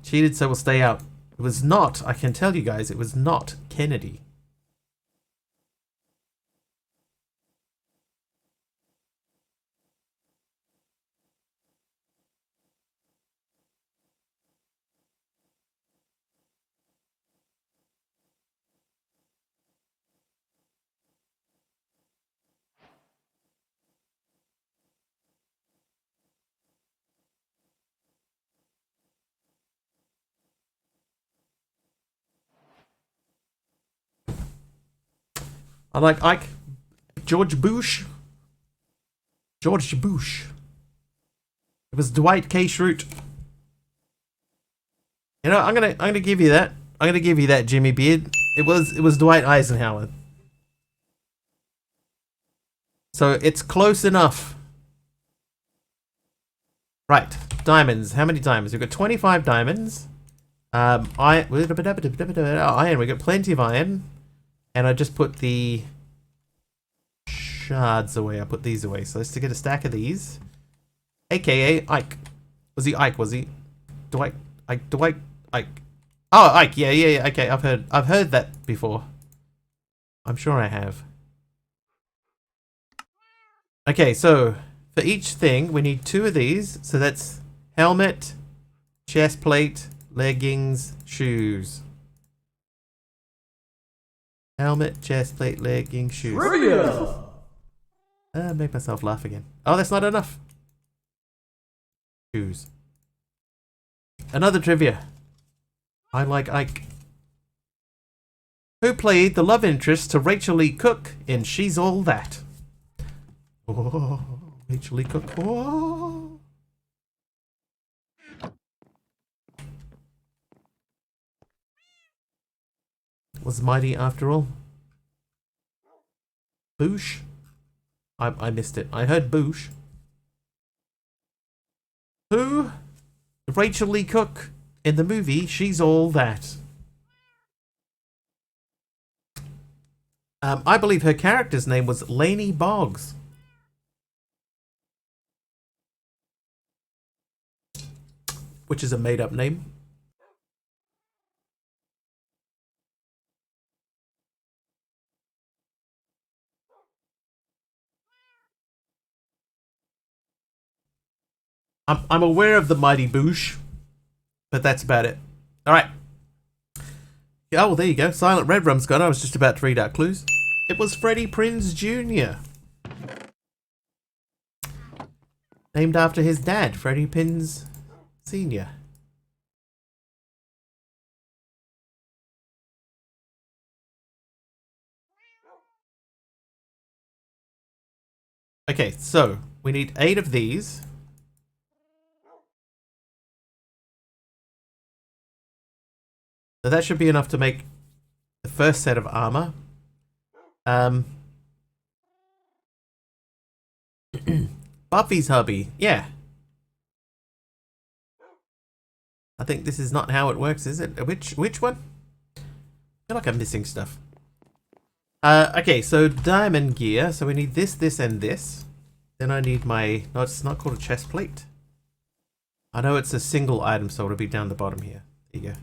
Cheated, so we'll stay out. It was not, I can tell you guys, it was not Kennedy. I like Ike. George Bush. George Bush. It was Dwight K. Schrute. You know, I'm gonna give you that. I'm gonna give you that, Jimmy Beard. It was Dwight Eisenhower. So it's close enough. Right, diamonds. How many diamonds? We've got 25 diamonds. Iron. We got plenty of iron. And I just put the shards away. I put these away. So let's get a stack of these. AKA Ike. Was he Ike? Was he Dwight? Ike. Oh, Ike. Yeah. Okay, I've heard that before. I'm sure I have. Okay, so for each thing we need 2 of these. So that's helmet, chest plate, leggings, shoes. Helmet, chest plate, leggings, shoes. Trivia! Make myself laugh again. Oh, that's not enough. Shoes. Another trivia. I like Ike. Who played the love interest to Rachel Lee Cook in She's All That? Oh, Rachel Lee Cook. Oh. Was mighty after all. Boosh? I missed it. I heard Boosh. Who? Rachel Lee Cook in the movie She's All That. I believe her character's name was Lainey Boggs. Which is a made-up name. I'm aware of the Mighty Boosh, but that's about it. All right. Oh, well, there you go. Silent Red Rum's gone. I was just about to read out clues. It was Freddie Prinze Jr. Named after his dad, Freddie Prinze Sr. Okay, so we need 8 of these. So that should be enough to make the first set of armor. Buffy's hubby, yeah. I think this is not how it works, is it? Which one? I feel like I'm missing stuff. Okay, so diamond gear. So we need this, this, and this. Then I need my... No, it's not called a chest plate. I know it's a single item, so it'll be down the bottom here. There you go.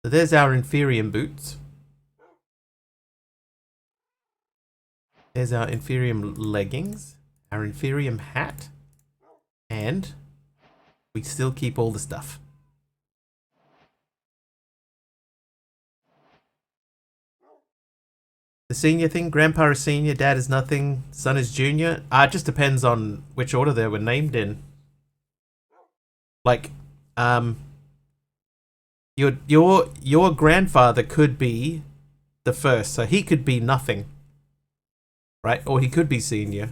So there's our Inferium boots. There's our Inferium leggings. Our Inferium hat. And we still keep all the stuff. The senior thing, grandpa is senior, dad is nothing, son is junior. It just depends on which order they were named in. Like, your grandfather could be the first, so he could be nothing, right? Or he could be senior,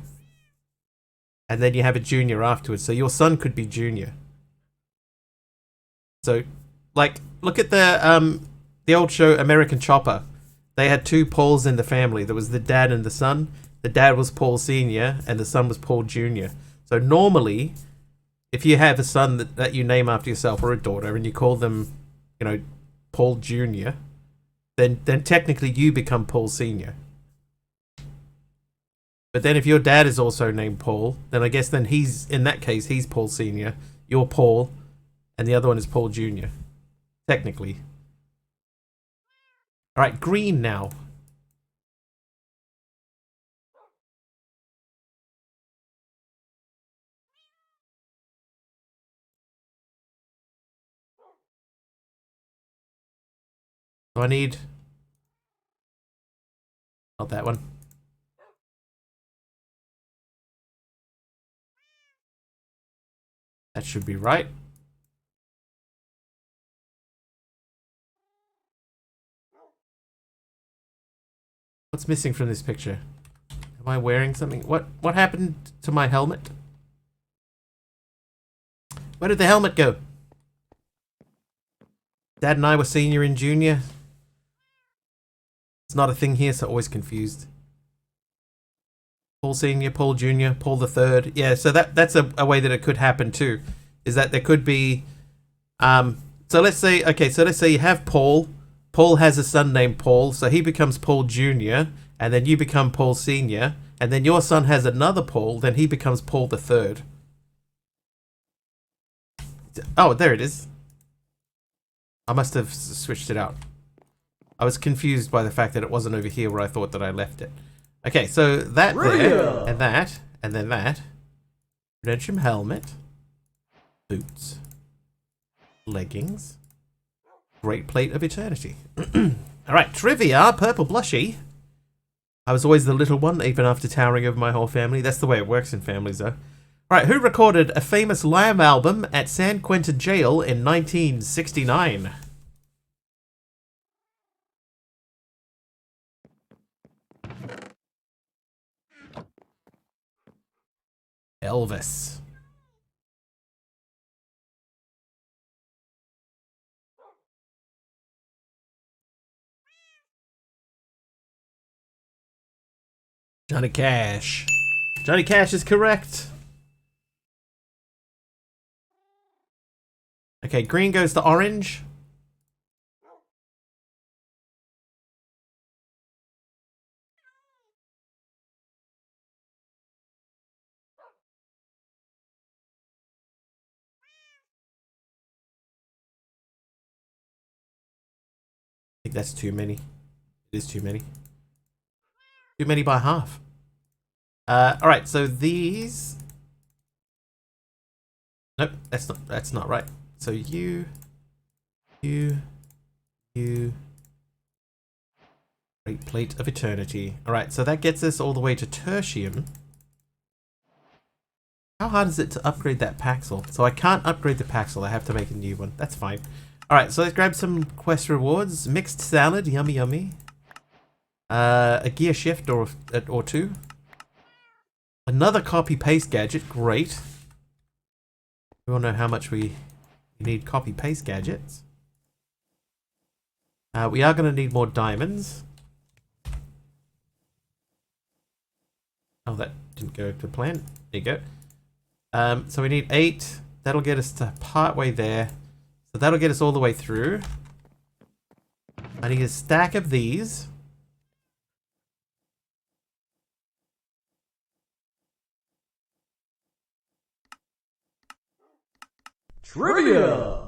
and then you have a junior afterwards. So your son could be junior. So, like, look at the old show American Chopper. They had 2 Pauls in the family. There was the dad and the son. The dad was Paul Senior, and the son was Paul Junior. So normally, if you have a son that you name after yourself or a daughter, and you call them, you know, Paul Jr., then technically you become Paul Sr. But then if your dad is also named Paul, then I guess then in that case, he's Paul Sr., you're Paul, and the other one is Paul Jr. Technically. Alright, green now. So I need... Not that one. That should be right. What's missing from this picture? Am I wearing something? What happened to my helmet? Where did the helmet go? Dad and I were senior and junior. It's not a thing here, so always confused. Paul Senior, Paul Junior, Paul the Third. Yeah, so that's a way that it could happen too. Is that there could be so let's say you have Paul. Paul has a son named Paul, so he becomes Paul Jr., and then you become Paul Senior, and then your son has another Paul, then he becomes Paul the Third. Oh, there it is. I must have switched it out. I was confused by the fact that it wasn't over here where I thought that I left it. Okay, so that there, and that, and then that. Redemption helmet. Boots. Leggings. Great plate of eternity. Alright, trivia. Purple blushy. I was always the little one, even after towering over my whole family. That's the way it works in families, though. Alright, who recorded a famous Lamb album at San Quentin Jail in 1969? Elvis. Johnny Cash. Johnny Cash is correct. Okay, green goes to orange. I think that's too many. It is too many. Too many by half. Alright, so these... Nope, that's not right. So you... Great Plate of Eternity. Alright, so that gets us all the way to Tertium. How hard is it to upgrade that Paxel? So I can't upgrade the Paxel, I have to make a new one. That's fine. Alright, so let's grab some quest rewards. Mixed salad, yummy yummy. A gear shift or two. Another copy paste gadget, great. We all know how much we need copy paste gadgets. We are going to need more diamonds. Oh, that didn't go to plan. There you go. So we need 8. That'll get us to part way there. So that'll get us all the way through. I need a stack of these. Trivia!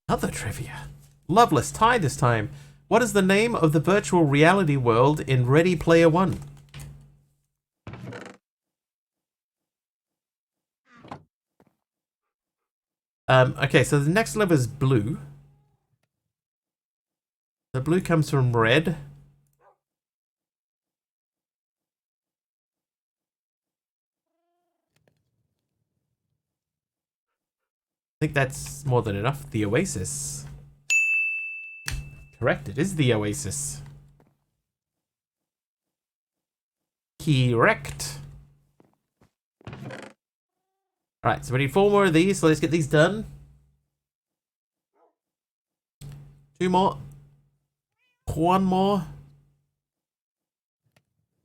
Another trivia. Loveless tie this time. What is the name of the virtual reality world in Ready Player One? Okay, so the next level is blue. The blue comes from red. I think that's more than enough. The Oasis. Correct, it is the Oasis. Correct. Alright, so we need 4 more of these, so let's get these done. 2 more. 1 more.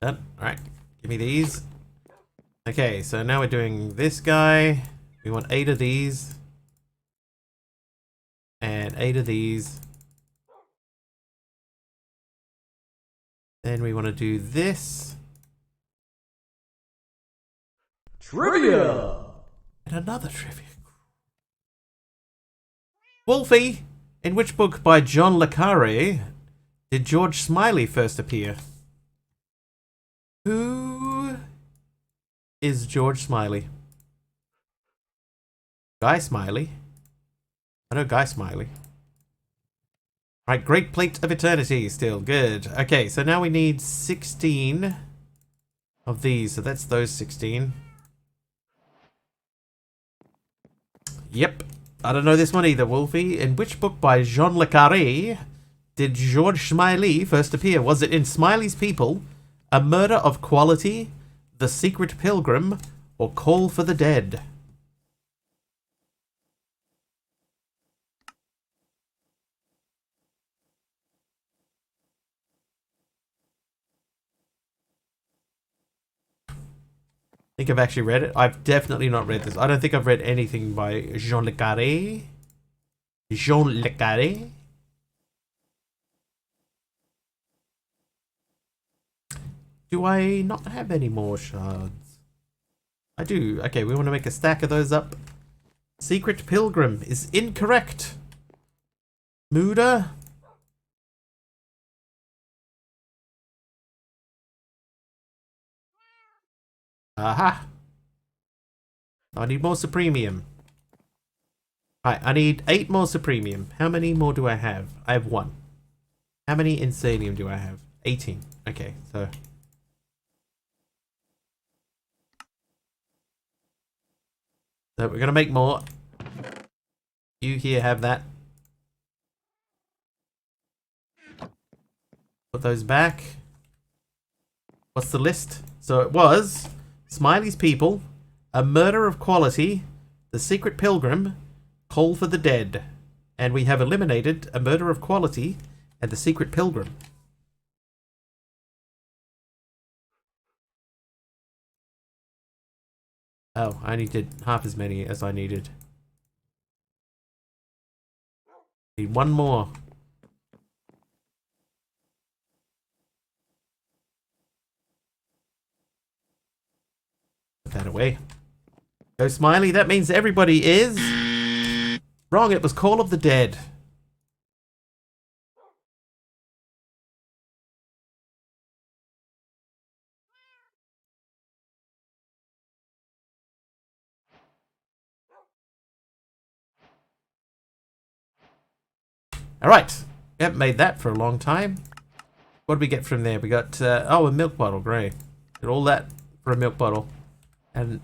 Done. Alright, give me these. Okay, so now we're doing this guy. We want 8 of these. And 8 of these. Then we want to do this. Trivia! And another trivia. Wolfie, in which book by John le Carre did George Smiley first appear? Who is George Smiley? Guy Smiley? I know Guy Smiley. Alright, Great Plate of Eternity, still good. Okay, so now we need 16 of these, so that's those 16. Yep, I don't know this one either, Wolfie. In which book by Jean le Carre did George Smiley first appear? Was it in Smiley's People, A Murder of Quality, The Secret Pilgrim, or Call for the Dead? I think I've actually read it. I've definitely not read this. I don't think I've read anything by Jean le Carre. Jean le Carre? Do I not have any more shards? I do. Okay, we want to make a stack of those up. Secret Pilgrim is incorrect. Muda? Aha! I need more Supremium. Alright, I need 8 more Supremium. How many more do I have? I have 1. How many Insanium do I have? 18. Okay, so... So we're gonna make more. You here have that. Put those back. What's the list? So it was... Smiley's People, A Murder of Quality, The Secret Pilgrim, Call for the Dead. And we have eliminated A Murder of Quality and The Secret Pilgrim. Oh, I only did half as many as I needed. Need 1 more. Put that away. Go Smiley, that means everybody is... Wrong, it was Call of the Dead. Alright. We haven't made that for a long time. What did we get from there? We got, oh, a milk bottle. Great. Did all that for a milk bottle. And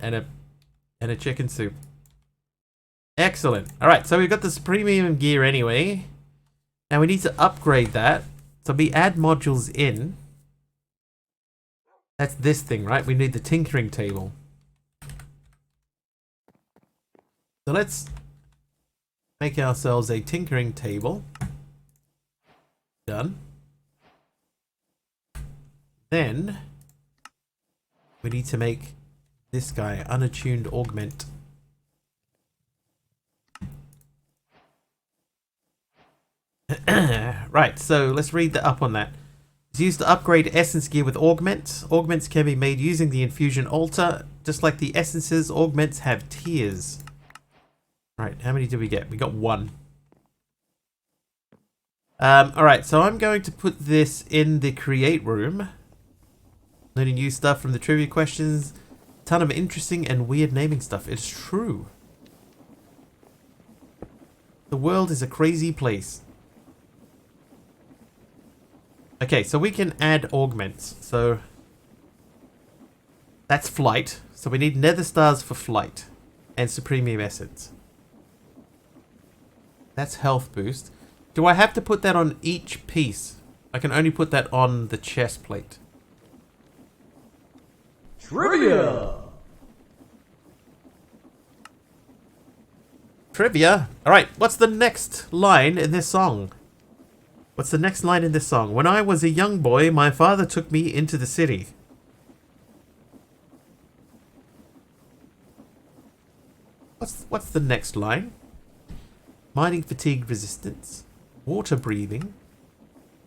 a chicken soup. Excellent. Alright, so we've got this premium gear anyway. Now we need to upgrade that. So we add modules in. That's this thing, right? We need the tinkering table. So let's make ourselves a tinkering table. Done. Then we need to make this guy unattuned augment. Right, so let's read the up on that. It's used to upgrade essence gear with augments. Augments can be made using the infusion altar. Just like the essences, augments have tiers. Right, how many did we get? We got 1. Alright, so I'm going to put this in the create room. Learning new stuff from the trivia questions. Ton of interesting and weird naming stuff. It's true. The world is a crazy place. Okay, so we can add augments. So that's flight. So we need nether stars for flight and supremium essence. That's health boost. Do I have to put that on each piece? I can only put that on the chest plate. Trivia! Trivia? Alright, what's the next line in this song? What's the next line in this song? When I was a young boy, my father took me into the city. What's the next line? Mining fatigue resistance, water breathing,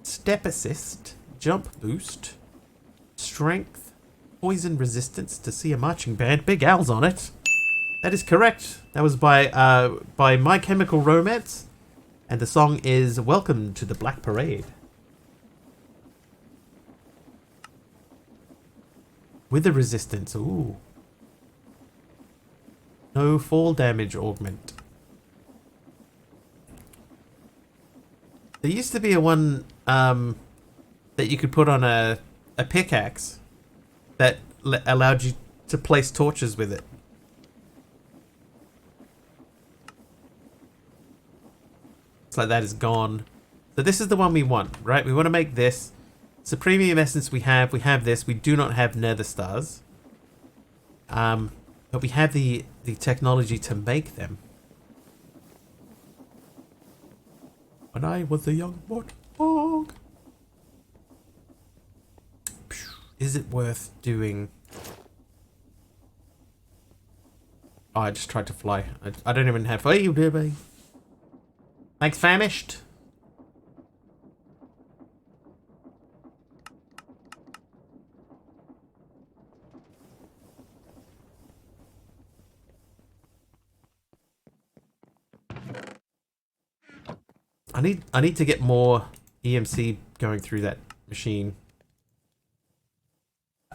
step assist, jump boost, strength, poison resistance to see a marching band. Big Al's on it. That is correct. That was by My Chemical Romance. And the song is Welcome to the Black Parade. Wither resistance. Ooh. No fall damage augment. There used to be a one that you could put on a pickaxe that allowed you to place torches with it. It's like that is gone. So this is the one we want, right? We want to make this. Supremium essence we have this. We do not have nether stars. But we have the technology to make them. When I was a young warthog. Is it worth doing? Oh, I just tried to fly. I don't even have. Hey, baby. Thanks, famished. I need to get more EMC going through that machine.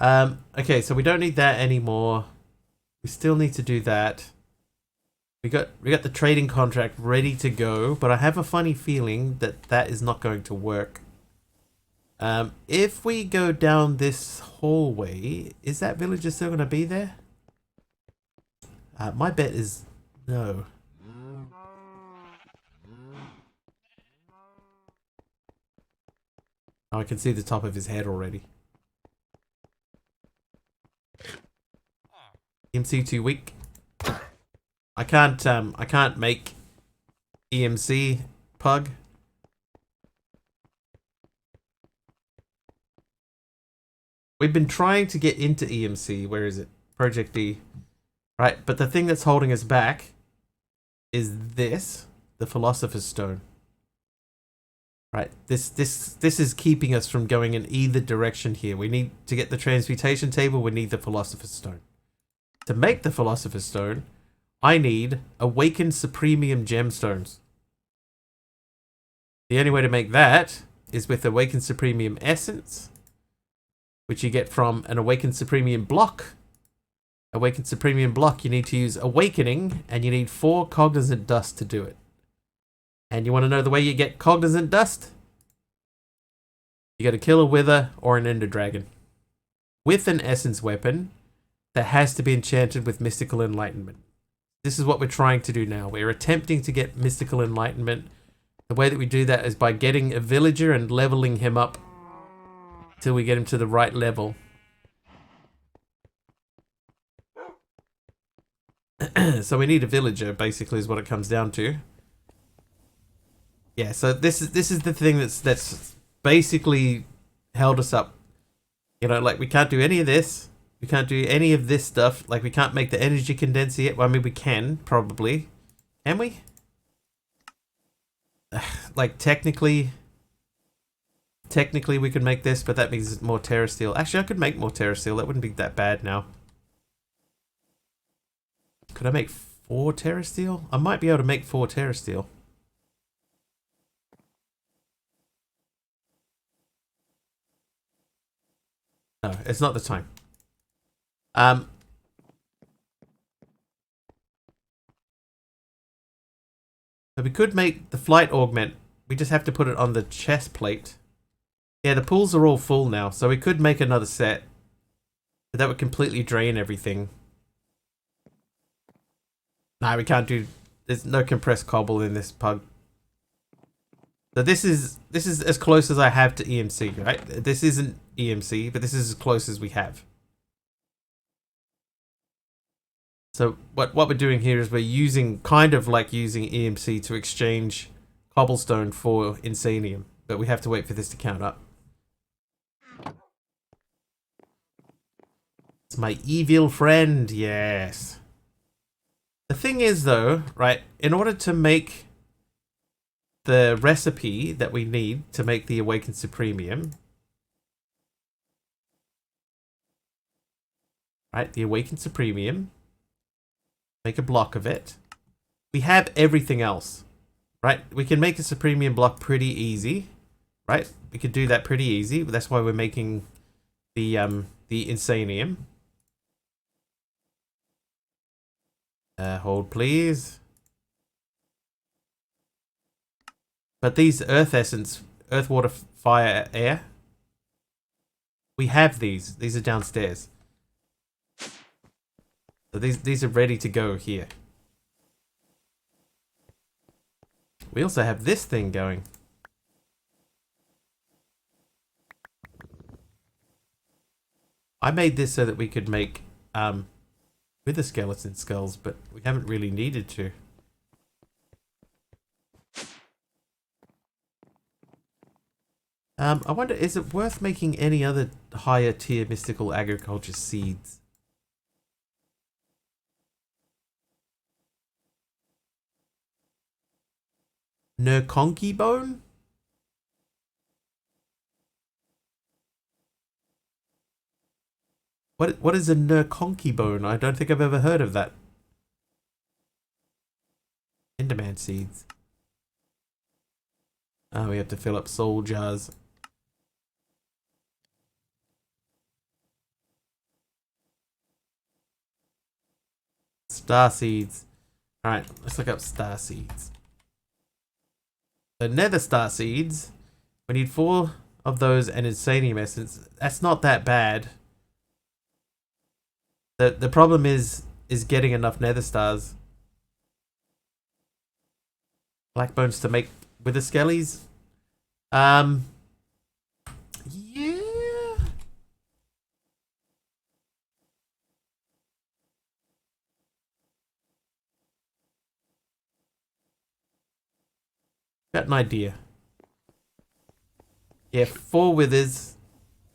Okay, so we don't need that anymore. We still need to do that. We got the trading contract ready to go, but I have a funny feeling that that is not going to work. If we go down this hallway, is that villager still going to be there? My bet is no. Oh, I can see the top of his head already. EMC too weak. I can't make EMC pug. We've been trying to get into EMC. Where is it? Project D. Right, but the thing that's holding us back is this, the Philosopher's Stone. Right, this is keeping us from going in either direction here. We need to get the transmutation table, we need the Philosopher's Stone. To make the Philosopher's Stone, I need Awakened Supremium Gemstones. The only way to make that is with Awakened Supremium Essence, which you get from an Awakened Supremium Block. Awakened Supremium Block, you need to use Awakening, and you need 4 Cognizant Dust to do it. And you want to know the way you get cognizant dust? You got to kill a wither or an ender dragon with an essence weapon that has to be enchanted with mystical enlightenment. This is what we're trying to do now. We're attempting to get mystical enlightenment. The way that we do that is by getting a villager and leveling him up till we get him to the right level. So we need a villager, basically, is what it comes down to. Yeah, so this is the thing that's basically held us up. You know, like we can't do any of this. We can't do any of this stuff. Like we can't make the energy condenser yet. Well, I mean, we can probably. Can we? Like technically we could make this, but that means more terra steel. Actually, I could make more terra steel. That wouldn't be that bad now. Could I make 4 terra steel? I might be able to make 4 terra steel. No, it's not the time. But we could make the flight augment. We just have to put it on the chest plate. Yeah, the pools are all full now, so we could make another set. But that would completely drain everything. No, we can't do... There's no compressed cobble in this pug. So this is as close as I have to EMC, right? This isn't EMC, but this is as close as we have. So what we're doing here is we're using, kind of like using EMC to exchange cobblestone for insanium. But we have to wait for this to count up. It's my evil friend, yes. The thing is though, right, in order to make the recipe that we need to make the Awakened Supremium, right, the Awakened Supremium, make a block of it. We have everything else, right? We can make a Supremium block pretty easy, right? We could do that pretty easy. That's why we're making the Insanium. Hold please. But these Earth Essence, Earth, Water, Fire, Air, we have these. These are downstairs. So these are ready to go here. We also have this thing going. I made this so that we could make with the skeleton skulls, but we haven't really needed to. I wonder, is it worth making any other higher tier mystical agriculture seeds? Nerkonki bone? What is a Nerkonki bone? I don't think I've ever heard of that. Enderman seeds. Oh, we have to fill up soul jars. Star seeds. Alright, let's look up star seeds. The nether star seeds. We need 4 of those and insanium essence. That's not that bad. The problem is getting enough nether stars. Black bones to make with the skellies. Yeah. Got an idea. Yeah, 4 withers.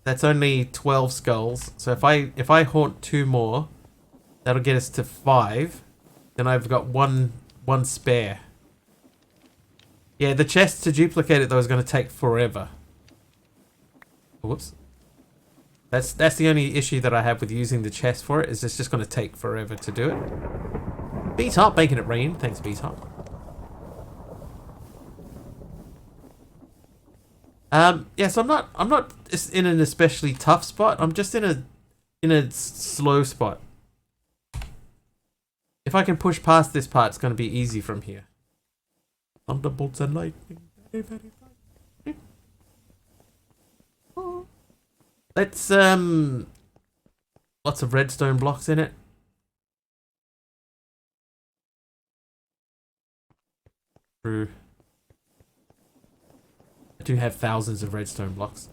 That's only 12 skulls. So if I haunt 2 more, that'll get us to 5. Then I've got one spare. Yeah, the chest to duplicate it though is going to take forever. Whoops. That's the only issue that I have with using the chest for it, is it's just going to take forever to do it. B-Top making it rain. Thanks, B-Top. Yeah, so I'm not in an especially tough spot. I'm just in a slow spot. If I can push past this part, it's going to be easy from here. Thunderbolts and lightning. Very, very bright. Let's, lots of redstone blocks in it. True. I do have thousands of redstone blocks.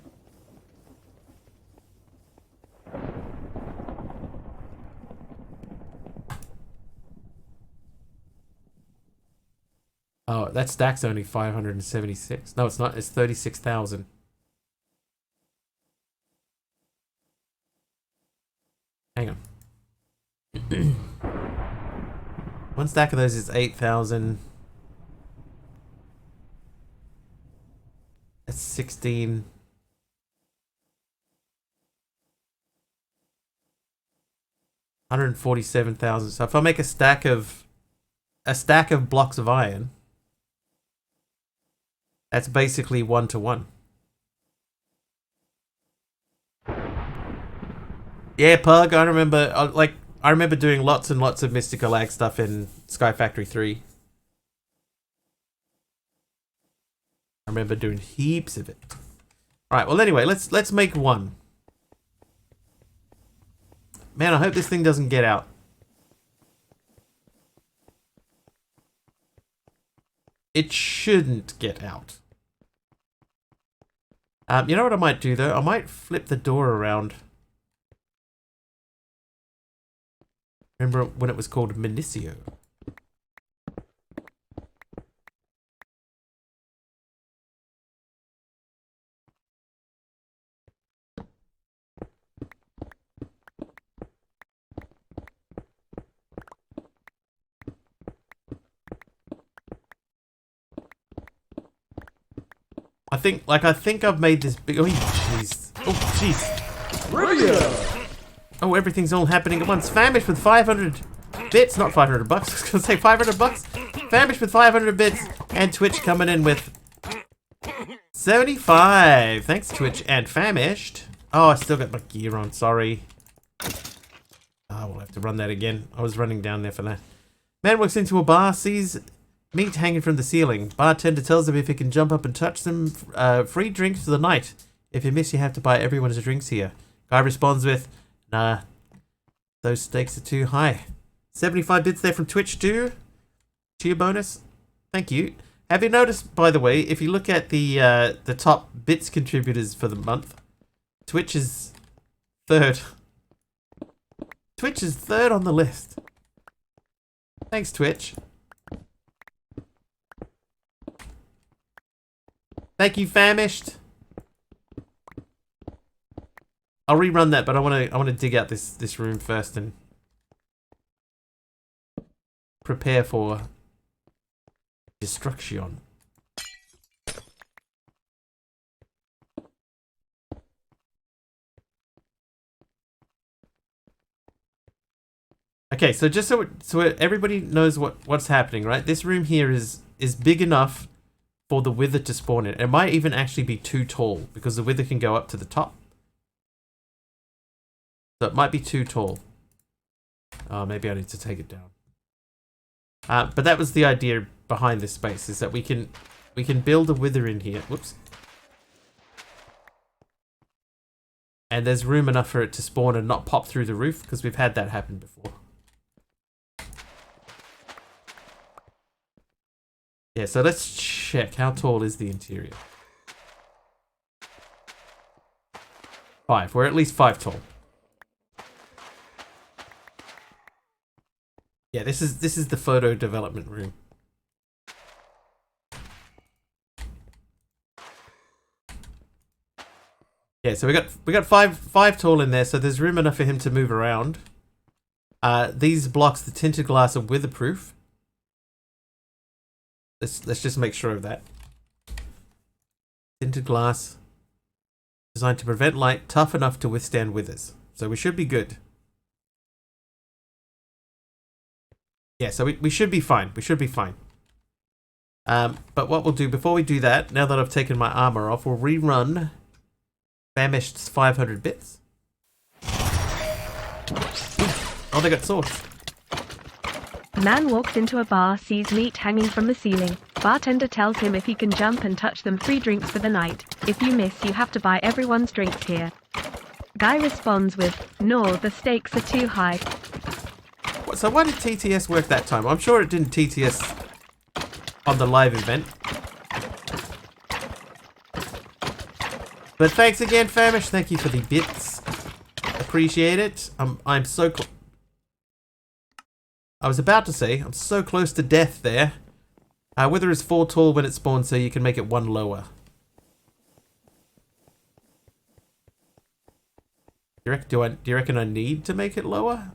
Oh, that stack's only 576. No, it's not. It's 36,000. Hang on. One stack of those is 8,000. That's 16. 147,000. So if I make a stack of blocks of iron, that's basically 1 to 1. Yeah, Pug. I remember, I remember doing lots and lots of Mystical Lag stuff in Sky Factory 3. I remember doing heaps of it. All right. Well, anyway, let's make one. Man, I hope this thing doesn't get out. It shouldn't get out. You know what I might do though? I might flip the door around. Remember when it was called Minicio? I think I've made this big. Oh, jeez. Oh, jeez. Trivia! Oh, everything's all happening at once. Famished with 500 bits, not 500 bucks. I was gonna say 500 bucks. Famished with 500 bits, and Twitch coming in with 75. Thanks, Twitch and Famished. Oh, I still got my gear on. Sorry. Oh, we'll have to run that again. I was running down there for that. Man walks into a bar, sees meat hanging from the ceiling. Bartender tells him if he can jump up and touch them, free drinks for the night. If you miss, you have to buy everyone's drinks here. Guy responds with, nah, those stakes are too high. 75 bits there from Twitch too. Cheer bonus. Thank you. Have you noticed, by the way, if you look at the top bits contributors for the month, Twitch is third. Twitch is third on the list. Thanks, Twitch. Thank you, Famished. I'll rerun that, but I want to dig out this room first and prepare for destruction. Okay, so just so everybody knows what's happening, right? This room here is big enough for the wither to spawn in. It might even actually be too tall because the wither can go up to the top. So it might be too tall. Oh, maybe I need to take it down. But that was the idea behind this space, is that we can build a wither in here. Whoops. And there's room enough for it to spawn and not pop through the roof, because we've had that happen before. Yeah, so let's check. How tall is the interior? 5. We're at least 5 tall. Yeah, this is the photo development room. Yeah, so we got five tall in there, so there's room enough for him to move around. These blocks, the tinted glass, are weatherproof. Let's just make sure of that. Tinted glass, designed to prevent light, tough enough to withstand withers. So we should be good. Yeah, so we should be fine. We should be fine. But what we'll do, before we do that, now that I've taken my armor off, we'll rerun Famished's 500 bits. Oh, they got swords. A man walks into a bar, sees meat hanging from the ceiling. Bartender tells him if he can jump and touch them, 3 drinks for the night. If you miss, you have to buy everyone's drinks here. Guy responds with, "No, the stakes are too high." So why did TTS work that time? I'm sure it didn't TTS on the live event. But thanks again, Famish. Thank you for the bits. Appreciate it. I'm so I was about to say, I'm so close to death there. Wither is 4 tall when it spawns, so you can make it 1 lower. Do you reckon I need to make it lower?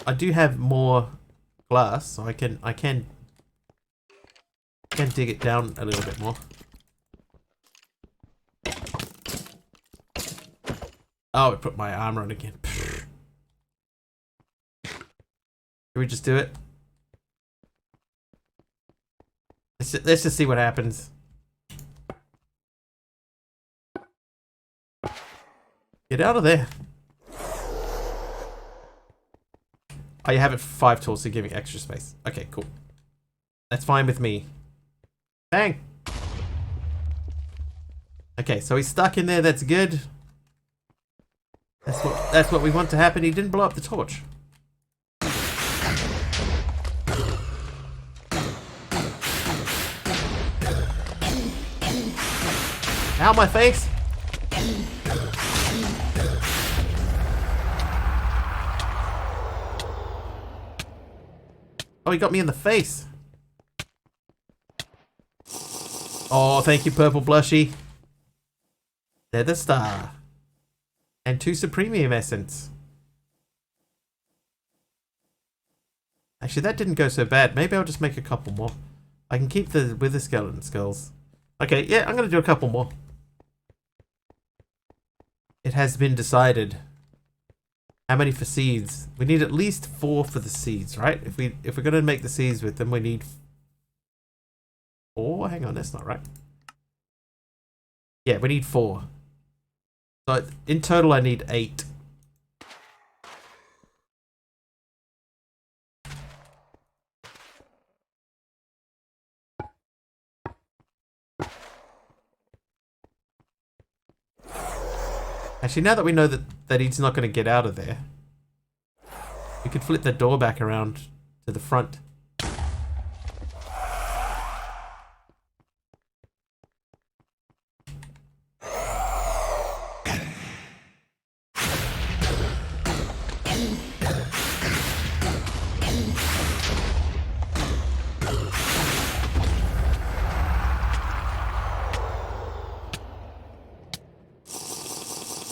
I do have more glass, so I can dig it down a little bit more. Oh, it put my armor on again. Can we just do it? Let's just see what happens. Get out of there. Oh, you have it 5 tall, so you're giving extra space. Okay, cool. That's fine with me. Bang! Okay, so he's stuck in there, that's good. That's what we want to happen. He didn't blow up the torch. Ow, my face! Oh, he got me in the face. Oh, thank you, Purple Blushy. They're the star. And 2 Supremium Essence. Actually, that didn't go so bad. Maybe I'll just make a couple more. I can keep the Wither Skeleton Skulls. Okay, yeah, I'm going to do a couple more. It has been decided. How many for seeds? We need at least 4 for the seeds, right? If we're going to make the seeds with them, we need 4. Hang on, that's not right. Yeah, we need 4. So in total, I need 8. Actually, now that we know that he's not going to get out of there, we could flip the door back around to the front.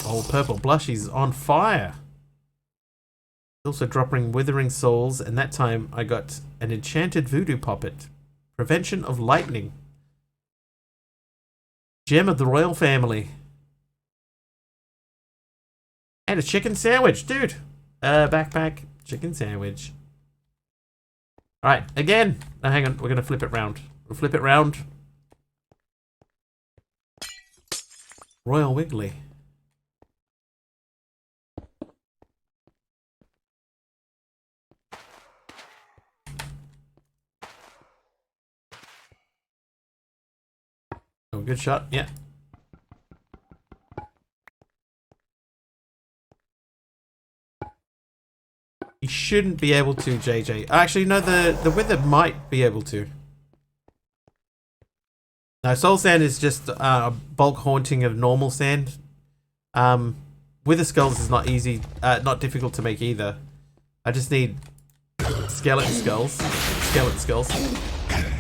Oh, Purple Blushy's on fire. Also dropping Withering Souls, and that time I got an enchanted voodoo poppet. Prevention of lightning. Gem of the royal family. And a chicken sandwich, dude. Backpack, chicken sandwich. Alright, again. No, hang on, we're gonna flip it round. We'll flip it round. Royal Wiggly. Oh, good shot, yeah. He shouldn't be able to, JJ. Actually, no, the Wither might be able to. No, Soul Sand is just bulk haunting of normal sand. Wither Skulls is not easy, not difficult to make either. I just need skeleton skulls,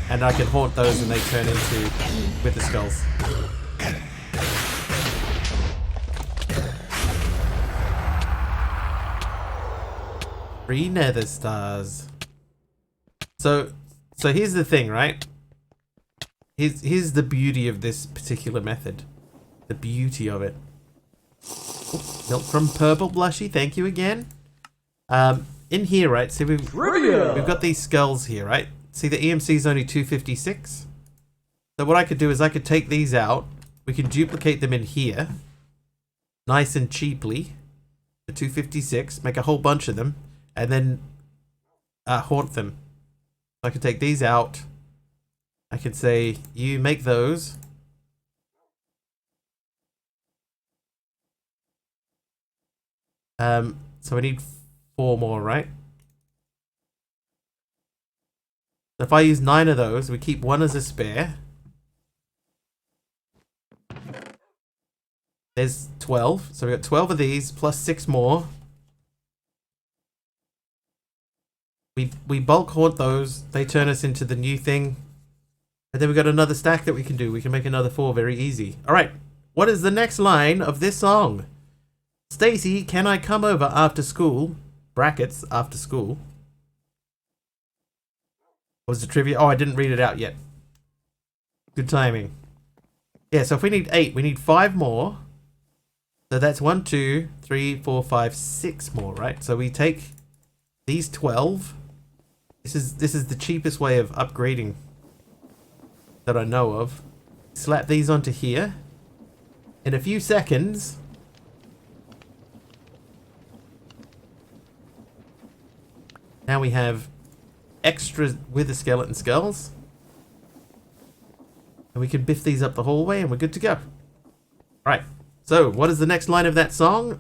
and I can haunt those and they turn into Wither Skulls. Three nether stars. So here's the thing, right? Here's the beauty of this particular method. The beauty of it. Oops, milk from Purple Blushy, thank you again. In here, right, see we've got these skulls here, right? See the EMC is only 256. So what I could do is I could take these out. We can duplicate them in here. Nice and cheaply. For 256. Make a whole bunch of them. And then haunt them. So I could take these out. I can say, you make those. So we need 4 more, right? So if I use 9 of those, we keep 1 as a spare. There's 12. So we got 12 of these plus 6 more. We bulk haunt those. They turn us into the new thing. And then we got another stack that we can do. We can make another 4 very easy. All right. What is the next line of this song? Stacy, can I come over after school? Brackets, after school. What was the trivia? Oh, I didn't read it out yet. Good timing. Yeah, so if we need 8, we need 5 more. So that's 1, 2, 3, 4, 5, 6 more, right? So we take these 12. This is the cheapest way of upgrading that I know of. Slap these onto here. In a few seconds, now we have extra wither skeleton skulls. And we can biff these up the hallway and we're good to go. Alright, so what is the next line of that song?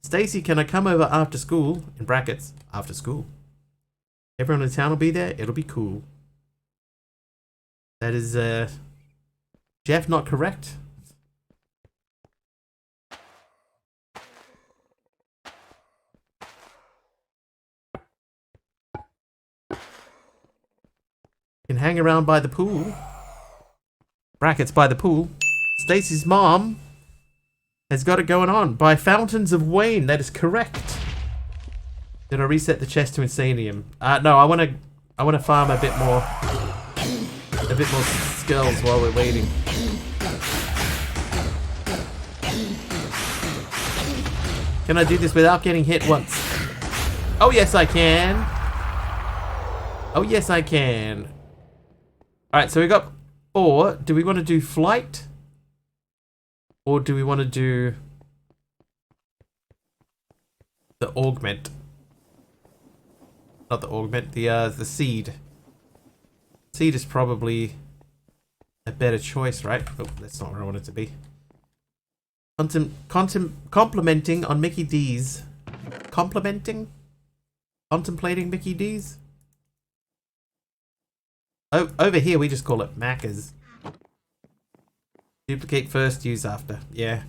Stacy, can I come over after school? In brackets, after school. Everyone in town will be there. It'll be cool. That is, Jeff, not correct. Can hang around by the pool. Brackets, by the pool. Stacy's mom has got it going on. By Fountains of Wayne. That is correct. Did I reset the chest to Insanium? No, I wanna farm a bit more skulls while we're waiting. Can I do this without getting hit once? Oh yes I can. Oh yes I can. Alright, so we got 4. Do we want to do flight? Or do we want to do the augment? Not the augment, the seed. Seed is probably a better choice, right? Oh, that's not where I want it to be. Complimenting on Mickey D's. Complimenting? Contemplating Mickey D's? Oh, over here we just call it Macca's. Duplicate first, use after. Yeah.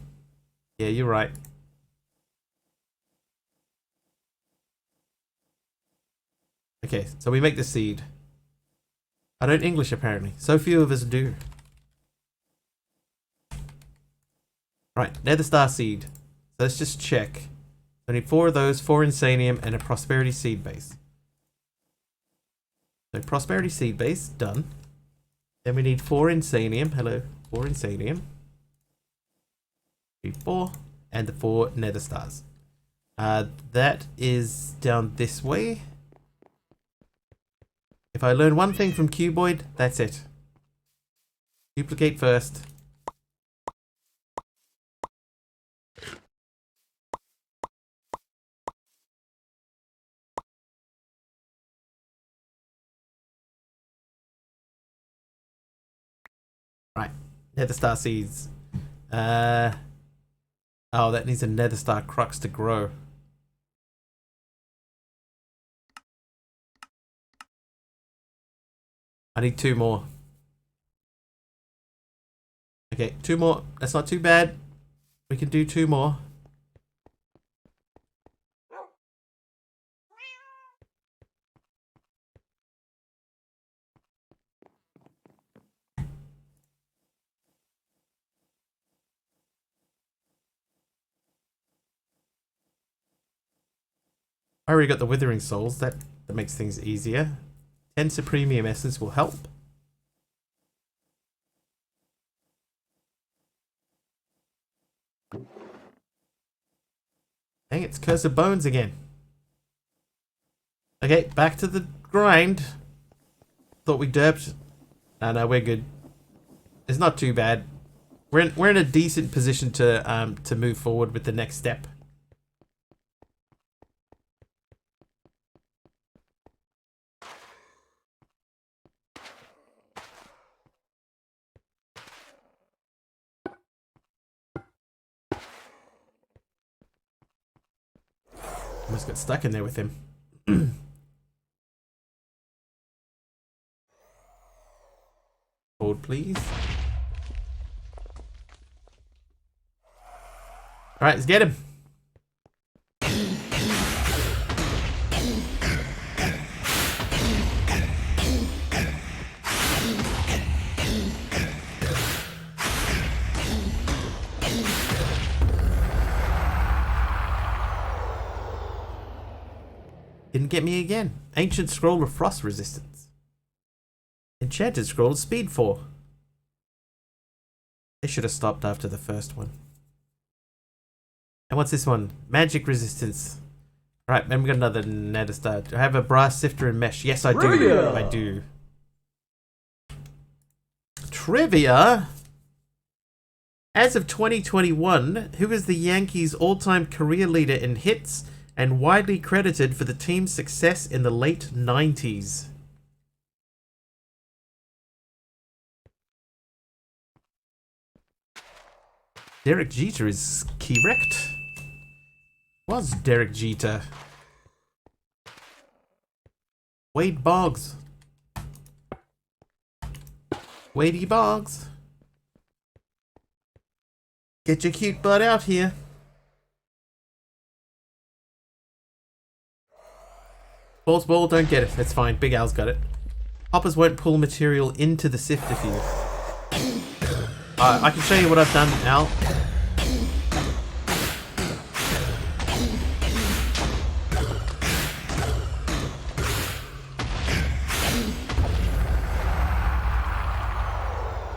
Yeah, you're right. Okay, so we make the seed. I don't English apparently. So few of us do. Right, Nether Star seed. So let's just check. I need 4 of those, 4 Insanium, and a Prosperity seed base. So Prosperity seed base, done. Then we need 4 Insanium. Hello, 4 Insanium. 3, 4, and the 4 Nether Stars. That is down this way. If I learn one thing from Cuboid, that's it. Duplicate first. Right, Nether Star seeds. Oh, that needs a Nether Star crux to grow. I need 2 more. Okay, 2 more. That's not too bad. We can do 2 more. I already got the Withering Souls. That makes things easier. 10 Supremium Essence will help. Dang, it's Curse of Bones again. Okay, back to the grind. Thought we derped. No, we're good. It's not too bad. We're in a decent position to move forward with the next step. Almost got stuck in there with him. Hold, please. Alright, let's get him. Didn't get me again. Ancient scroll of frost resistance. Enchanted scroll of speed 4. They should have stopped after the first one. And what's this one? Magic resistance. Right, then we got another nether star. Do I have a brass sifter and mesh? Yes, I do. Trivia! I do. Trivia. As of 2021, who is the Yankees' all-time career leader in hits and widely credited for the team's success in the late 90s? Derek Jeter is correct. Was Derek Jeter. Wade Boggs. Wadey Boggs. Get your cute butt out here. False ball, don't get it. That's fine. Big Al's got it. Hoppers won't pull material into the sifter for you. I can show you what I've done, Al.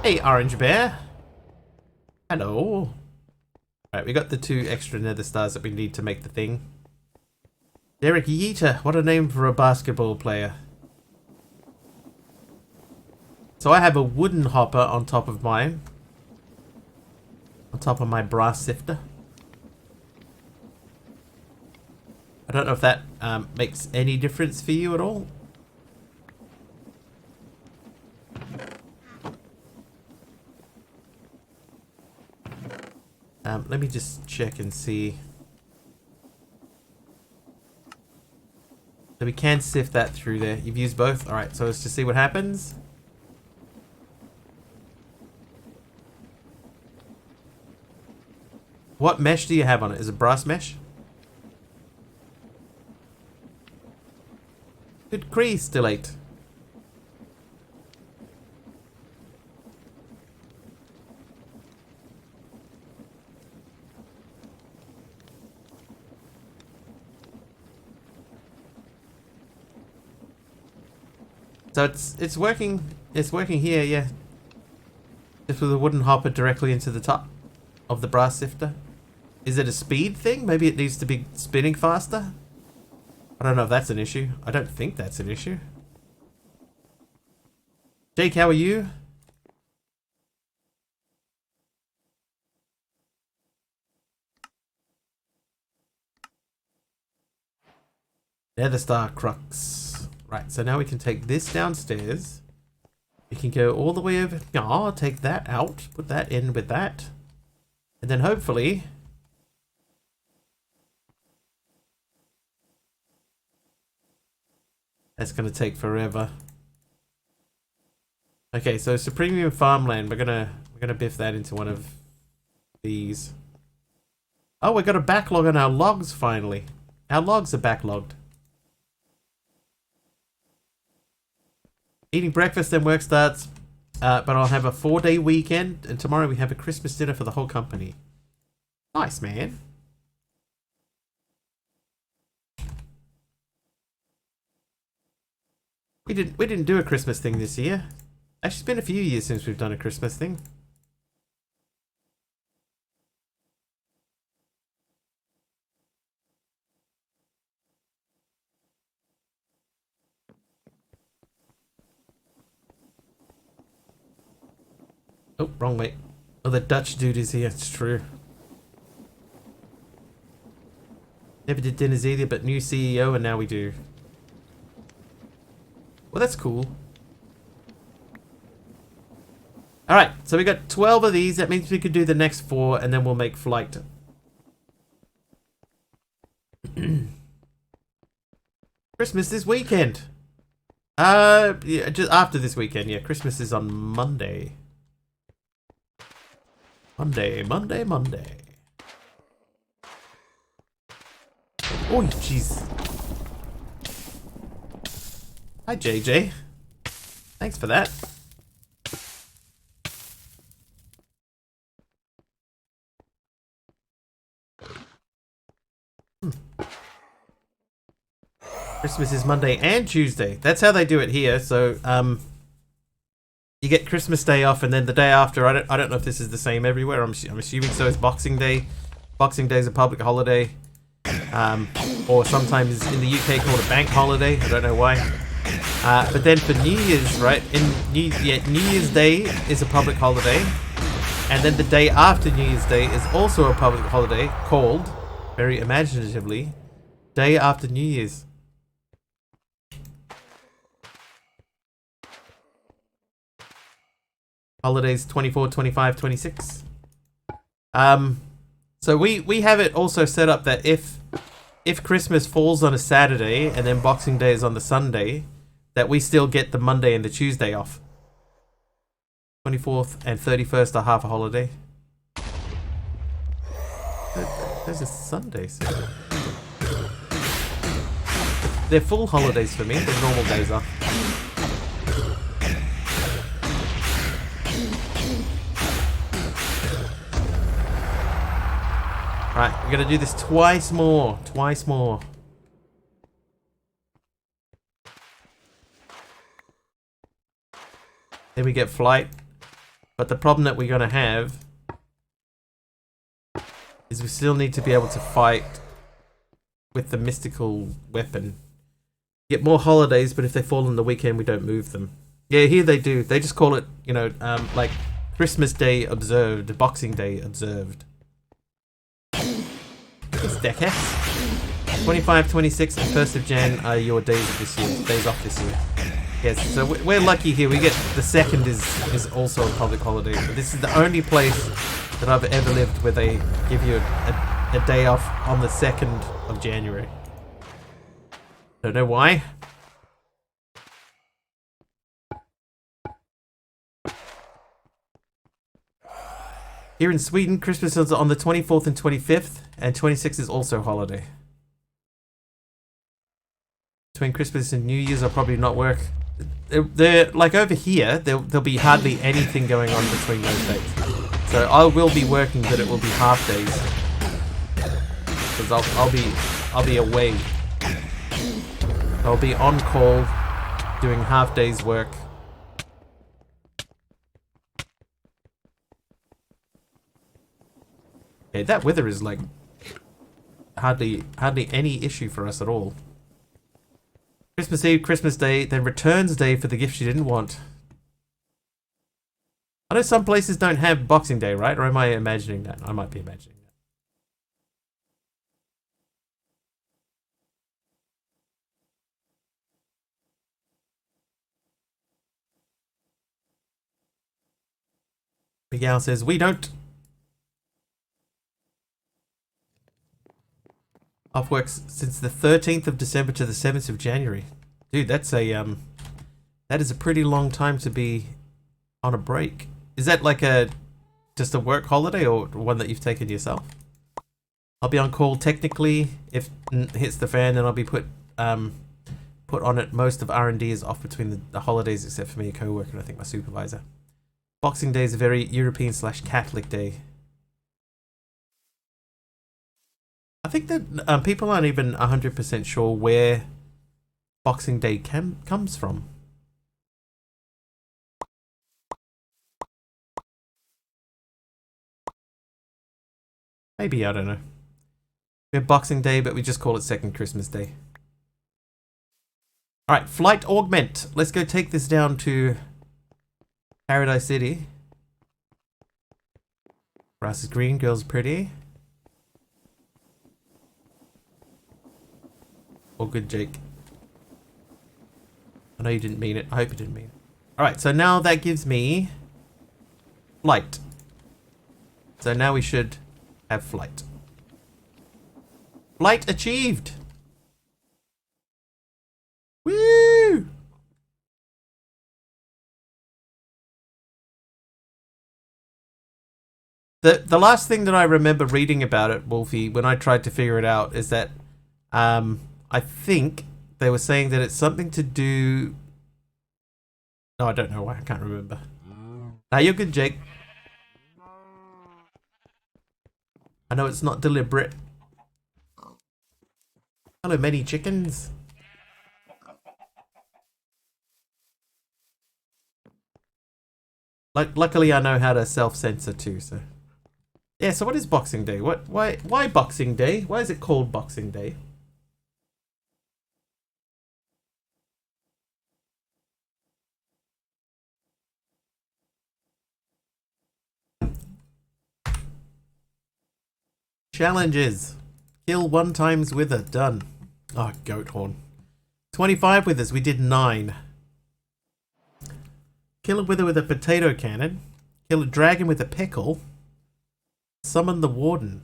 Hey, Orange Bear. Hello. Alright, we got the 2 extra nether stars that we need to make the thing. Derek Jeter. What a name for a basketball player. So I have a wooden hopper on top of mine. On top of my brass sifter. I don't know if that makes any difference for you at all. Let me just check and see. So we can sift that through there. You've used both? Alright, so let's just see what happens. What mesh do you have on it? Is it brass mesh? Good crease, Delate. So it's working here, yeah. Just with a wooden hopper directly into the top of the brass sifter. Is it a speed thing? Maybe it needs to be spinning faster? I don't know if that's an issue. I don't think that's an issue. Jake, how are you? Nether Star Crux. Right, so now we can take this downstairs. We can go all the way over. Oh, take that out. Put that in with that. And then hopefully... That's going to take forever. Okay, so Supremium Farmland. We're gonna biff that into one of these. Oh, we got a backlog on our logs finally. Our logs are backlogged. Eating breakfast, then work starts. But I'll have a 4-day weekend, and tomorrow we have a Christmas dinner for the whole company. Nice, man. We didn't do a Christmas thing this year. Actually, it's been a few years since we've done a Christmas thing. Oh, wrong way. Oh, the Dutch dude is here. It's true. Never did dinners either, but new CEO, and now we do. Well, that's cool. Alright, so we got 12 of these. That means we could do the next 4, and then we'll make flight. Christmas this weekend. Yeah, just after this weekend. Yeah, Christmas is on Monday. Monday. Oh, jeez. Hi, JJ. Thanks for that. Christmas is Monday and Tuesday. That's how they do it here. So, you get Christmas Day off, and then the day after. I don't know if this is the same everywhere. I'm assuming so. Is Boxing Day. Boxing Day is a public holiday, or sometimes in the UK called a bank holiday. I don't know why. But then for New Year's, right? New Year's Day is a public holiday, and then the day after New Year's Day is also a public holiday called, very imaginatively, Day After New Year's. Holidays 24, 25, 26. So we have it also set up that if Christmas falls on a Saturday and then Boxing Day is on the Sunday, that we still get the Monday and the Tuesday off. 24th and 31st are half a holiday. There's a Sunday. So they're full holidays for me. They're normal days off. Right, we're gonna do this twice more. Then we get flight. But the problem that we're gonna have is we still need to be able to fight with the mystical weapon. Get more holidays, but if they fall on the weekend, we don't move them. Yeah, here they do. They just call it, like Christmas Day observed, Boxing Day observed. It's decades. 25, 26, and 1st of Jan are your days of this year. Days off this year. Yes, so we're lucky here. We get the 2nd is also a public holiday. But this is the only place that I've ever lived where they give you a day off on the 2nd of January. Don't know why. Here in Sweden, Christmas is on the 24th and 25th, and 26th is also a holiday. Between Christmas and New Year's, I'll probably not work. They're like over here, there'll be hardly anything going on between those dates. So I will be working, but it will be half days. Because I'll be away. I'll be on call, doing half days work. Yeah, that weather is like hardly any issue for us at all. Christmas Eve, Christmas Day, then Returns Day for the gifts you didn't want. I know some places don't have Boxing Day, right? Or am I imagining that? I might be imagining that. Miguel says, we don't. Off works since the 13th of December to the 7th of January. Dude, that's a that is a pretty long time to be on a break. Is that like just a work holiday or one that you've taken yourself? I'll be on call technically if it hits the fan, then I'll be put on it. Most of R&D is off between the holidays except for me, a co-worker, and I think my supervisor. Boxing Day is a very European/Catholic day. I think that people aren't even 100% sure where Boxing Day comes from. Maybe, I don't know. We have Boxing Day, but we just call it second Christmas Day. Alright, flight augment. Let's go take this down to Paradise City. Grass is green, girls pretty. All good, Jake. I know you didn't mean it. I hope you didn't mean it. Alright, so now that gives me flight. So now we should have flight. Flight achieved! The last thing that I remember reading about it, Wolfie, when I tried to figure it out, is that I think they were saying that it's something to do. No, I don't know why. I can't remember. Now you're good, Jake. I know it's not deliberate. Hello, many chickens. Luckily, I know how to self-censor too. So, yeah. So, what is Boxing Day? Why Boxing Day? Why is it called Boxing Day? Challenges. Kill 1 times wither. Done. Oh, goat horn. 25 withers. We did 9. Kill a wither with a potato cannon. Kill a dragon with a pickle. Summon the warden.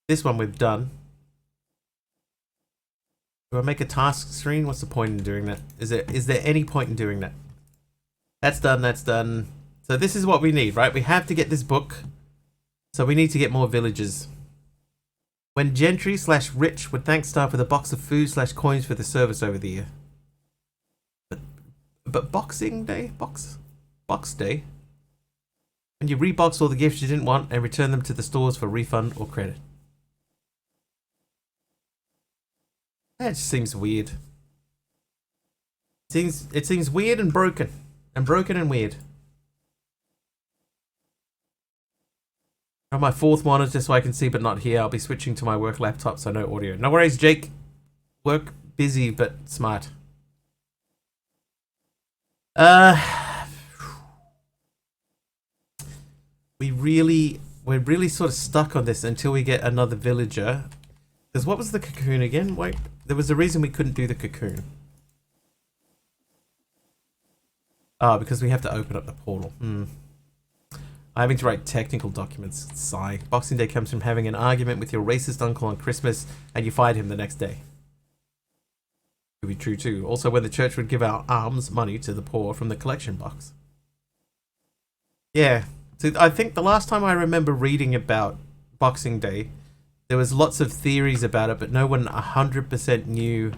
This one we've done. Do I make a task screen? What's the point in doing that? Is there any point in doing that? That's done, that's done. So this is what we need, right? We have to get this book. So we need to get more villagers. When gentry / rich would thank staff with a box of food / coins for the service over the year. But Boxing Day? Box Day? When you rebox all the gifts you didn't want and return them to the stores for refund or credit. That just seems weird. It seems weird and broken. And broken and weird. On my 4th monitor so I can see but not hear. I'll be switching to my work laptop so no audio. No worries, Jake. Work busy but smart. We're really sort of stuck on this until we get another villager. Because what was the cocoon again? Wait, there was a reason we couldn't do the cocoon. Oh, because we have to open up the portal. I'm having to write technical documents. Sigh. Boxing Day comes from having an argument with your racist uncle on Christmas and you fired him the next day. Could be true too. Also, when the church would give out alms money to the poor from the collection box. Yeah. So I think the last time I remember reading about Boxing Day, there was lots of theories about it, but no one 100% knew.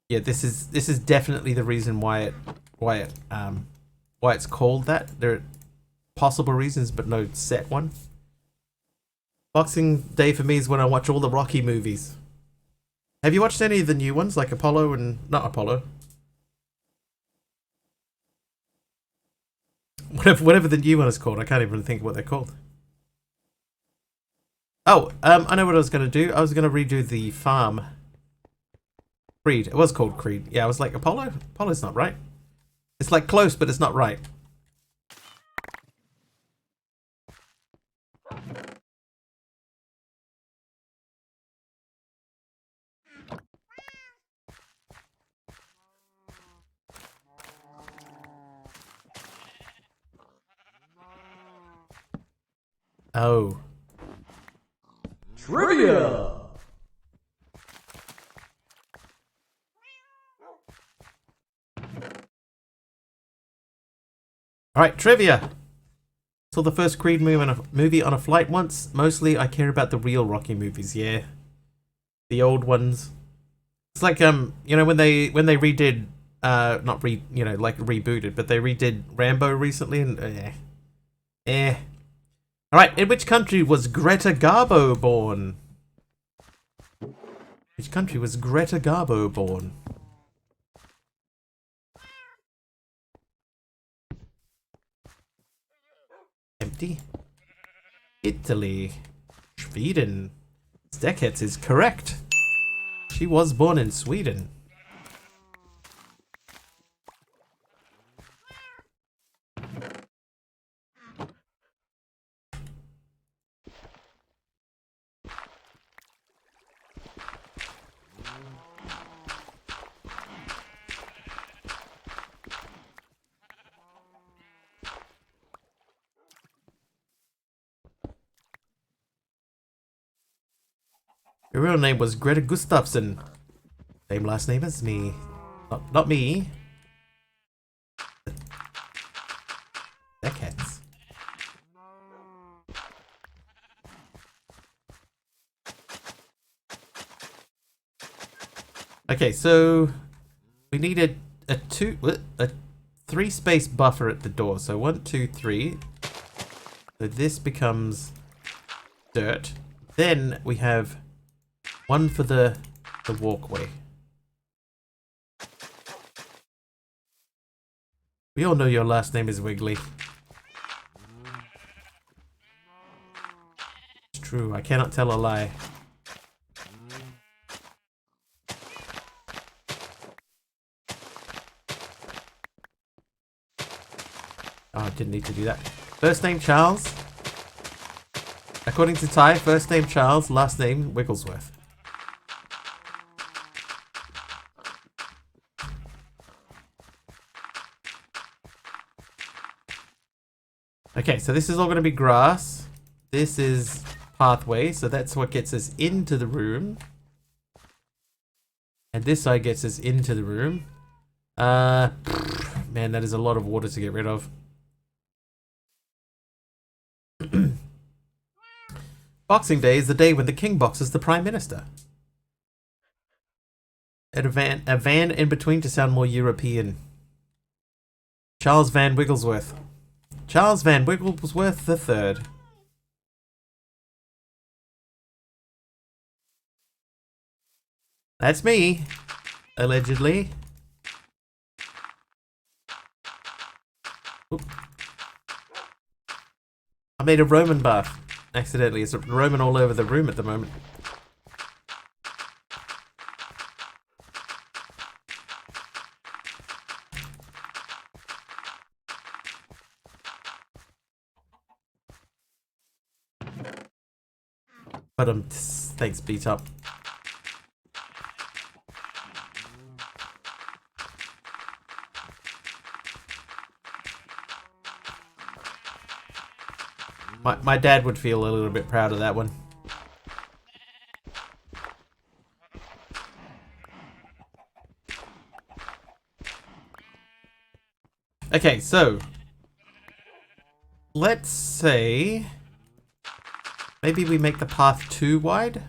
Yeah, this is definitely the reason why it's called that. There are possible reasons, but no set one. Boxing Day for me is when I watch all the Rocky movies. Have you watched any of the new ones, like Apollo and not Apollo? Whatever the new one is called, I can't even think what they're called. Oh, I know what I was gonna do. I was gonna redo the farm. Creed. It was called Creed. Yeah, I was like, Apollo? Apollo's not right. It's like close, but it's not right. Oh. Trivia! Alright, trivia! Saw the first Creed movie on a flight once. Mostly I care about the real Rocky movies, yeah. The old ones. It's like you know when they redid rebooted, but they redid Rambo recently and Alright, in which country was Greta Garbo born? Which country was Greta Garbo born? Empty. Italy. Sweden. Stekets is correct. She was born in Sweden. Her real name was Greta Gustafsson. Same last name as me. Not me. Okay, so we need a 3 space buffer at the door. So 1, 2, 3. So this becomes dirt. Then we have 1 for the walkway. We all know your last name is Wiggly. It's true, I cannot tell a lie. Oh, I didn't need to do that. First name Charles. According to Ty, first name Charles, last name Wigglesworth. Okay, so this is all going to be grass. This is pathway, so that's what gets us into the room. And this side gets us into the room. Man, that is a lot of water to get rid of. Boxing Day is the day when the king boxes the prime minister. Add a van in between to sound more European. Charles Van Wigglesworth. Charles Van Wigglesworth III. That's me. Allegedly. Oop. I made a Roman bath. Accidentally. It's Roman all over the room at the moment. But thanks, beat up. My dad would feel a little bit proud of that one. Okay, so let's say maybe we make the path too wide.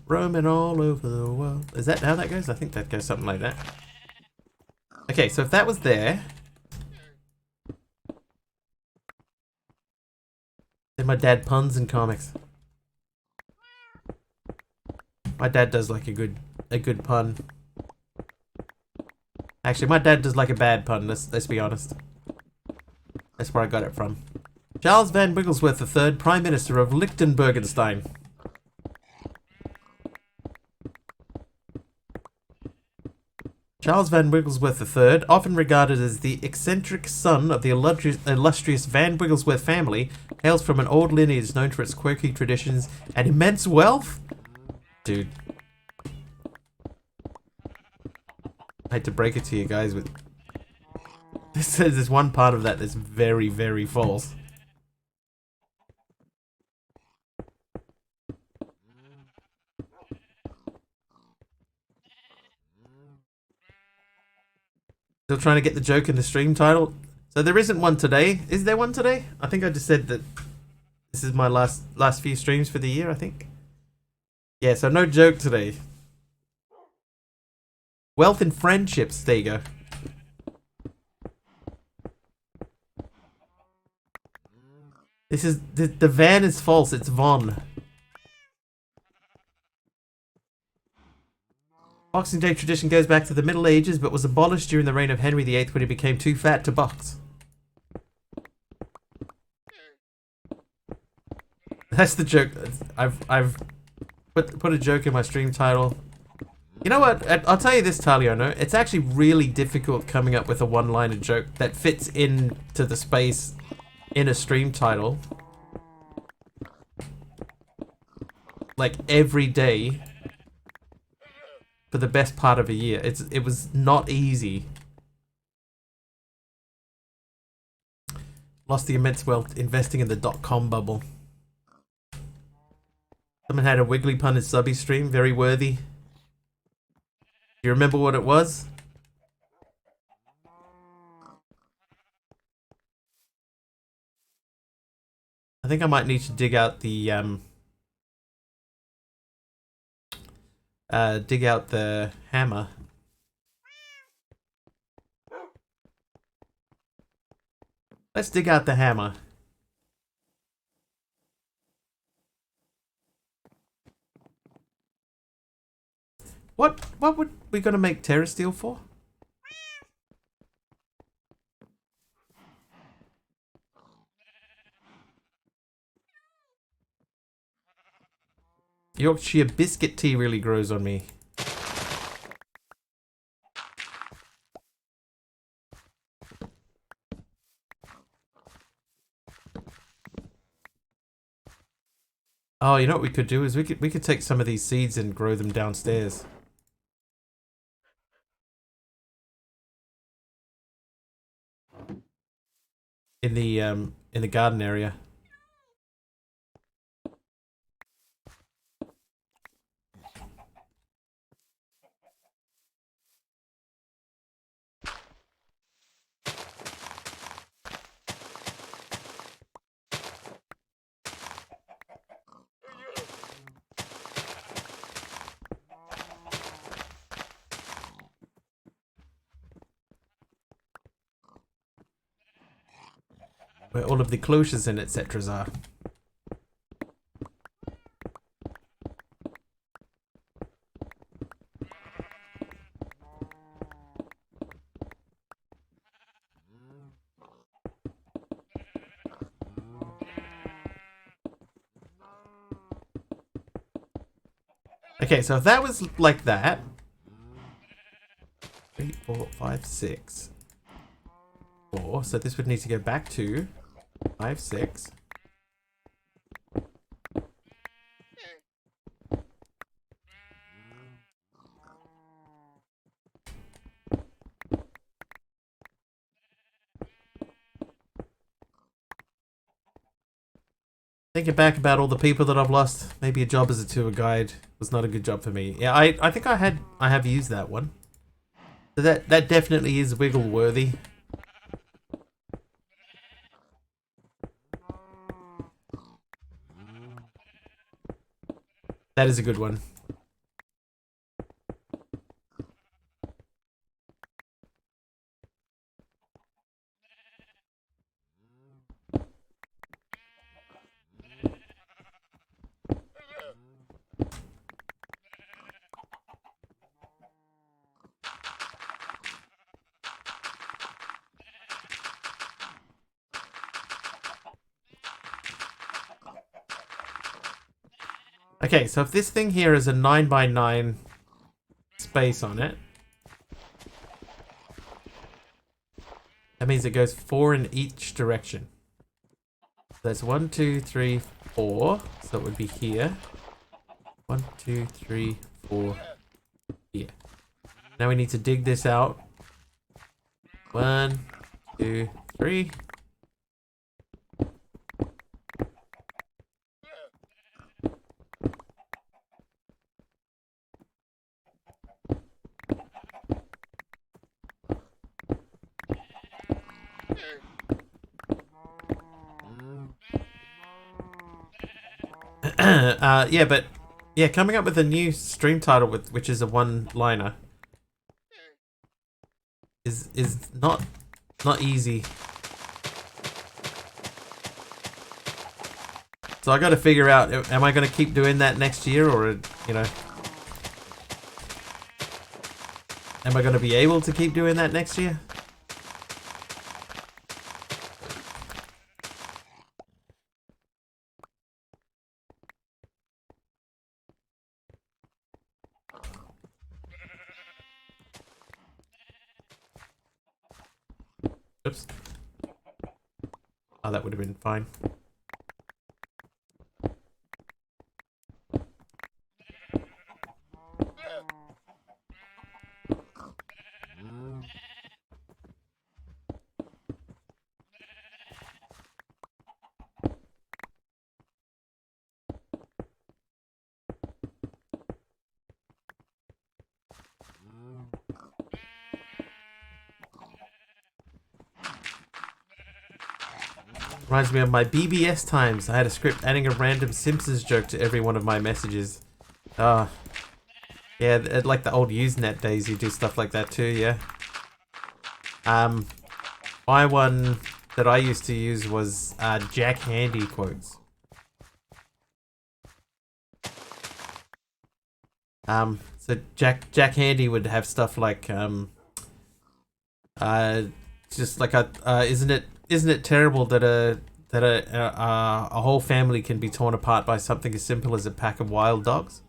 Roaming all over the world. Is that how that goes? I think that goes something like that. Okay, so if that was there, then my dad puns in comics. My dad does like a good pun. Actually, my dad does like a bad pun. Let's be honest. That's where I got it from. Charles Van Wigglesworth III, Prime Minister of Liechtenbergenstein. Charles Van Wigglesworth III, often regarded as the eccentric son of the illustrious Van Wigglesworth family, hails from an old lineage known for its quirky traditions and immense wealth. Dude. I hate to break it to you guys, but this says there's one part of that that's very, very false. Still trying to get the joke in the stream title. So there isn't one today. Is there one today? I think I just said that this is my last few streams for the year, I think. Yeah, so no joke today. Wealth and friendships. There you go. This is the van is false. It's Von. Boxing Day tradition goes back to the Middle Ages, but was abolished during the reign of Henry VIII when he became too fat to box. That's the joke. I've put a joke in my stream title. You know what? I'll tell you this, Taliono. It's actually really difficult coming up with a one-liner joke that fits into the space in a stream title. Like every day for the best part of a year. It was not easy. Lost the immense wealth investing in the .com bubble. Someone had a wiggly pun in subby stream. Very worthy. Do you remember what it was? think I might need to dig out the hammer. Let's dig out the hammer. What would we gonna make terra steel for? Yorkshire biscuit tea really grows on me. Oh, you know what we could do is we could take some of these seeds and grow them downstairs. In the garden area. Where all of the cloches and etc. are. Okay, so if that was like that. 3, 4, 5, 6. 4. So this would need to go back to 5, 6. Thinking back about all the people that I've lost, maybe a job as a tour guide was not a good job for me. Yeah, I think I have used that one. So that definitely is wiggle worthy. That is a good one. Okay, so if this thing here is a 9x9 space on it, that means it goes 4 in each direction. That's 1, 2, 3, 4. So it would be here. 1, 2, 3, 4. Here. Now we need to dig this out. 1, 2, 3. Yeah, but yeah, coming up with a new stream title which is a one-liner is not easy. So I got to figure out, am I going to keep doing that next year, or you know, am I going to be able to keep doing that next year? Oops. Oh, that would have been fine. Reminds me of my BBS times. I had a script adding a random Simpsons joke to every one of my messages. Ah. Yeah, like the old Usenet days, you do stuff like that too, yeah. My one that I used to use was Jack Handy quotes. So Jack Handy would have stuff like just like isn't it terrible that a whole family can be torn apart by something as simple as a pack of wild dogs?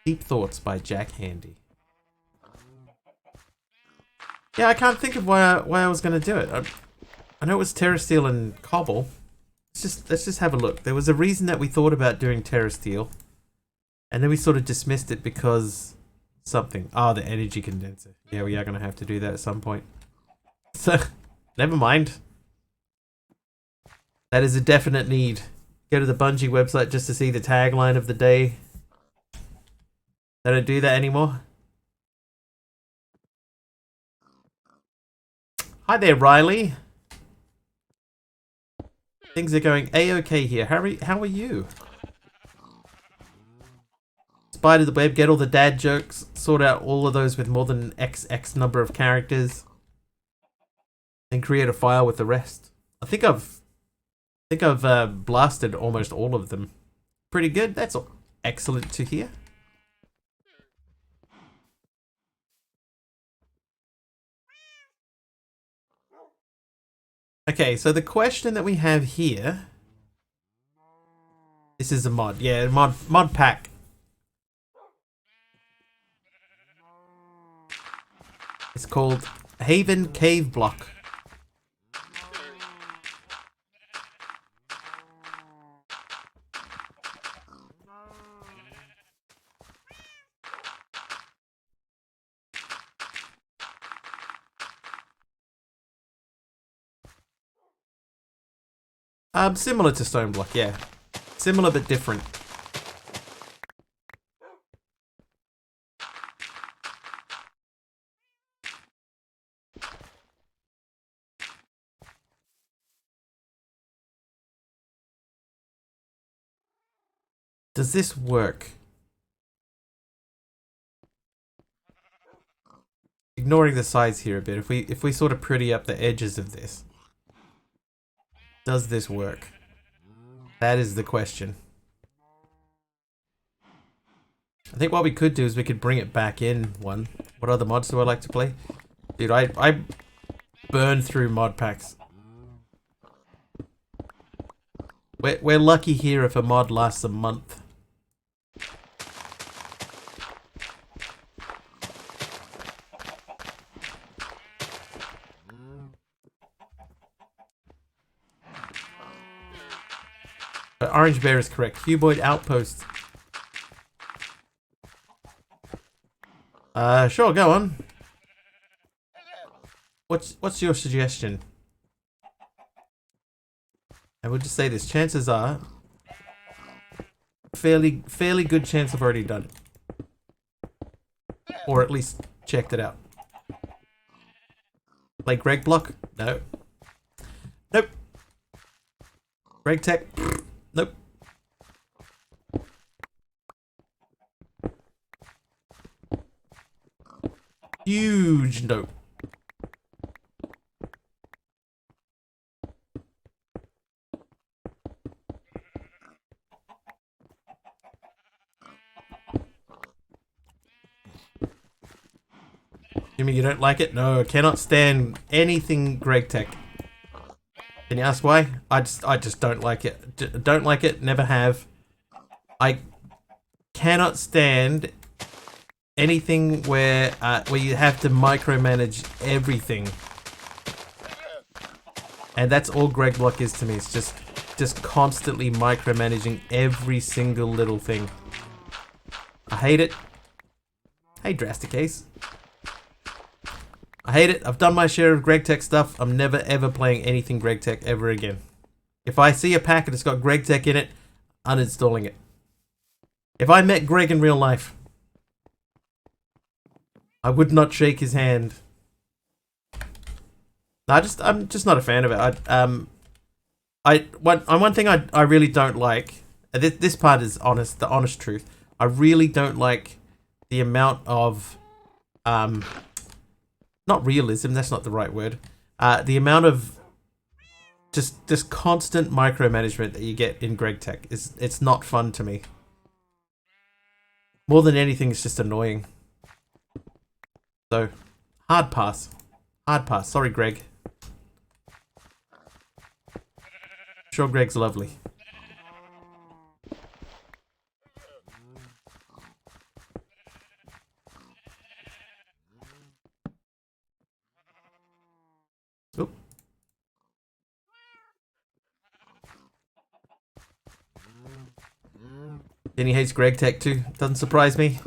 Deep Thoughts by Jack Handy. Yeah, I can't think of why I was going to do it. I know it was Terra Steel and Cobble. Let's just have a look. There was a reason that we thought about doing Terra Steel, and then we sort of dismissed it because something. Oh, the energy condenser. Yeah, we are going to have to do that at some point. So, never mind. That is a definite need. Go to the Bungie website just to see the tagline of the day. They don't do that anymore. Hi there, Riley. Things are going a-okay here. How are you? Spider the web, get all the dad jokes, sort out all of those with more than XX number of characters, and create a file with the rest. I think I've blasted almost all of them. Pretty good. That's excellent to hear. Okay, so the question that we have here. This is a mod. Yeah, mod pack. It's called Haven Caveblock. Similar to Stoneblock, yeah. Similar but different. Does this work? Ignoring the sides here a bit, if we sort of pretty up the edges of this, does this work? That is the question. I think what we could do is we could bring it back in one. What other mods do I like to play? Dude, I burn through mod packs. We're lucky here if a mod lasts a month. But Orange Bear is correct. Cuboid Outpost. Sure, go on. What's your suggestion? And we'll just say this. Chances are fairly good chance I've already done it. Or at least checked it out. Play Greg Block? No. Nope. Greg Tech? Nope. Huge nope. You mean you don't like it? No, I cannot stand anything Greg Tech. Can you ask why? I just don't like it. Don't like it, never have. I cannot stand anything where you have to micromanage everything. And that's all Greg Block is to me. It's just constantly micromanaging every single little thing. I hate it. Hey, Drastic Case. I hate it. I've done my share of Greg Tech stuff. I'm never ever playing anything Greg Tech ever again. If I see a pack and it's got Greg Tech in it, uninstalling it. If I met Greg in real life, I would not shake his hand. I'm just not a fan of it. One thing I really don't like. This part is the honest truth. I really don't like the amount of not realism. That's not the right word. The amount of just this constant micromanagement that you get in Greg Tech it's not fun to me. More than anything, it's just annoying. So, hard pass. Hard pass. Sorry, Greg. Sure, Greg's lovely. Oop. Jenny hates Greg Tech too. Doesn't surprise me.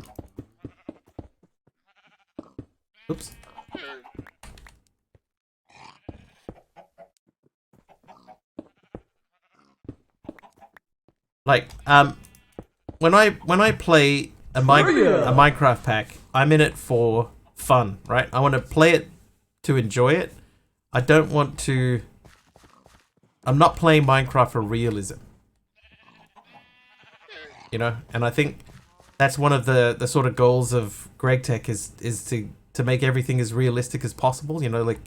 Oops. Like, when I play a Minecraft pack, I'm in it for fun, right? I want to play it to enjoy it. I don't want to. I'm not playing Minecraft for realism. You know, and I think that's one of the sort of goals of Greg Tech is to make everything as realistic as possible. You know, like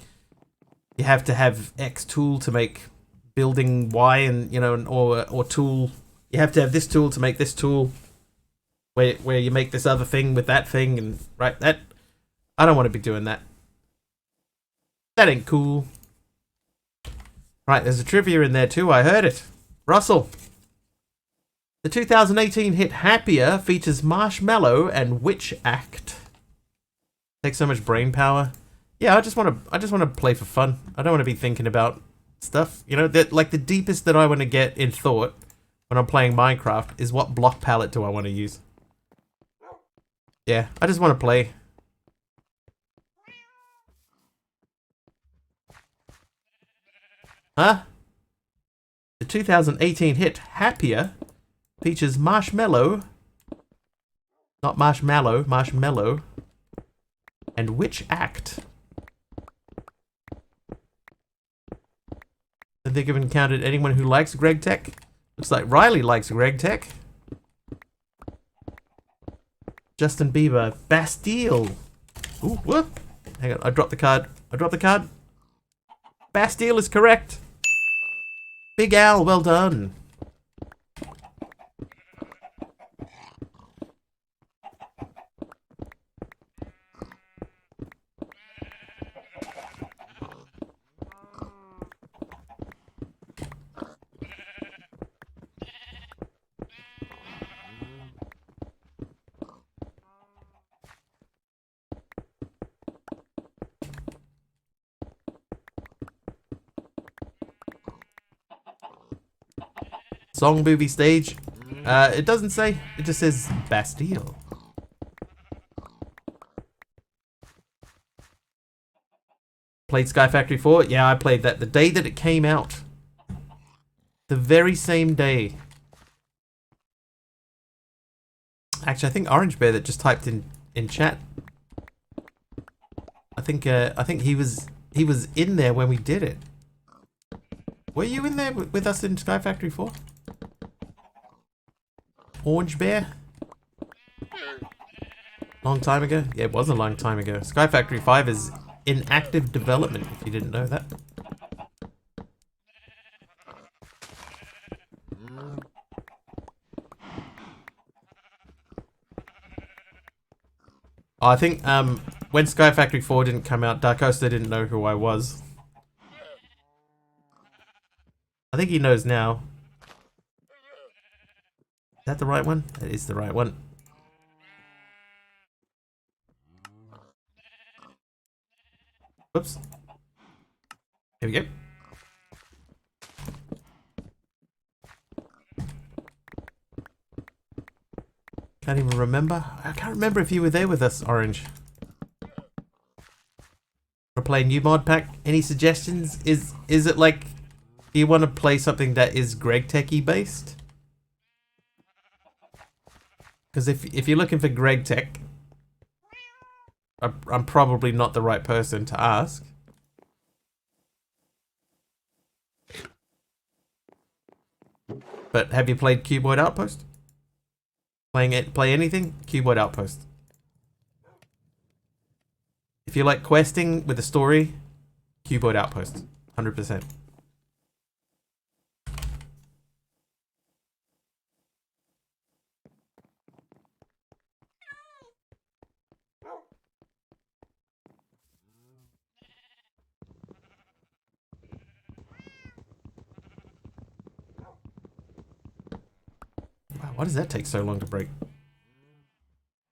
you have to have X tool to make building Y, and you know, or tool. You have to have this tool to make this tool. Where you make this other thing with that thing, and right, that I don't want to be doing that. That ain't cool. Right, there's a trivia in there too. I heard it. Russell. The 2018 hit Happier features Marshmallow and Witch Act. Takes so much brain power. Yeah, I just want to play for fun. I don't want to be thinking about stuff. You know, that like the deepest that I want to get in thought when I'm playing Minecraft is what block palette do I want to use. Yeah, I just want to play. Huh? The 2018 hit Happier features Marshmallow, not Marshmallow, Marshmallow, and Witch Act. Don't think I've encountered anyone who likes Greg Tech. Looks like Riley likes Greg Tech. Justin Bieber, Bastille. Ooh, what? Hang on, I dropped the card. Bastille is correct. Big Al, well done. Song, movie, stage. It doesn't say. It just says Bastille. Played Sky Factory 4? Yeah, I played that the day that it came out. The very same day. Actually, I think Orange Bear that just typed in chat. I think he was in there when we did it. Were you in there with us in Sky Factory 4? Orange Bear? Long time ago? Yeah, it was a long time ago. Sky Factory 5 is in active development, if you didn't know that. Oh, I think when Sky Factory 4 didn't come out, Dark Coaster didn't know who I was. I think he knows now. Is that the right one? That is the right one. Whoops. Here we go. Can't even remember. I can't remember if you were there with us, Orange. Wanna play a new mod pack? Any suggestions? Is it like, do you want to play something that is Greg Techie based? Because if you're looking for Greg Tech, I'm probably not the right person to ask. But have you played Cuboid Outpost? Play anything? Cuboid Outpost. If you like questing with a story, Cuboid Outpost. 100%. Wow, why does that take so long to break?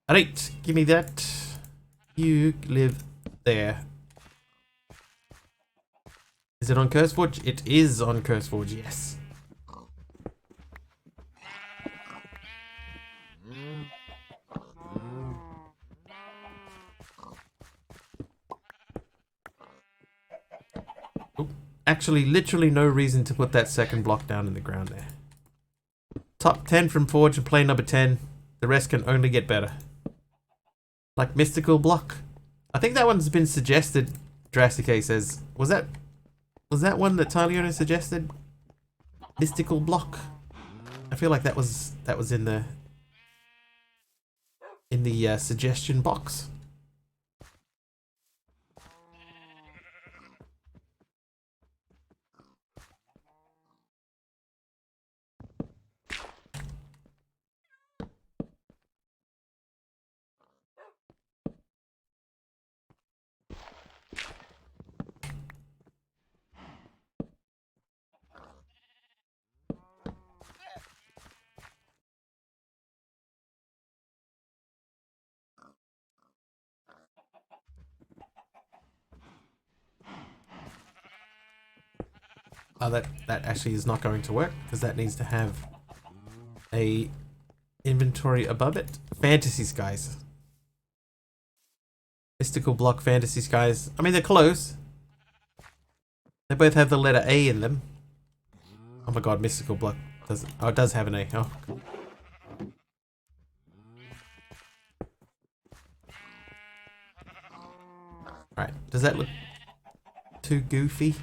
Alright, give me that. You live there. Is it on CurseForge? It is on CurseForge, yes. Oop. Actually, literally no reason to put that second block down in the ground there. Top 10 from Forge and play number 10. The rest can only get better. Like Mystical Block. I think that one's been suggested. Drastic says, was that one that Taliona suggested? Mystical Block. I feel like that was in the suggestion box. Oh, that actually is not going to work because that needs to have a inventory above it. Fantasy Skies. Mystical Block, Fantasy Skies. I mean, they're close. They both have the letter A in them. Oh my god, Mystical Block does. Oh, it does have an A. Oh. Alright, does that look too goofy?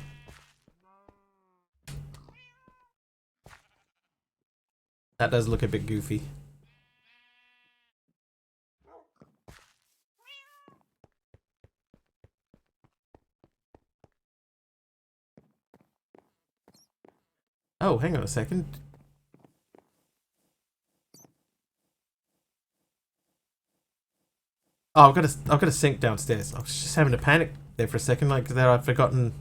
That does look a bit goofy. Oh, hang on a second. Oh, I've got a sink downstairs. I was just having a panic there for a second, like that I'd forgotten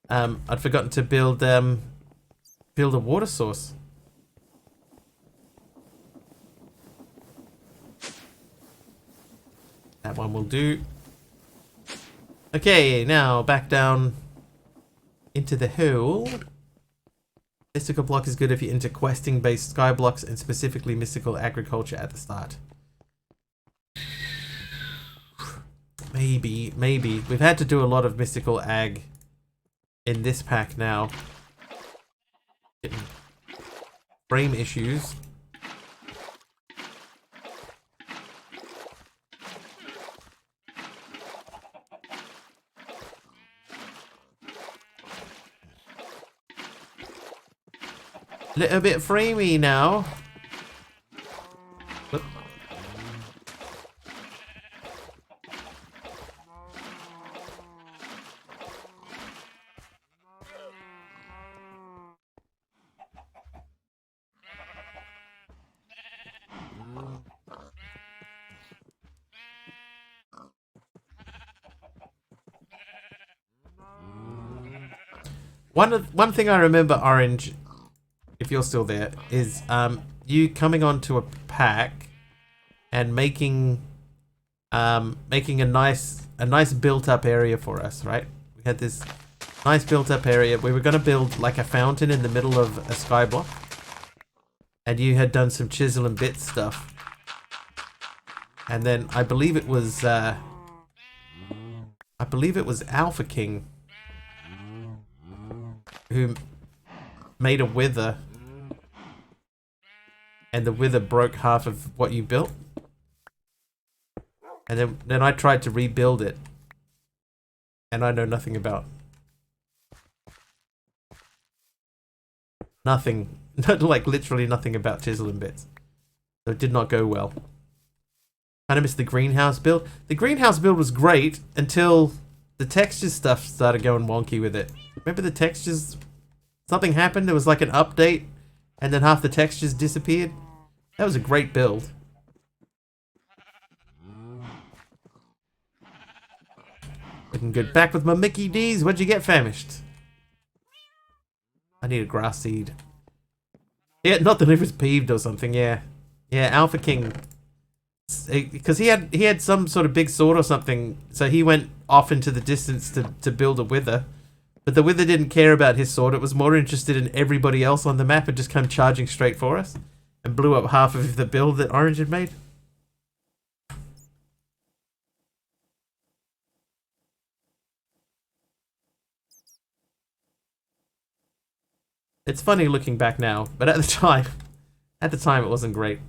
to build a water source. That one will do. Okay, now back down into the hole. Mystical Block is good if you're into questing based sky blocks and specifically mystical agriculture at the start. Maybe. We've had to do a lot of mystical ag in this pack now. Getting frame issues. Little bit framey now. Whoop. One thing I remember, Orange, if you're still there, is you coming onto a pack and making a nice built up area for us, right? We had this nice built up area. We were gonna build like a fountain in the middle of a sky block, and you had done some chisel and bit stuff, and then I believe it was Alpha King who made a wither. and the wither broke half of what you built. And then I tried to rebuild it, and I know nothing about nothing, like literally nothing about chiseling bits. So it did not go well. Kind of missed the greenhouse build. The greenhouse build was great until the textures stuff started going wonky with it. Remember the textures? Something happened. There was like an update, and then half the textures disappeared. That was a great build. Looking good. Back with my Mickey D's. What'd you get, Famished? I need a grass seed. Yeah, not that it was peeved or something. Yeah, yeah. Alpha King, because he had some sort of big sword or something, so he went off into the distance to build a wither. But the wither didn't care about his sword. It was more interested in everybody else on the map and just came charging straight for us and blew up half of the build that Orange had made. It's funny looking back now, but at the time it wasn't great.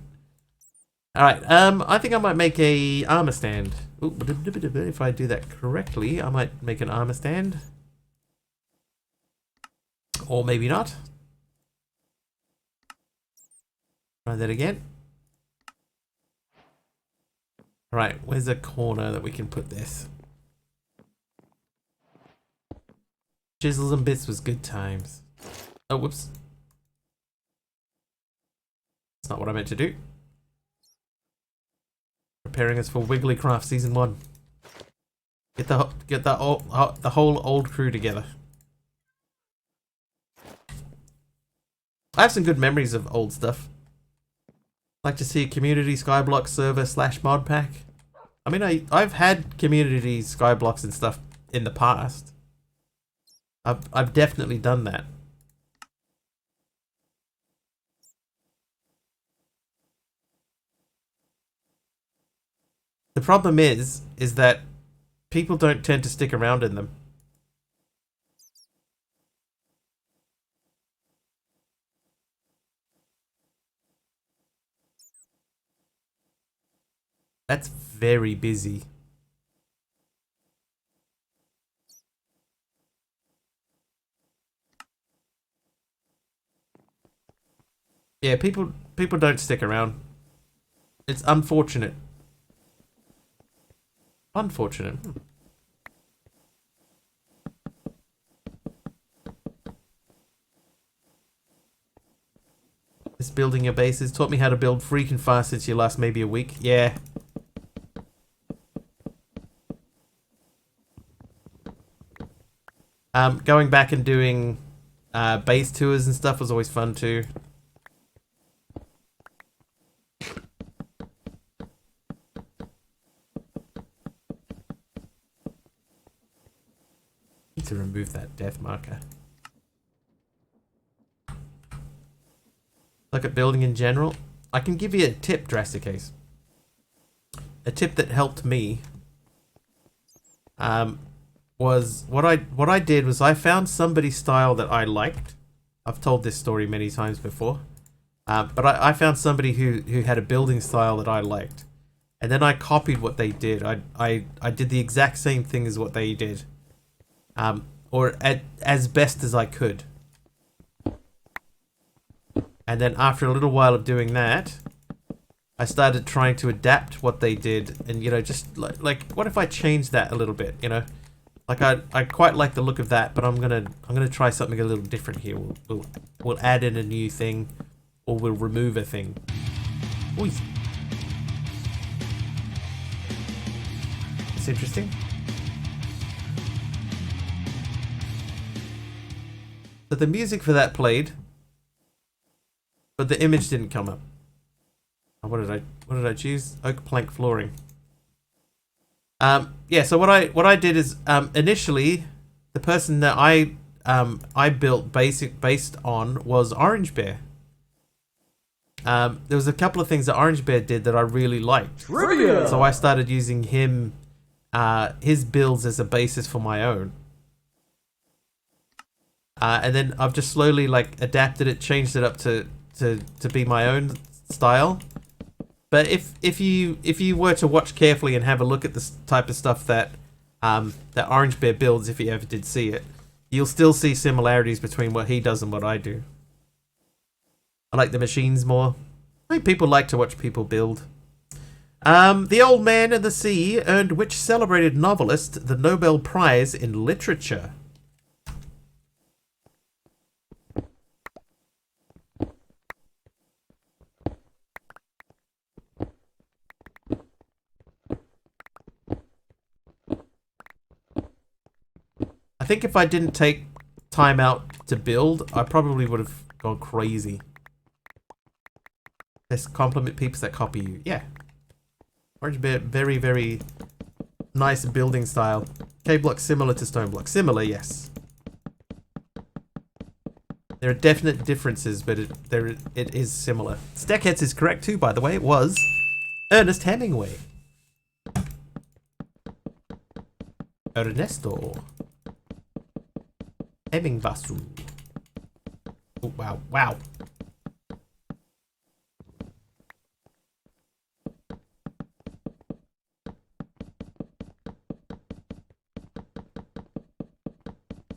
Alright, I think I might make a armor stand. Ooh, if I do that correctly, I might make an armor stand. Or maybe not. Try that again. Alright, where's a corner that we can put this? Chisels and bits was good times. Oh, whoops. That's not what I meant to do. Preparing us for Wigglycraft Season 1. Get the whole old crew together. I have some good memories of old stuff. Like to see a community Skyblock server / mod pack. I mean, I've had community Skyblocks and stuff in the past. I've definitely done that. The problem is that people don't tend to stick around in them. That's very busy. Yeah, people don't stick around. It's unfortunate. Unfortunate. This building your bases taught me how to build freaking fast since you last maybe a week. Yeah. Going back and doing base tours and stuff was always fun too. Need to remove that death marker. Look at building in general. I can give you a tip, Drastic Case. A tip that helped me. Was what I did was I found somebody's style that I liked. I've told this story many times before, but I found somebody who had a building style that I liked, and then I copied what they did. I did the exact same thing as what they did, or as best as I could. And then after a little while of doing that, I started trying to adapt what they did, and just like what if I changed that a little bit, Like I quite like the look of that, but I'm gonna try something a little different here. We'll add in a new thing, or we'll remove a thing. Ooh. It's interesting. So the music for that played, but the image didn't come up. What did I choose? Oak plank flooring. Yeah, so what I did is initially the person that I built based on was Orange Bear. There was a couple of things that Orange Bear did that I really liked. Trivia! So I started using his builds as a basis for my own. And then I've just slowly adapted it, changed it up to be my own style. But if you were to watch carefully and have a look at the type of stuff that that Orange Bear builds, if you ever did see it, you'll still see similarities between what he does and what I do. I like the machines more. I think people like to watch people build. The Old Man and the Sea earned which celebrated novelist the Nobel Prize in Literature? I think if I didn't take time out to build, I probably would have gone crazy. Let's compliment peeps that copy you. Yeah. Orange Bear, very, very nice building style. Caveblock similar to Stoneblock. Similar, yes. There are definite differences, but it is similar. Stackheads is correct too, by the way. It was Ernest Hemingway. Ernesto Hemingway. Oh, wow, wow.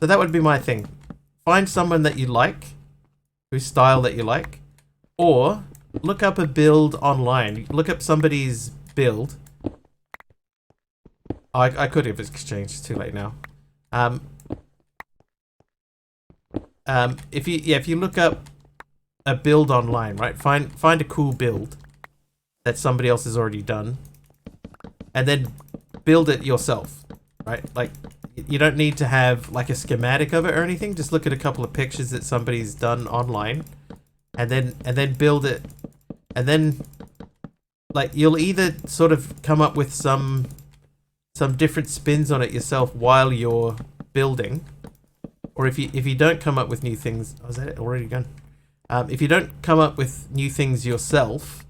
So that would be my thing. Find someone that you like, whose style that you like, or look up a build online. Look up somebody's build. I could have exchanged. It's too late now. If you look up a build online, right? Find a cool build that somebody else has already done, and then build it yourself, right? Like, you don't need to have like a schematic of it or anything. Just look at a couple of pictures that somebody's done online, and then build it, and then like you'll either sort of come up with some different spins on it yourself while you're building, or if you don't come up with new things, oh, is that it already gone? If you don't come up with new things yourself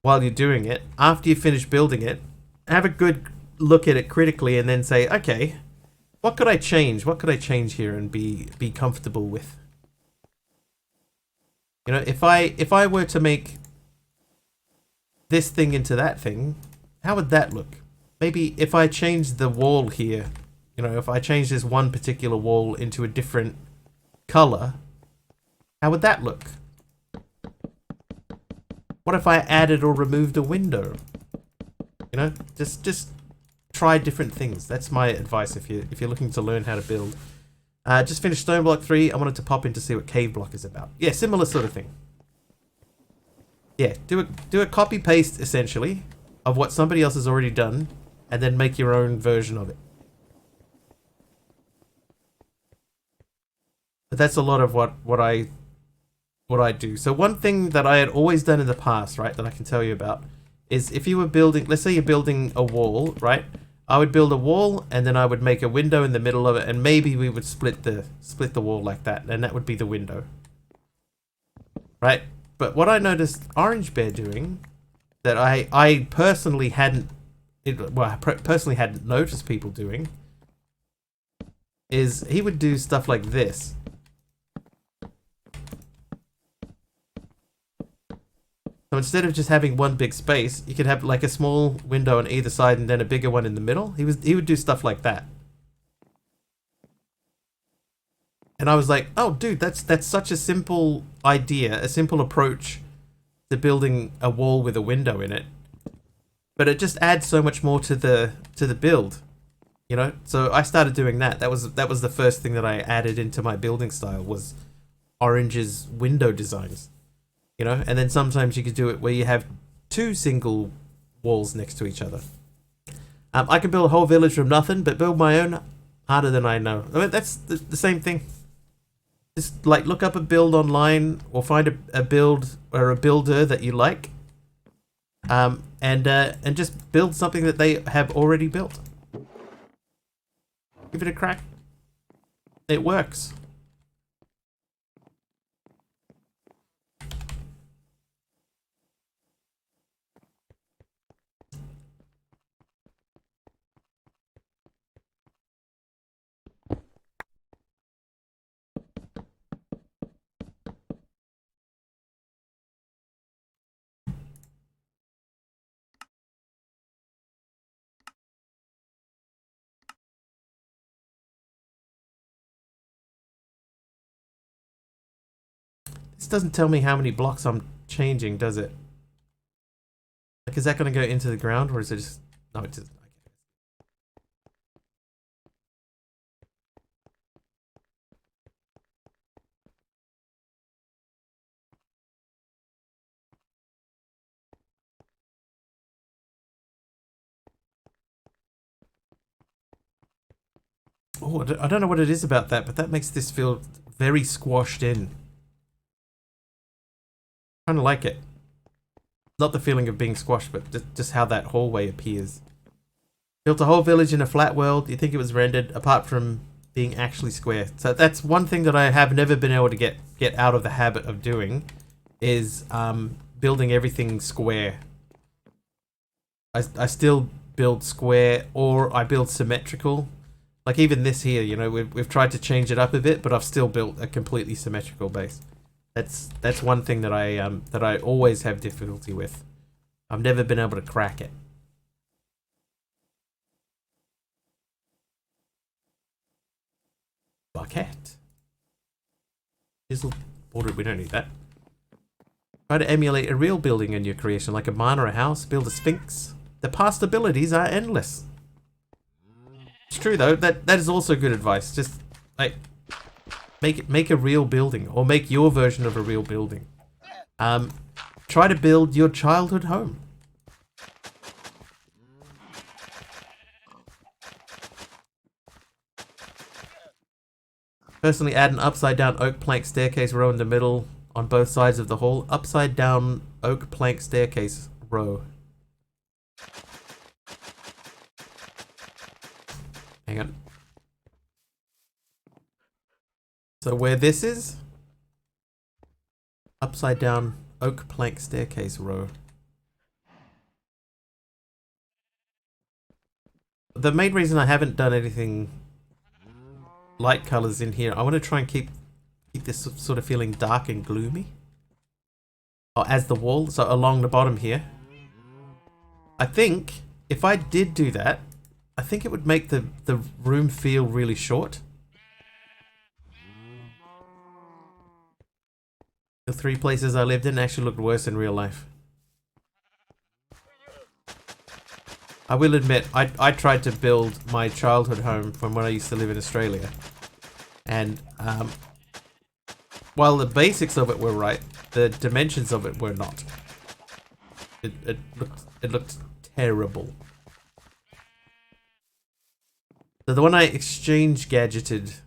while you're doing it, after you finish building it, have a good look at it critically and then say, okay, what could I change? What could I change here and be comfortable with? You know, if I were to make this thing into that thing, how would that look? Maybe if I change the wall here, you know, if I change this one particular wall into a different color, how would that look? What if I added or removed a window? You know, just try different things. That's my advice if you're looking to learn how to build. Just finished Stoneblock 3. I wanted to pop in to see what Caveblock is about. Yeah, similar sort of thing. Yeah, do a copy paste essentially of what somebody else has already done, and then make your own version of it. But that's a lot of what I do. So one thing that I had always done in the past, right, that I can tell you about, is if you were building, let's say you're building a wall, right? I would build a wall, and then I would make a window in the middle of it, and maybe we would split the wall like that, and that would be the window, right? But what I noticed Orange Bear doing, that I personally hadn't, personally hadn't noticed people doing, is he would do stuff like this. So instead of just having one big space, you could have like a small window on either side and then a bigger one in the middle. He would do stuff like that. And I was like, oh dude, that's such a simple idea, a simple approach to building a wall with a window in it. But it just adds so much more to the build. You know? So I started doing that. That was the first thing that I added into my building style, was Orange's window designs. You know, and then sometimes you could do it where you have two single walls next to each other. I can build a whole village from nothing, but build my own harder than I know. I mean, that's the same thing. Just like look up a build online, or find a build or a builder that you like, and just build something that they have already built. Give it a crack. It works. This doesn't tell me how many blocks I'm changing, does it? Like, is that going to go into the ground, or is it just... No, it doesn't. Oh, I don't know what it is about that, but that makes this feel very squashed in. Kind of like it. Not the feeling of being squashed, but just how that hallway appears. Built a whole village in a flat world. You think it was rendered, apart from being actually square. So that's one thing that I have never been able to get out of the habit of doing, is building everything square. I still build square, or I build symmetrical. Like even this here, you know, we've tried to change it up a bit, but I've still built a completely symmetrical base. That's one thing that I always have difficulty with. I've never been able to crack it. Bucket. Chisel bordered. We don't need that. Try to emulate a real building in your creation, like a barn or a house. Build a sphinx. The possibilities are endless. It's true though. That is also good advice. Just like make a real building, or make your version of a real building. Try to build your childhood home. Personally, add an upside down oak plank staircase row in the middle on both sides of the hall. Upside down oak plank staircase row. Hang on. So where this is, upside down oak plank staircase row. The main reason I haven't done anything light colors in here, I want to try and keep this sort of feeling dark and gloomy. Oh, as the wall, so along the bottom here. I think if I did do that, I think it would make the room feel really short. The 3 places I lived in actually looked worse in real life. I will admit, I tried to build my childhood home from when I used to live in Australia. And while the basics of it were right, the dimensions of it were not. It looked terrible. So the one I exchange gadgeted,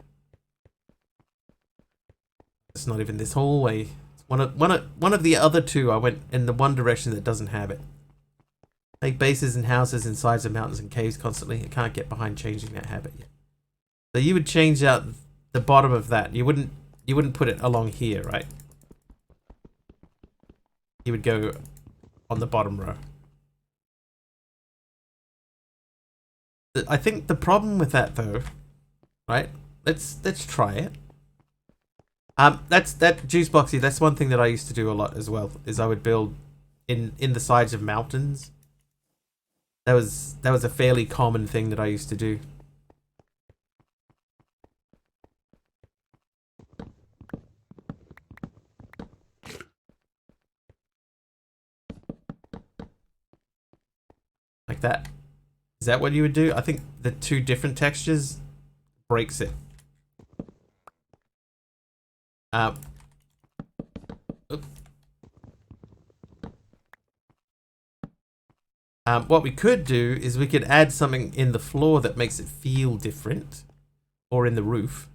it's not even this hallway. One of the other two, I went in the one direction that doesn't have it. Make bases and houses and sides of mountains and caves constantly. I can't get behind changing that habit yet. So you would change out the bottom of that. You wouldn't put it along here, right? You would go on the bottom row. I think the problem with that though, right? Let's try it. That juice boxy. That's one thing that I used to do a lot as well. Is I would build in the sides of mountains. That was a fairly common thing that I used to do. Like that. Is that what you would do? I think the 2 different textures breaks it. What we could do is we could add something in the floor that makes it feel different, or in the roof.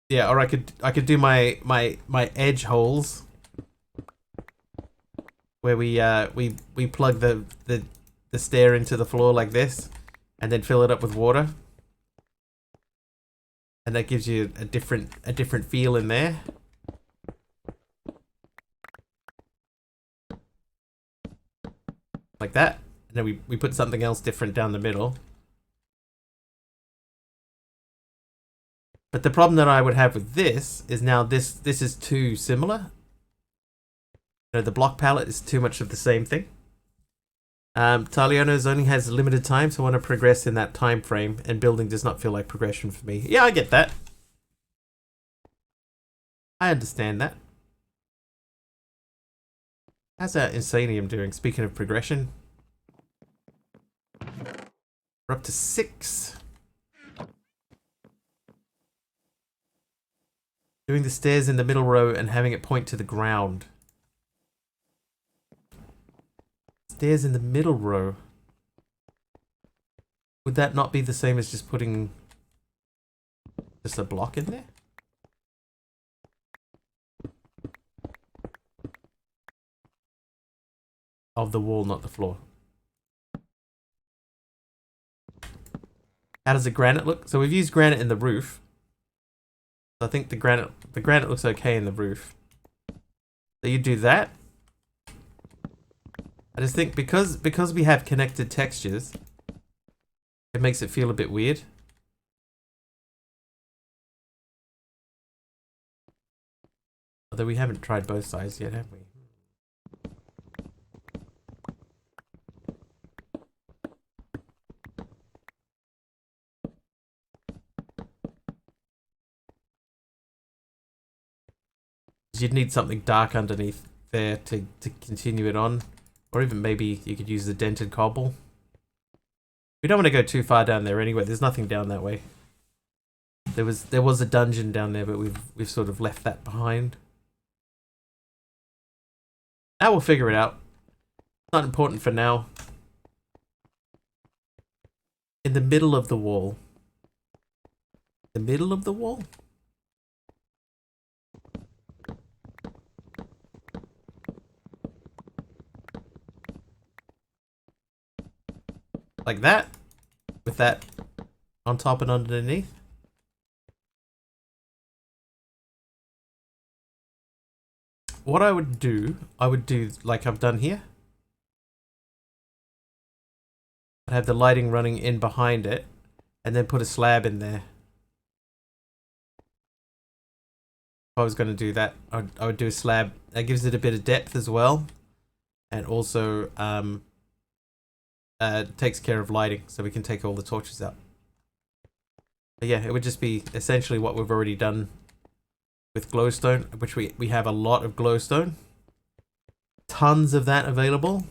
Yeah, or I could do my edge holes where we plug the stair into the floor like this, and then fill it up with water, and that gives you a different feel in there. Like that. And then we put something else different down the middle. But the problem that I would have with this is now this is too similar. You know, the block palette is too much of the same thing. Taliano's only has limited time, so I want to progress in that time frame, and building does not feel like progression for me. Yeah, I get that. I understand that. How's that Insanium doing? Speaking of progression. We're up to 6. Doing the stairs in the middle row and having it point to the ground. Stairs in the middle row. Would that not be the same as just putting just a block in there? Of the wall, not the floor. How does the granite look? So we've used granite in the roof. I think the granite looks okay in the roof. So you do that. I just think because we have connected textures, it makes it feel a bit weird. Although we haven't tried both sides yet, have we? You'd need something dark underneath there to continue it on. Or even maybe you could use the dented cobble. We don't want to go too far down there anyway. There's nothing down that way. There was a dungeon down there, but we've sort of left that behind. Now we'll figure it out. Not important for now. In the middle of the wall. The middle of the wall? Like that? With that on top and underneath? What I would do like I've done here. I'd have the lighting running in behind it, and then put a slab in there. If I was going to do that, I would do a slab. That gives it a bit of depth as well, and also takes care of lighting, so we can take all the torches out. But yeah, it would just be essentially what we've already done with glowstone, which we have a lot of glowstone. Tons of that available.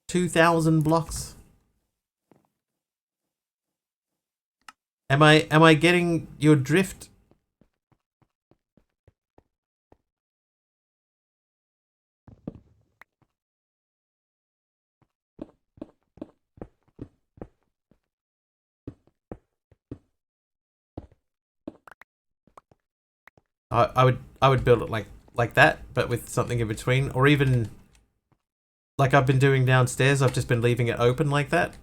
2,000 blocks. Am I getting your drift? I would build it like that, but with something in between, or even like I've been doing downstairs. I've just been leaving it open like that.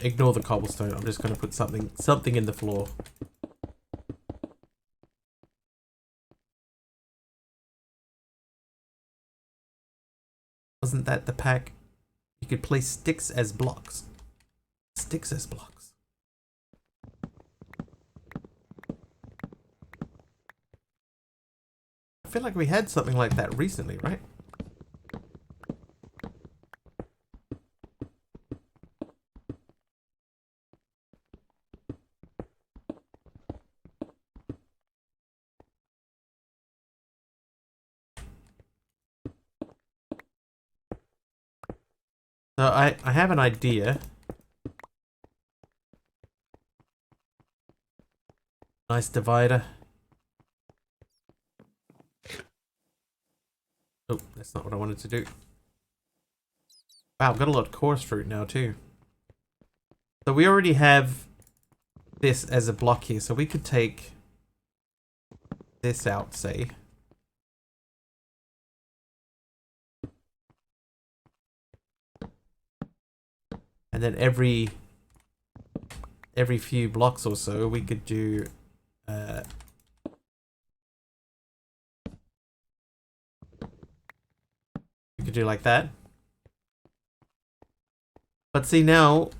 Ignore the cobblestone. I'm just going to put something in the floor. Wasn't that the pack? You could place sticks as blocks. Sticks as blocks. I feel like we had something like that recently, right? So I have an idea. Nice divider. Oh, that's not what I wanted to do. Wow, I've got a lot of coarse fruit now too. So we already have this as a block here, so we could take this out, say. And then every few blocks or so, we could do like that. But see now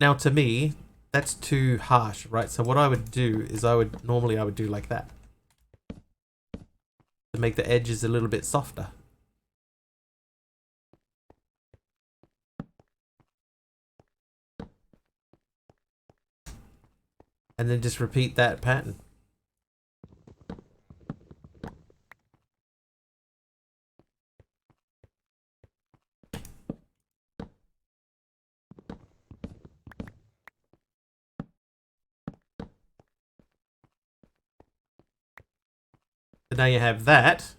to me, that's too harsh, right? So what I would do is normally I would do like that to make the edges a little bit softer. And then just repeat that pattern. So now you have that.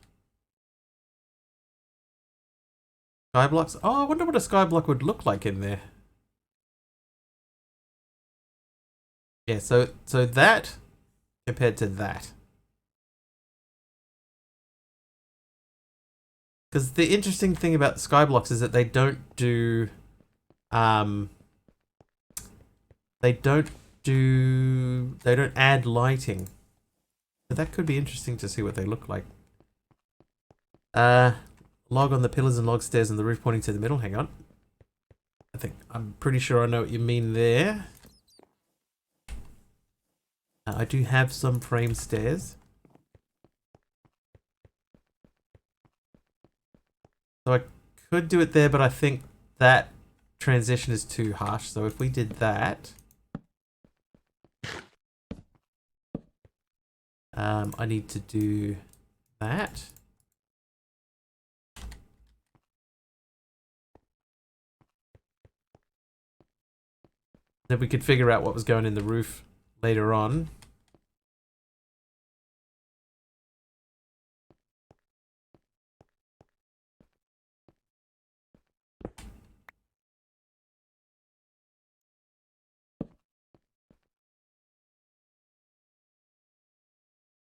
Skyblocks. Oh, I wonder what a skyblock would look like in there. Yeah, so that compared to that. Because the interesting thing about skyblocks is that they don't do they don't add lighting. So that could be interesting to see what they look like. Log on the pillars and log stairs and the roof pointing to the middle. Hang on. I'm pretty sure I know what you mean there. I do have some frame stairs. So I could do it there, but I think that transition is too harsh. So if we did that, I need to do that. Then we could figure out what was going in the roof later on.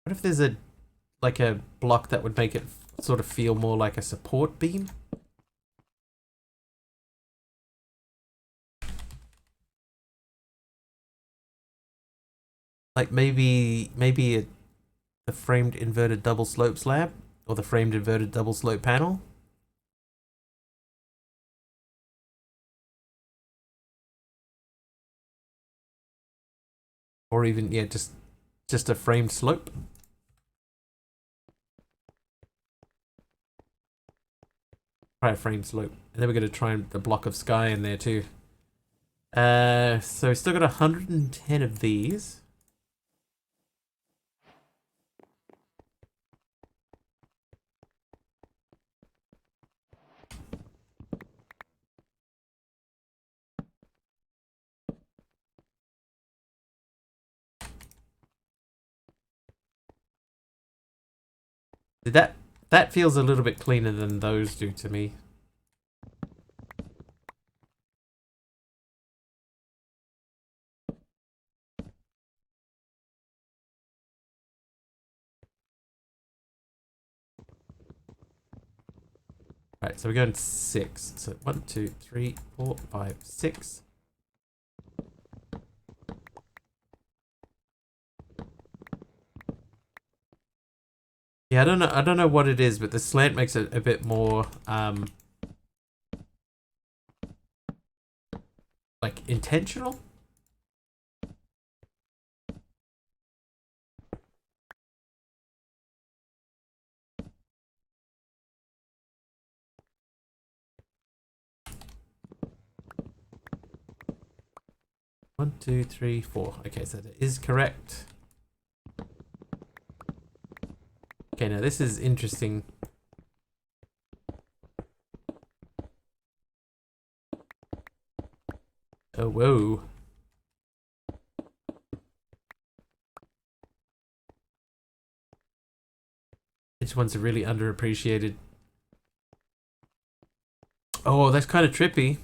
What if there's a block that would make it sort of feel more like a support beam? Like maybe the framed inverted double slope slab or the framed inverted double slope panel. Or even, yeah, just a framed slope. Try a framed slope. And then we're going to try a block of sky in there too. So we still got 110 of these. That feels a little bit cleaner than those do to me. Right, so we're going 6. So 1, 2, 3, 4, 5, 6. Yeah, I don't know what it is, but the slant makes it a bit more like intentional. One, two, three, four. Okay, so that is correct. Okay, now this is interesting. Oh, whoa. Which ones are really underappreciated? Oh, that's kind of trippy.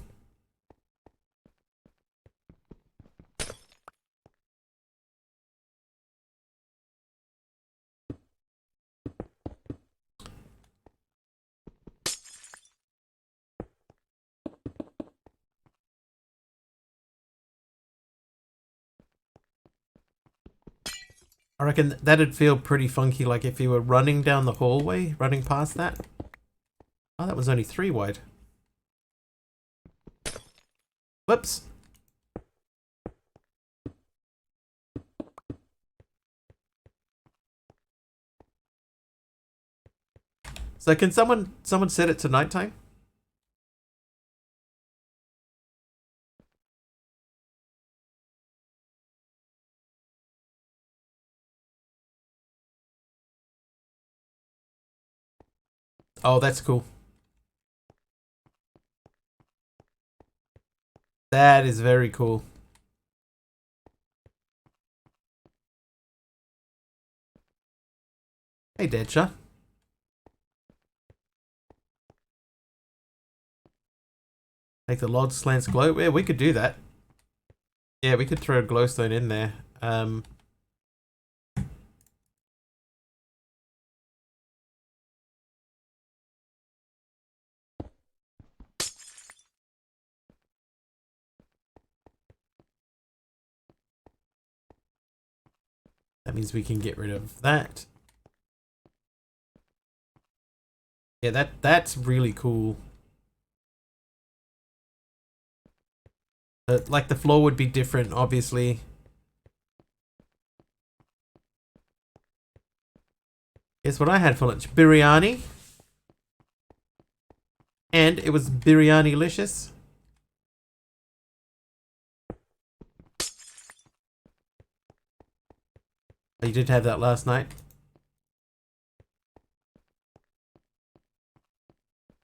I reckon that'd feel pretty funky, like if you were running down the hallway, running past that. Oh, that was only 3 wide. Whoops. So can someone set it to nighttime? Oh, that's cool. That is very cool. Hey, Deadshot. Make the lodge slants glow. Yeah, we could do that. Yeah, we could throw a glowstone in there. That means we can get rid of that. Yeah, that's really cool. Like the floor would be different, obviously. Guess what I had for lunch? Biryani. And it was biryani-licious. Oh, you did have that last night.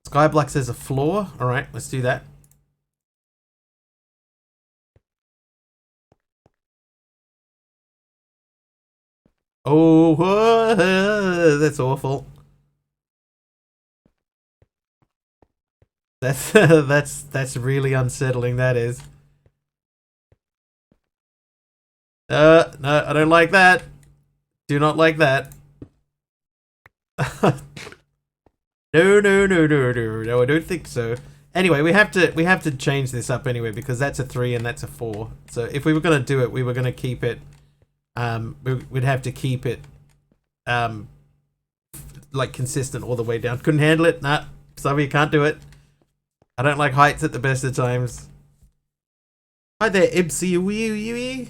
Skyblock says a floor. Alright, let's do that. Oh, that's awful. That's that's really unsettling. That is. No, I don't like that. Do not like that. No, no, no, no, no, no. I don't think so. Anyway, we have to change this up anyway because that's a 3 and that's a 4. So if we were gonna do it, we were gonna keep it. We'd have to keep it, like consistent all the way down. Couldn't handle it. Nah, sorry, you can't do it. I don't like heights at the best of times. Hi there, Ibsy.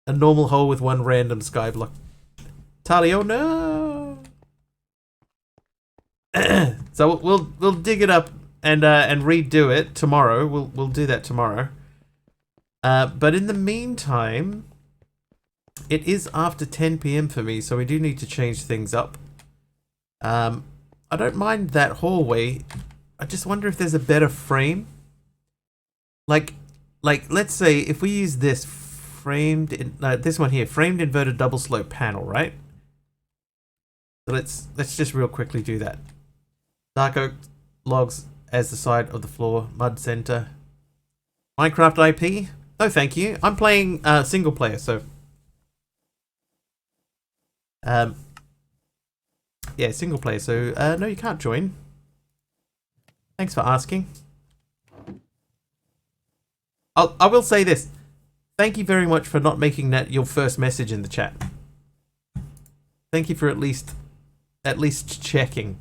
A normal hole with one random skyblock. Talio, no. So we'll dig it up and redo it tomorrow. We'll do that tomorrow. But in the meantime, it is after 10 p.m. for me, so we do need to change things up. I don't mind that hallway. I just wonder if there's a better frame. Like let's say if we use this framed this one here, framed inverted double slope panel, right? So let's just real quickly do that. Dark oak logs as the side of the floor, mud center. Minecraft IP? No, thank you. I'm playing single player, so yeah, single player. So no, you can't join. Thanks for asking. I will say this. Thank you very much for not making that your first message in the chat. Thank you for at least checking.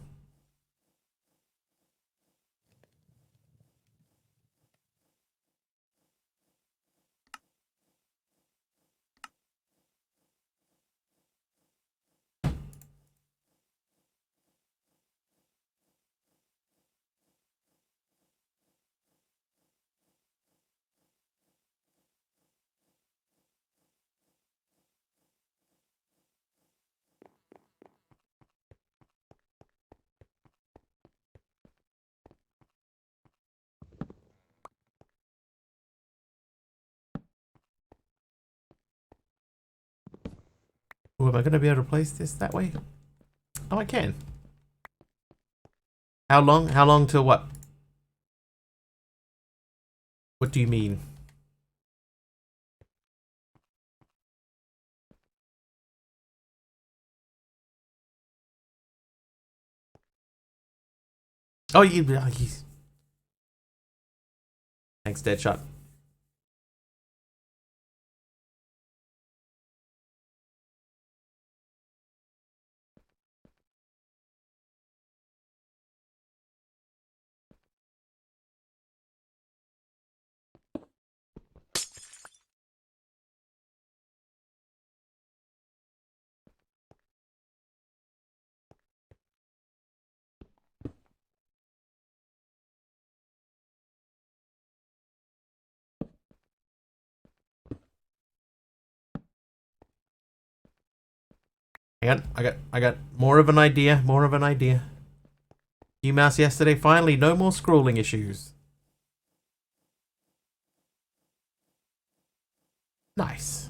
Oh, am I going to be able to place this that way? Oh, I can. How long? How long till what? What do you mean? Oh, he's... Thanks, Deadshot. I got more of an idea. More of an idea. New mouse yesterday. Finally, no more scrolling issues. Nice.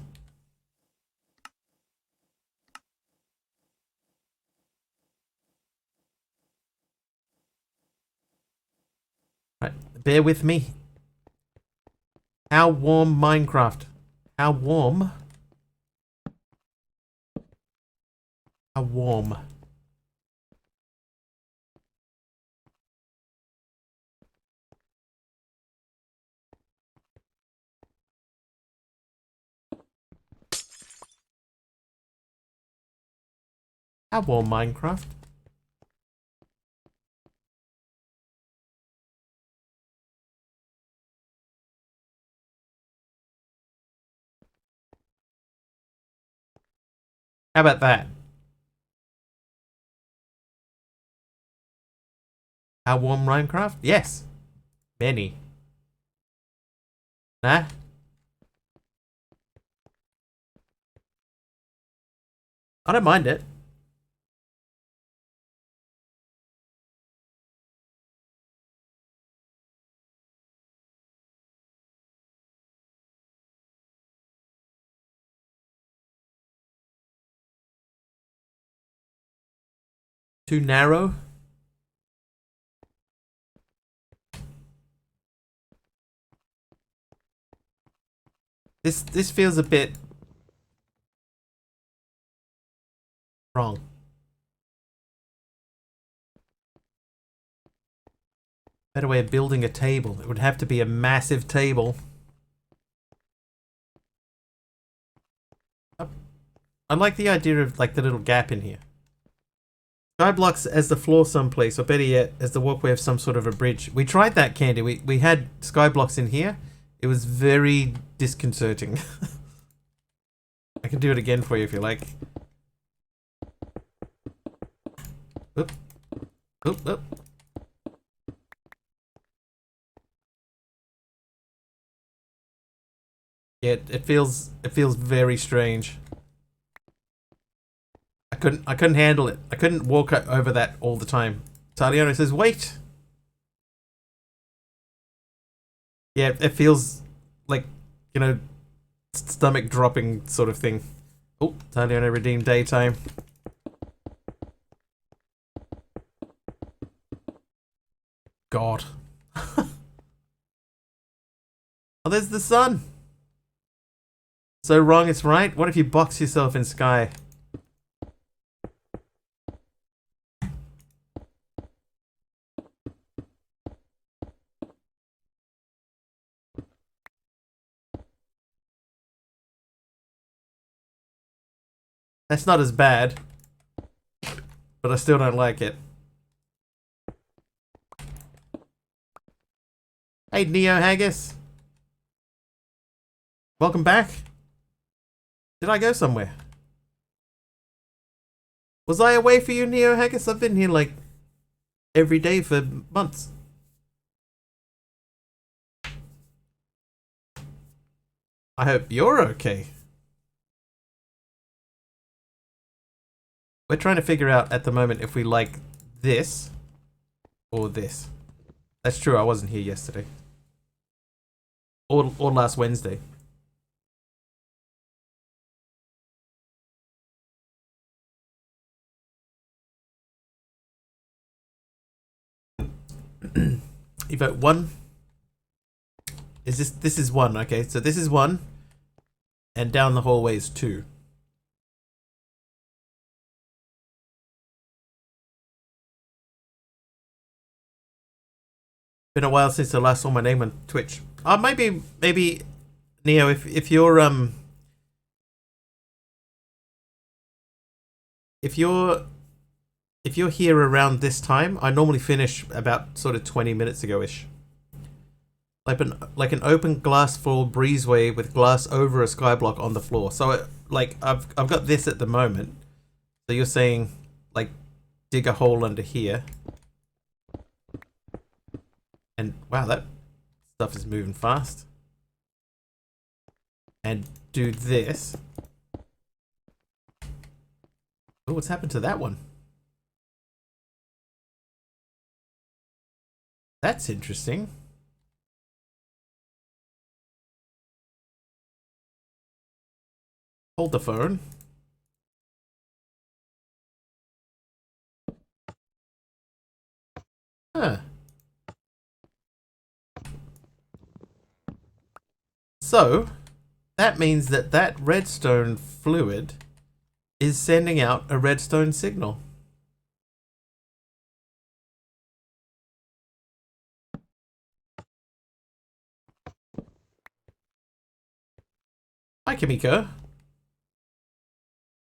Right, bear with me. How warm Minecraft? How warm? How warm? How warm Minecraft? How about that? How warm Minecraft? Yes. Many. Nah? I don't mind it. Too narrow? This feels a bit wrong. Better way of building a table. It would have to be a massive table. I like the idea of like the little gap in here. Skyblocks as the floor someplace, or better yet, as the walkway of some sort of a bridge. We tried that, Candy. We had skyblocks in here. It was very disconcerting. I can do it again for you if you like. Oop. Oop, oop. Yeah, it feels very strange. I couldn't handle it. I couldn't walk over that all the time. Taliano says, wait. Yeah, it feels like, you know, stomach dropping sort of thing. Oh, Taliano redeemed daytime. God. Oh, there's the sun. So wrong it's right. What if you box yourself in sky? That's not as bad, but I still don't like it. Hey, Neo Haggis. Welcome back. Did I go somewhere? Was I away for you, Neo Haggis? I've been here like every day for months. I hope you're okay. We're trying to figure out at the moment if we like this or this. That's true, I wasn't here yesterday. Or last Wednesday. You vote 1. Is this is 1, okay, so this is 1. And down the hallway is 2. Been a while since I last saw my name on Twitch. Maybe Neo, if you're if you're here around this time, I normally finish about sort of 20 minutes ago-ish. Like an open glass floor breezeway with glass over a skyblock on the floor. So like I've got this at the moment. So you're saying like dig a hole under here. And wow, that stuff is moving fast. And do this. Oh, what's happened to that one? That's interesting. Hold the phone. Huh. So, that means that that redstone fluid is sending out a redstone signal. Hi, Kimiko.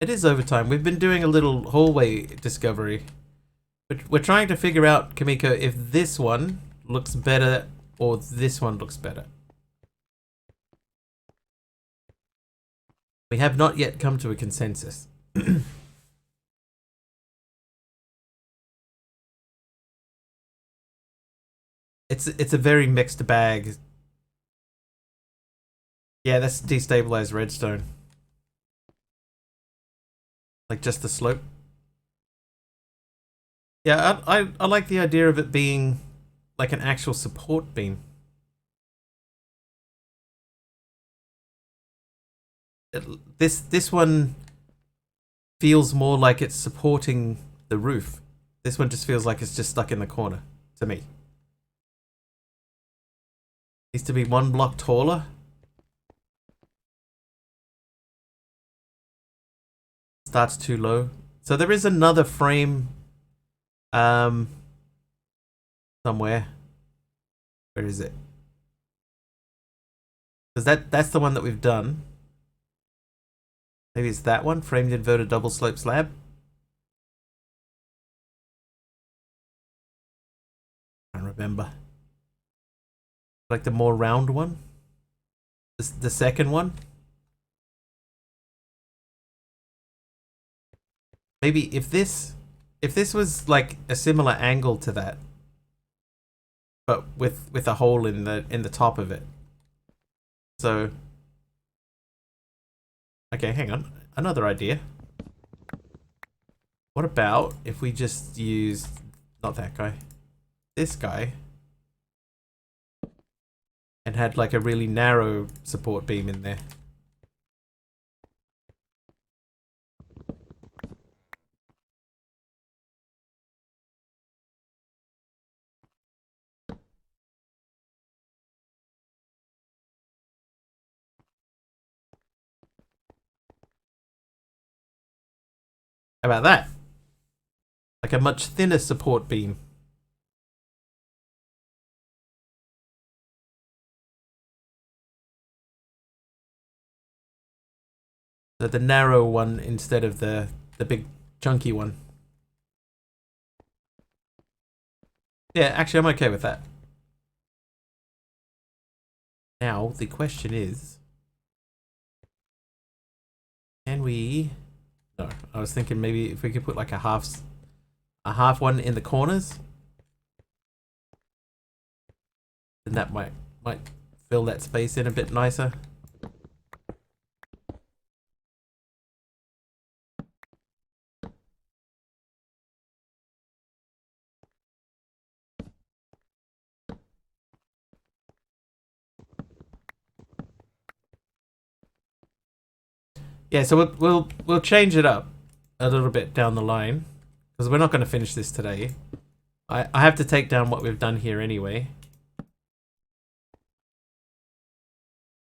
It is overtime. We've been doing a little hallway discovery. We're trying to figure out, Kimiko, if this one looks better or this one looks better. We have not yet come to a consensus. It's a very mixed bag. Yeah, that's destabilized redstone. Like just the slope. Yeah, I like the idea of it being like an actual support beam. This one feels more like it's supporting the roof. This one just feels like it's just stuck in the corner to me. Needs to be 1 block taller. Starts too low. So there is another frame somewhere. Where is it? Because that's the one that we've done. Maybe it's that one, framed inverted double slope slab. I don't remember. Like the more round one? The second one? Maybe if this was like a similar angle to that, but with a hole in the top of it. So okay, hang on. Another idea. What about if we just used not that guy, this guy, and had like a really narrow support beam in there? How about that? Like a much thinner support beam. So the narrow one instead of the big chunky one. Yeah, actually I'm okay with that. Now the question is, can we... No, I was thinking maybe if we could put like a half one in the corners, then that might fill that space in a bit nicer. Yeah, so we'll change it up a little bit down the line because we're not going to finish this today. I have to take down what we've done here anyway.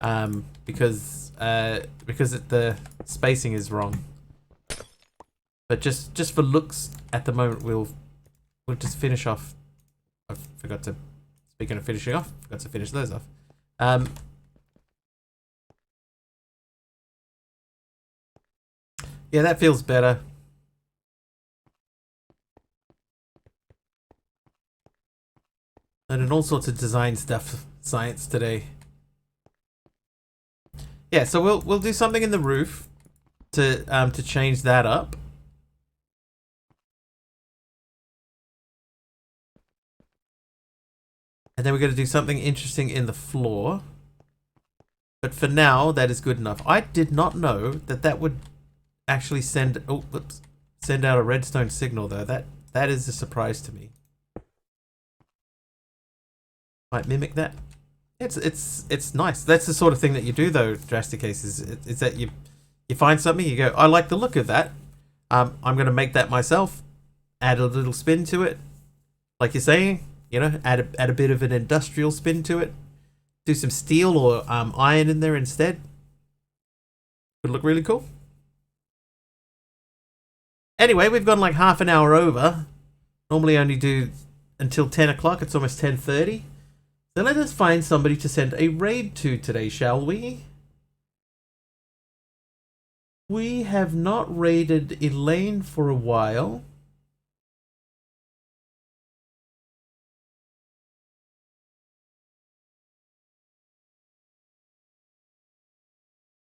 Because the spacing is wrong. But just for looks at the moment, we'll just finish off. I forgot to, speaking of finishing off, forgot to finish those off. Yeah, that feels better. And in all sorts of design stuff, science today. Yeah, so we'll do something in the roof to change that up. And then we're going to do something interesting in the floor. But for now, that is good enough. I did not know that would actually send... Oh, whoops. send out a redstone signal though. That is a surprise to me. Might mimic that. It's nice. That's the sort of thing that you do though, Drastic Case, is that you find something, you go, I like the look of that. I'm gonna make that myself. Add a little spin to it. Like you're saying, you know, add a bit of an industrial spin to it. Do some steel or iron in there instead. Would look really cool. Anyway, we've gone like half an hour over. Normally I only do until 10 o'clock. It's almost 10:30. So let us find somebody to send a raid to today, shall we? We have not raided Elaine for a while.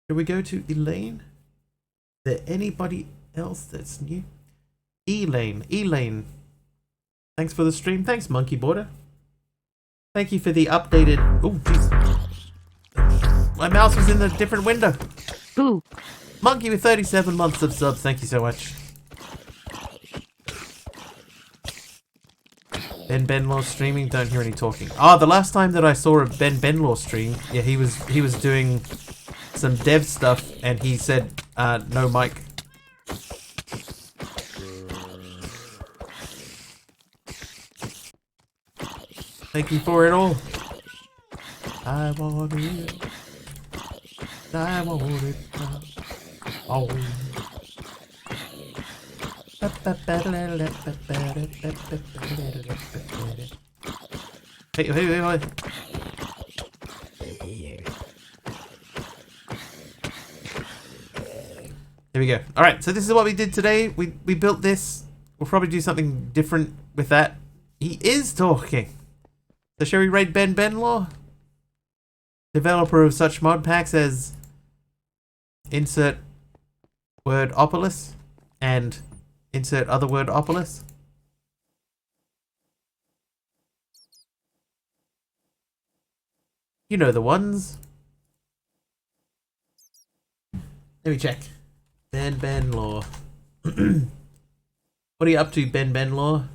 Should we go to Elaine? Is there anybody else that's new? Elaine. Thanks for the stream. Thanks, Monkey Border. Thank you for the updated... Oh, jeez. My mouse was in a different window. Ooh. Monkey with 37 months of subs. Thank you so much. Ben Benlaw streaming. Don't hear any talking. The last time that I saw a Ben Benlaw stream, yeah, he was doing some dev stuff, and he said no mic. Thank you for it all. I want it. I want it. Oh. Hey. There we go. Alright, so this is what we did today. We built this. We'll probably do something different with that. He is talking. So shall we raid Ben Benlaw? Developer of such mod packs as insert word Opolis and insert other word Opolis. You know the ones. Let me check. Ben Benlaw. What are you up to, Ben Benlaw?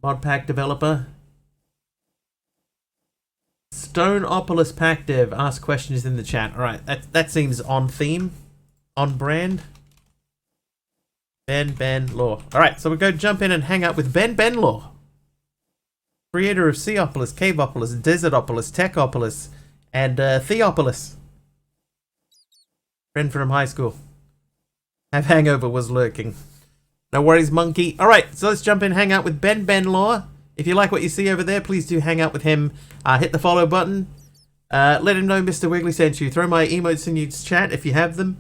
Mod pack developer. Stoneopolis Pack Dev. Ask questions in the chat. Alright, that seems on theme. On brand. Ben Benlaw. Alright, so we'll go jump in and hang out with Ben Benlaw. Creator of Seopolis, Caveopolis, Desertopolis, Techopolis, and Theopolis. Friend from high school. Have hangover was lurking. No worries, monkey. Alright, so let's jump in and hang out with Ben Benlaw. If you like what you see over there, please do hang out with him. Hit the follow button. Let him know Mr. Wiggly sent you. Throw my emotes in your chat if you have them.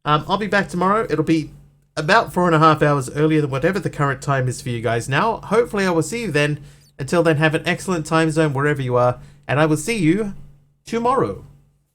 I'll be back tomorrow. It'll be about 4.5 hours earlier than whatever the current time is for you guys now. Hopefully I will see you then. Until then, have an excellent time zone wherever you are. And I will see you tomorrow.